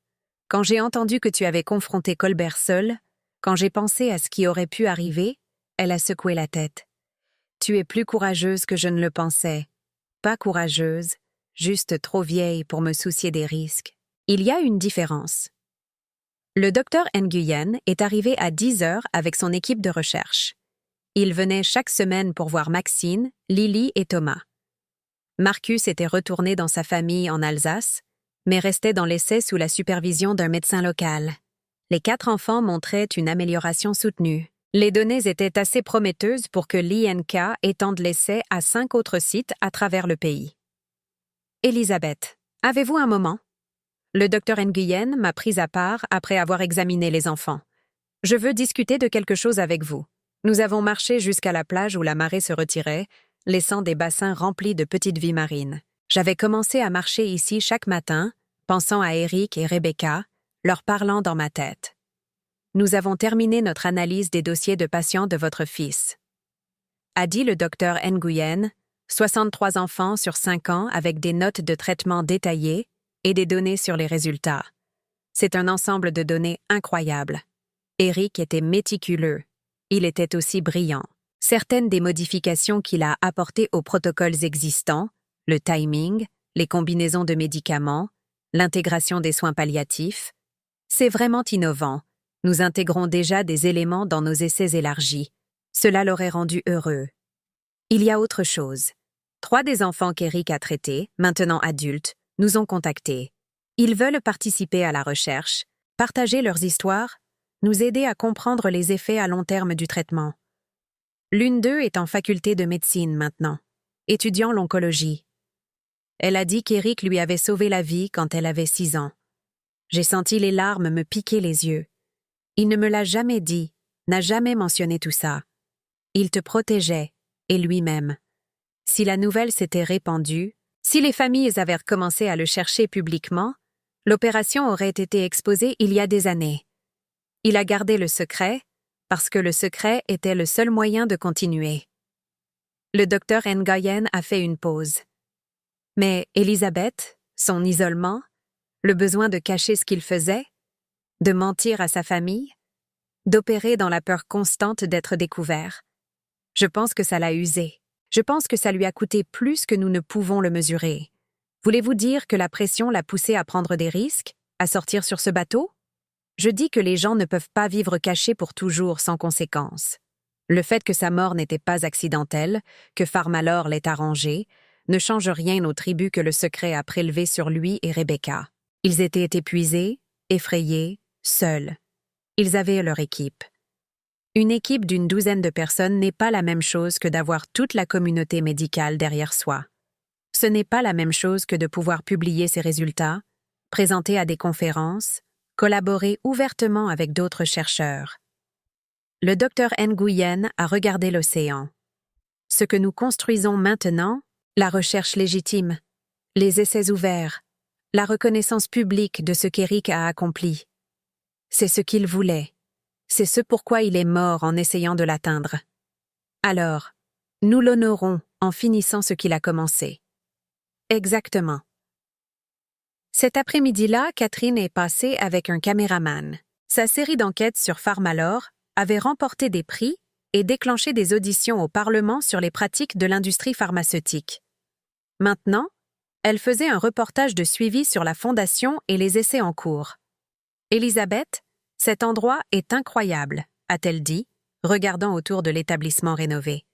Quand j'ai entendu que tu avais confronté Colbert seul, quand j'ai pensé à ce qui aurait pu arriver, elle a secoué la tête. Tu es plus courageuse que je ne le pensais. Pas courageuse, juste trop vieille pour me soucier des risques. Il y a une différence. Le docteur Nguyen est arrivé à 10 heures avec son équipe de recherche. Il venait chaque semaine pour voir Maxine, Lily et Thomas. Marcus était retourné dans sa famille en Alsace, mais restait dans l'essai sous la supervision d'un médecin local. Les 4 enfants montraient une amélioration soutenue. Les données étaient assez prometteuses pour que l'INK étende l'essai à 5 autres sites à travers le pays. Elisabeth, avez-vous un moment? Le docteur Nguyen m'a prise à part après avoir examiné les enfants. Je veux discuter de quelque chose avec vous. Nous avons marché jusqu'à la plage où la marée se retirait, laissant des bassins remplis de petites vies marines. J'avais commencé à marcher ici chaque matin, pensant à Eric et Rebecca, leur parlant dans ma tête. Nous avons terminé notre analyse des dossiers de patients de votre fils. A dit le docteur Nguyen, 63 enfants sur 5 ans avec des notes de traitement détaillées et des données sur les résultats. C'est un ensemble de données incroyable. Eric était méticuleux. Il était aussi brillant. Certaines des modifications qu'il a apportées aux protocoles existants, le timing, les combinaisons de médicaments, l'intégration des soins palliatifs, c'est vraiment innovant. Nous intégrons déjà des éléments dans nos essais élargis. Cela l'aurait rendu heureux. Il y a autre chose. 3 des enfants qu'Eric a traités, maintenant adultes, nous ont contactés. Ils veulent participer à la recherche, partager leurs histoires, nous aider à comprendre les effets à long terme du traitement. L'une d'eux est en faculté de médecine maintenant, étudiant l'oncologie. Elle a dit qu'Eric lui avait sauvé la vie quand elle avait 6 ans. J'ai senti les larmes me piquer les yeux. Il ne me l'a jamais dit, n'a jamais mentionné tout ça. Il te protégeait, et lui-même. Si la nouvelle s'était répandue, si les familles avaient recommencé à le chercher publiquement, l'opération aurait été exposée il y a des années. Il a gardé le secret, parce que le secret était le seul moyen de continuer. Le docteur Nguyen a fait une pause. Mais Elisabeth, son isolement, le besoin de cacher ce qu'il faisait, de mentir à sa famille, d'opérer dans la peur constante d'être découvert. Je pense que ça l'a usé. Je pense que ça lui a coûté plus que nous ne pouvons le mesurer. Voulez-vous dire que la pression l'a poussé à prendre des risques, à sortir sur ce bateau? Je dis que les gens ne peuvent pas vivre cachés pour toujours sans conséquence. Le fait que sa mort n'était pas accidentelle, que Pharmalor l'ait arrangé, ne change rien au tribut que le secret a prélevé sur lui et Rebecca. Ils étaient épuisés, effrayés, seuls. Ils avaient leur équipe. Une équipe d'une 12aine de personnes n'est pas la même chose que d'avoir toute la communauté médicale derrière soi. Ce n'est pas la même chose que de pouvoir publier ses résultats, présenter à des conférences, collaborer ouvertement avec d'autres chercheurs. Le docteur Nguyen a regardé l'océan. Ce que nous construisons maintenant, la recherche légitime, les essais ouverts, la reconnaissance publique de ce qu'Eric a accompli. C'est ce qu'il voulait. C'est ce pourquoi il est mort en essayant de l'atteindre. Alors, nous l'honorons en finissant ce qu'il a commencé. Exactement. Cet après-midi-là, Catherine est passée avec un caméraman. Sa série d'enquêtes sur Pharmalor avait remporté des prix et déclenché des auditions au Parlement sur les pratiques de l'industrie pharmaceutique. Maintenant, elle faisait un reportage de suivi sur la fondation et les essais en cours. Elisabeth, cet endroit est incroyable, a-t-elle dit, regardant autour de l'établissement rénové.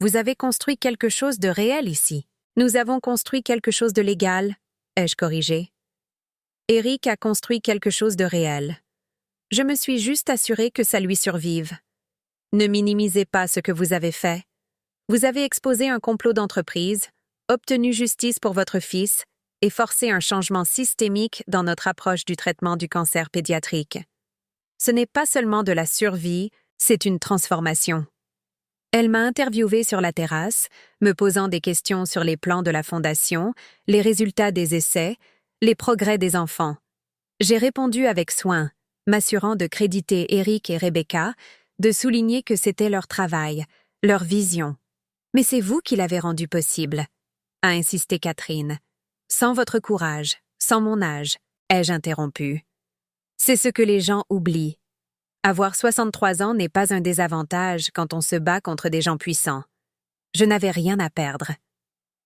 Vous avez construit quelque chose de réel ici. Nous avons construit quelque chose de légal, ai-je corrigé. Eric a construit quelque chose de réel. Je me suis juste assurée que ça lui survive. Ne minimisez pas ce que vous avez fait. Vous avez exposé un complot d'entreprise, obtenu justice pour votre fils et forcé un changement systémique dans notre approche du traitement du cancer pédiatrique. Ce n'est pas seulement de la survie, c'est une transformation. Elle m'a interviewée sur la terrasse, me posant des questions sur les plans de la fondation, les résultats des essais, les progrès des enfants. J'ai répondu avec soin, m'assurant de créditer Eric et Rebecca, de souligner que c'était leur travail, leur vision. Mais c'est vous qui l'avez rendu possible, a insisté Catherine. Sans votre courage, sans mon âge, ai-je interrompu. C'est ce que les gens oublient. Avoir 63 ans n'est pas un désavantage quand on se bat contre des gens puissants. Je n'avais rien à perdre.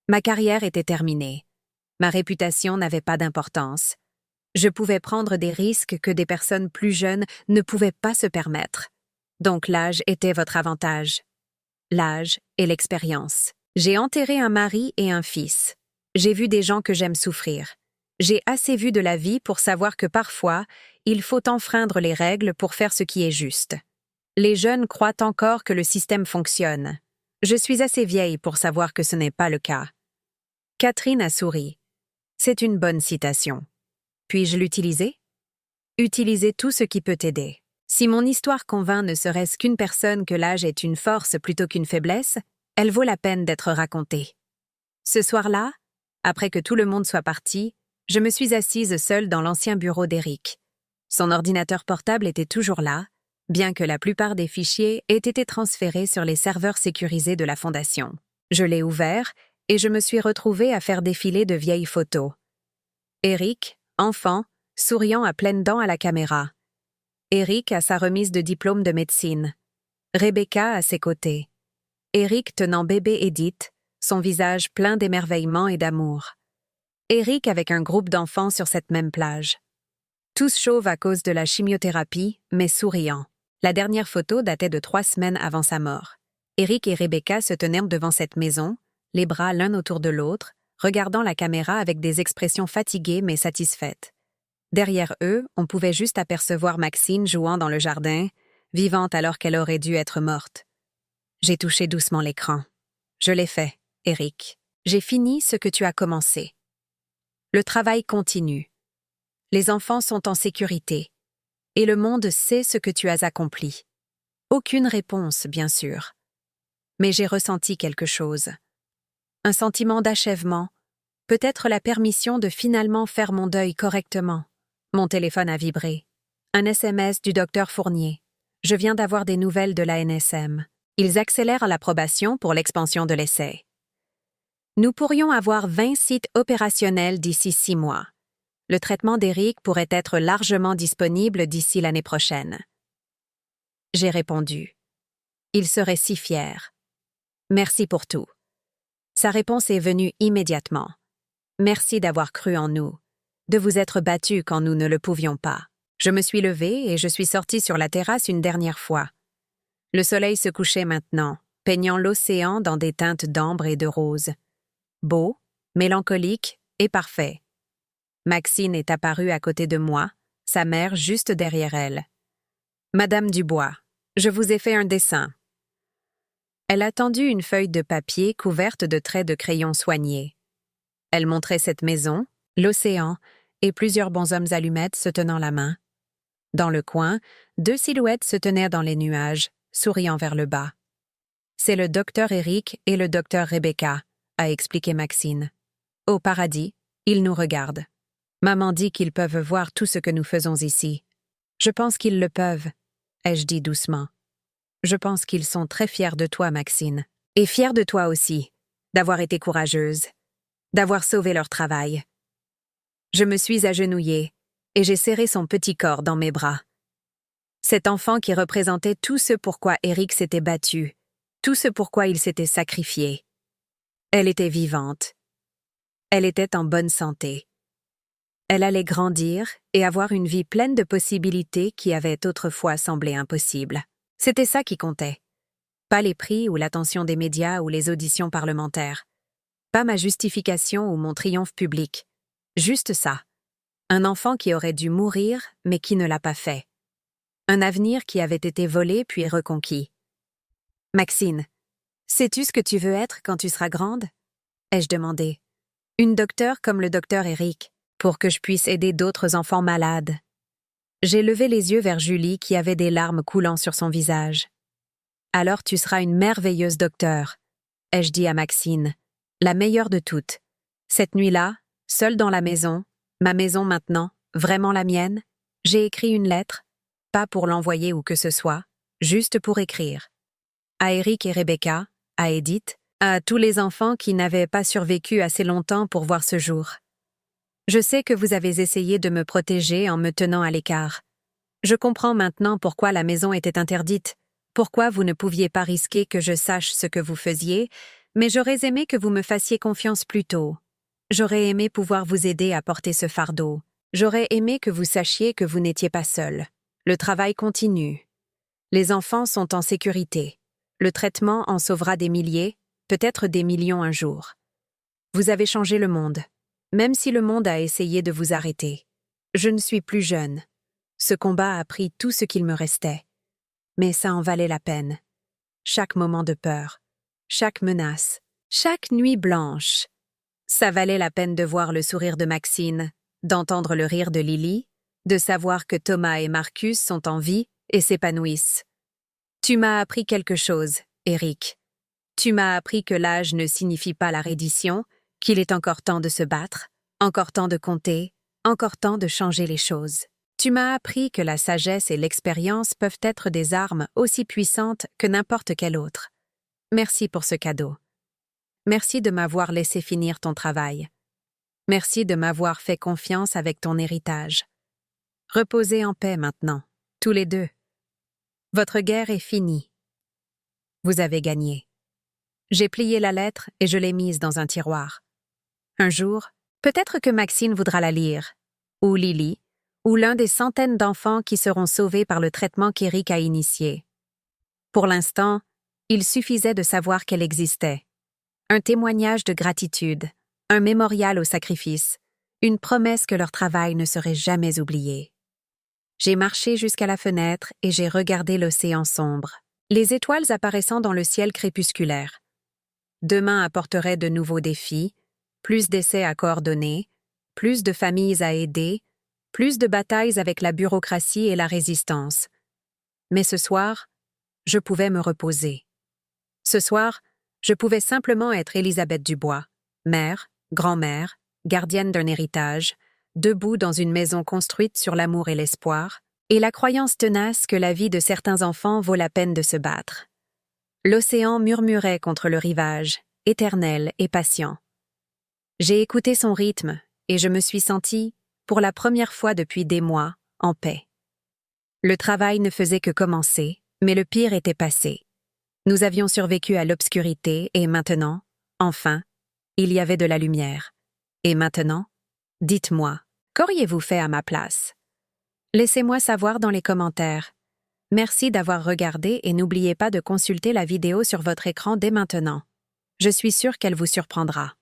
Ma carrière était terminée. Ma réputation n'avait pas d'importance. Je pouvais prendre des risques que des personnes plus jeunes ne pouvaient pas se permettre. Donc l'âge était votre avantage. L'âge et l'expérience. J'ai enterré un mari et un fils. J'ai vu des gens que j'aime souffrir. J'ai assez vu de la vie pour savoir que parfois, il faut enfreindre les règles pour faire ce qui est juste. Les jeunes croient encore que le système fonctionne. Je suis assez vieille pour savoir que ce n'est pas le cas. Catherine a souri. C'est une bonne citation. Puis-je l'utiliser? Utiliser tout ce qui peut t'aider. Si mon histoire convainc ne serait-ce qu'une personne que l'âge est une force plutôt qu'une faiblesse, elle vaut la peine d'être racontée. Ce soir-là, après que tout le monde soit parti, je me suis assise seule dans l'ancien bureau d'Éric. Son ordinateur portable était toujours là, bien que la plupart des fichiers aient été transférés sur les serveurs sécurisés de la Fondation. Je l'ai ouvert et je me suis retrouvée à faire défiler de vieilles photos. Éric, enfant, souriant à pleines dents à la caméra. Éric à sa remise de diplôme de médecine. Rebecca à ses côtés. Éric tenant bébé Edith, son visage plein d'émerveillement et d'amour. Éric avec un groupe d'enfants sur cette même plage. Tous chauves à cause de la chimiothérapie, mais souriants. La dernière photo datait de 3 semaines avant sa mort. Éric et Rebecca se tenaient devant cette maison, les bras l'un autour de l'autre, regardant la caméra avec des expressions fatiguées mais satisfaites. Derrière eux, on pouvait juste apercevoir Maxine jouant dans le jardin, vivante alors qu'elle aurait dû être morte. J'ai touché doucement l'écran. Je l'ai fait, Éric. J'ai fini ce que tu as commencé. Le travail continue. Les enfants sont en sécurité. Et le monde sait ce que tu as accompli. Aucune réponse, bien sûr. Mais j'ai ressenti quelque chose. Un sentiment d'achèvement, peut-être la permission de finalement faire mon deuil correctement. Mon téléphone a vibré. Un SMS du docteur Fournier. Je viens d'avoir des nouvelles de la NSM. Ils accélèrent l'approbation pour l'expansion de l'essai. Nous pourrions avoir 20 sites opérationnels d'ici 6 mois. Le traitement d'Éric pourrait être largement disponible d'ici l'année prochaine. J'ai répondu. Il serait si fier. Merci pour tout. Sa réponse est venue immédiatement. Merci d'avoir cru en nous, de vous être battus quand nous ne le pouvions pas. Je me suis levée et je suis sortie sur la terrasse une dernière fois. Le soleil se couchait maintenant, peignant l'océan dans des teintes d'ambre et de rose. Beau, mélancolique et parfait. Maxine est apparue à côté de moi, sa mère juste derrière elle. « Madame Dubois, je vous ai fait un dessin. » Elle a tendu une feuille de papier couverte de traits de crayon soignés. Elle montrait cette maison, l'océan et plusieurs bonshommes allumettes se tenant la main. Dans le coin, 2 silhouettes se tenaient dans les nuages, souriant vers le bas. « C'est le docteur Éric et le docteur Rebecca », a expliqué Maxine. « Au paradis, ils nous regardent. Maman dit qu'ils peuvent voir tout ce que nous faisons ici. Je pense qu'ils le peuvent, » ai-je dit doucement. Je pense qu'ils sont très fiers de toi, Maxine. Et fiers de toi aussi, d'avoir été courageuse, d'avoir sauvé leur travail. Je me suis agenouillée et j'ai serré son petit corps dans mes bras. Cet enfant qui représentait tout ce pourquoi Éric s'était battu, tout ce pourquoi il s'était sacrifié. Elle était vivante. Elle était en bonne santé. Elle allait grandir et avoir une vie pleine de possibilités qui avaient autrefois semblé impossibles. C'était ça qui comptait. Pas les prix ou l'attention des médias ou les auditions parlementaires. Pas ma justification ou mon triomphe public. Juste ça. Un enfant qui aurait dû mourir, mais qui ne l'a pas fait. Un avenir qui avait été volé puis reconquis. « Maxine, sais-tu ce que tu veux être quand tu seras grande ?» ai-je demandé. « Une docteure comme le docteur Éric, pour que je puisse aider d'autres enfants malades. » J'ai levé les yeux vers Julie qui avait des larmes coulant sur son visage. « Alors tu seras une merveilleuse docteure, » ai-je dit à Maxine, la meilleure de toutes. Cette nuit-là, seule dans la maison, ma maison maintenant, vraiment la mienne, j'ai écrit une lettre, pas pour l'envoyer où que ce soit, juste pour écrire. À Éric et Rebecca, à Edith, à tous les enfants qui n'avaient pas survécu assez longtemps pour voir ce jour. Je sais que vous avez essayé de me protéger en me tenant à l'écart. Je comprends maintenant pourquoi la maison était interdite, pourquoi vous ne pouviez pas risquer que je sache ce que vous faisiez, mais j'aurais aimé que vous me fassiez confiance plus tôt. J'aurais aimé pouvoir vous aider à porter ce fardeau. J'aurais aimé que vous sachiez que vous n'étiez pas seul. Le travail continue. Les enfants sont en sécurité. Le traitement en sauvera des milliers, peut-être des millions un jour. Vous avez changé le monde, même si le monde a essayé de vous arrêter. Je ne suis plus jeune. Ce combat a pris tout ce qu'il me restait. Mais ça en valait la peine. Chaque moment de peur, chaque menace, chaque nuit blanche. Ça valait la peine de voir le sourire de Maxine, d'entendre le rire de Lily, de savoir que Thomas et Marcus sont en vie et s'épanouissent. Tu m'as appris quelque chose, Eric. Tu m'as appris que l'âge ne signifie pas la reddition, qu'il est encore temps de se battre, encore temps de compter, encore temps de changer les choses. Tu m'as appris que la sagesse et l'expérience peuvent être des armes aussi puissantes que n'importe quelle autre. Merci pour ce cadeau. Merci de m'avoir laissé finir ton travail. Merci de m'avoir fait confiance avec ton héritage. Reposez en paix maintenant, tous les deux. Votre guerre est finie. Vous avez gagné. J'ai plié la lettre et je l'ai mise dans un tiroir. Un jour, peut-être que Maxine voudra la lire, ou Lily, ou l'un des centaines d'enfants qui seront sauvés par le traitement qu'Eric a initié. Pour l'instant, il suffisait de savoir qu'elle existait. Un témoignage de gratitude, un mémorial au sacrifice, une promesse que leur travail ne serait jamais oublié. J'ai marché jusqu'à la fenêtre et j'ai regardé l'océan sombre, les étoiles apparaissant dans le ciel crépusculaire. Demain apporterait de nouveaux défis, plus d'essais à coordonner, plus de familles à aider, plus de batailles avec la bureaucratie et la résistance. Mais ce soir, je pouvais me reposer. Ce soir, je pouvais simplement être Élisabeth Dubois, mère, grand-mère, gardienne d'un héritage, debout dans une maison construite sur l'amour et l'espoir, et la croyance tenace que la vie de certains enfants vaut la peine de se battre. L'océan murmurait contre le rivage, éternel et patient. J'ai écouté son rythme et je me suis sentie, pour la première fois depuis des mois, en paix. Le travail ne faisait que commencer, mais le pire était passé. Nous avions survécu à l'obscurité et maintenant, enfin, il y avait de la lumière. Et maintenant, dites-moi, qu'auriez-vous fait à ma place? Laissez-moi savoir dans les commentaires. Merci d'avoir regardé et n'oubliez pas de consulter la vidéo sur votre écran dès maintenant. Je suis sûre qu'elle vous surprendra.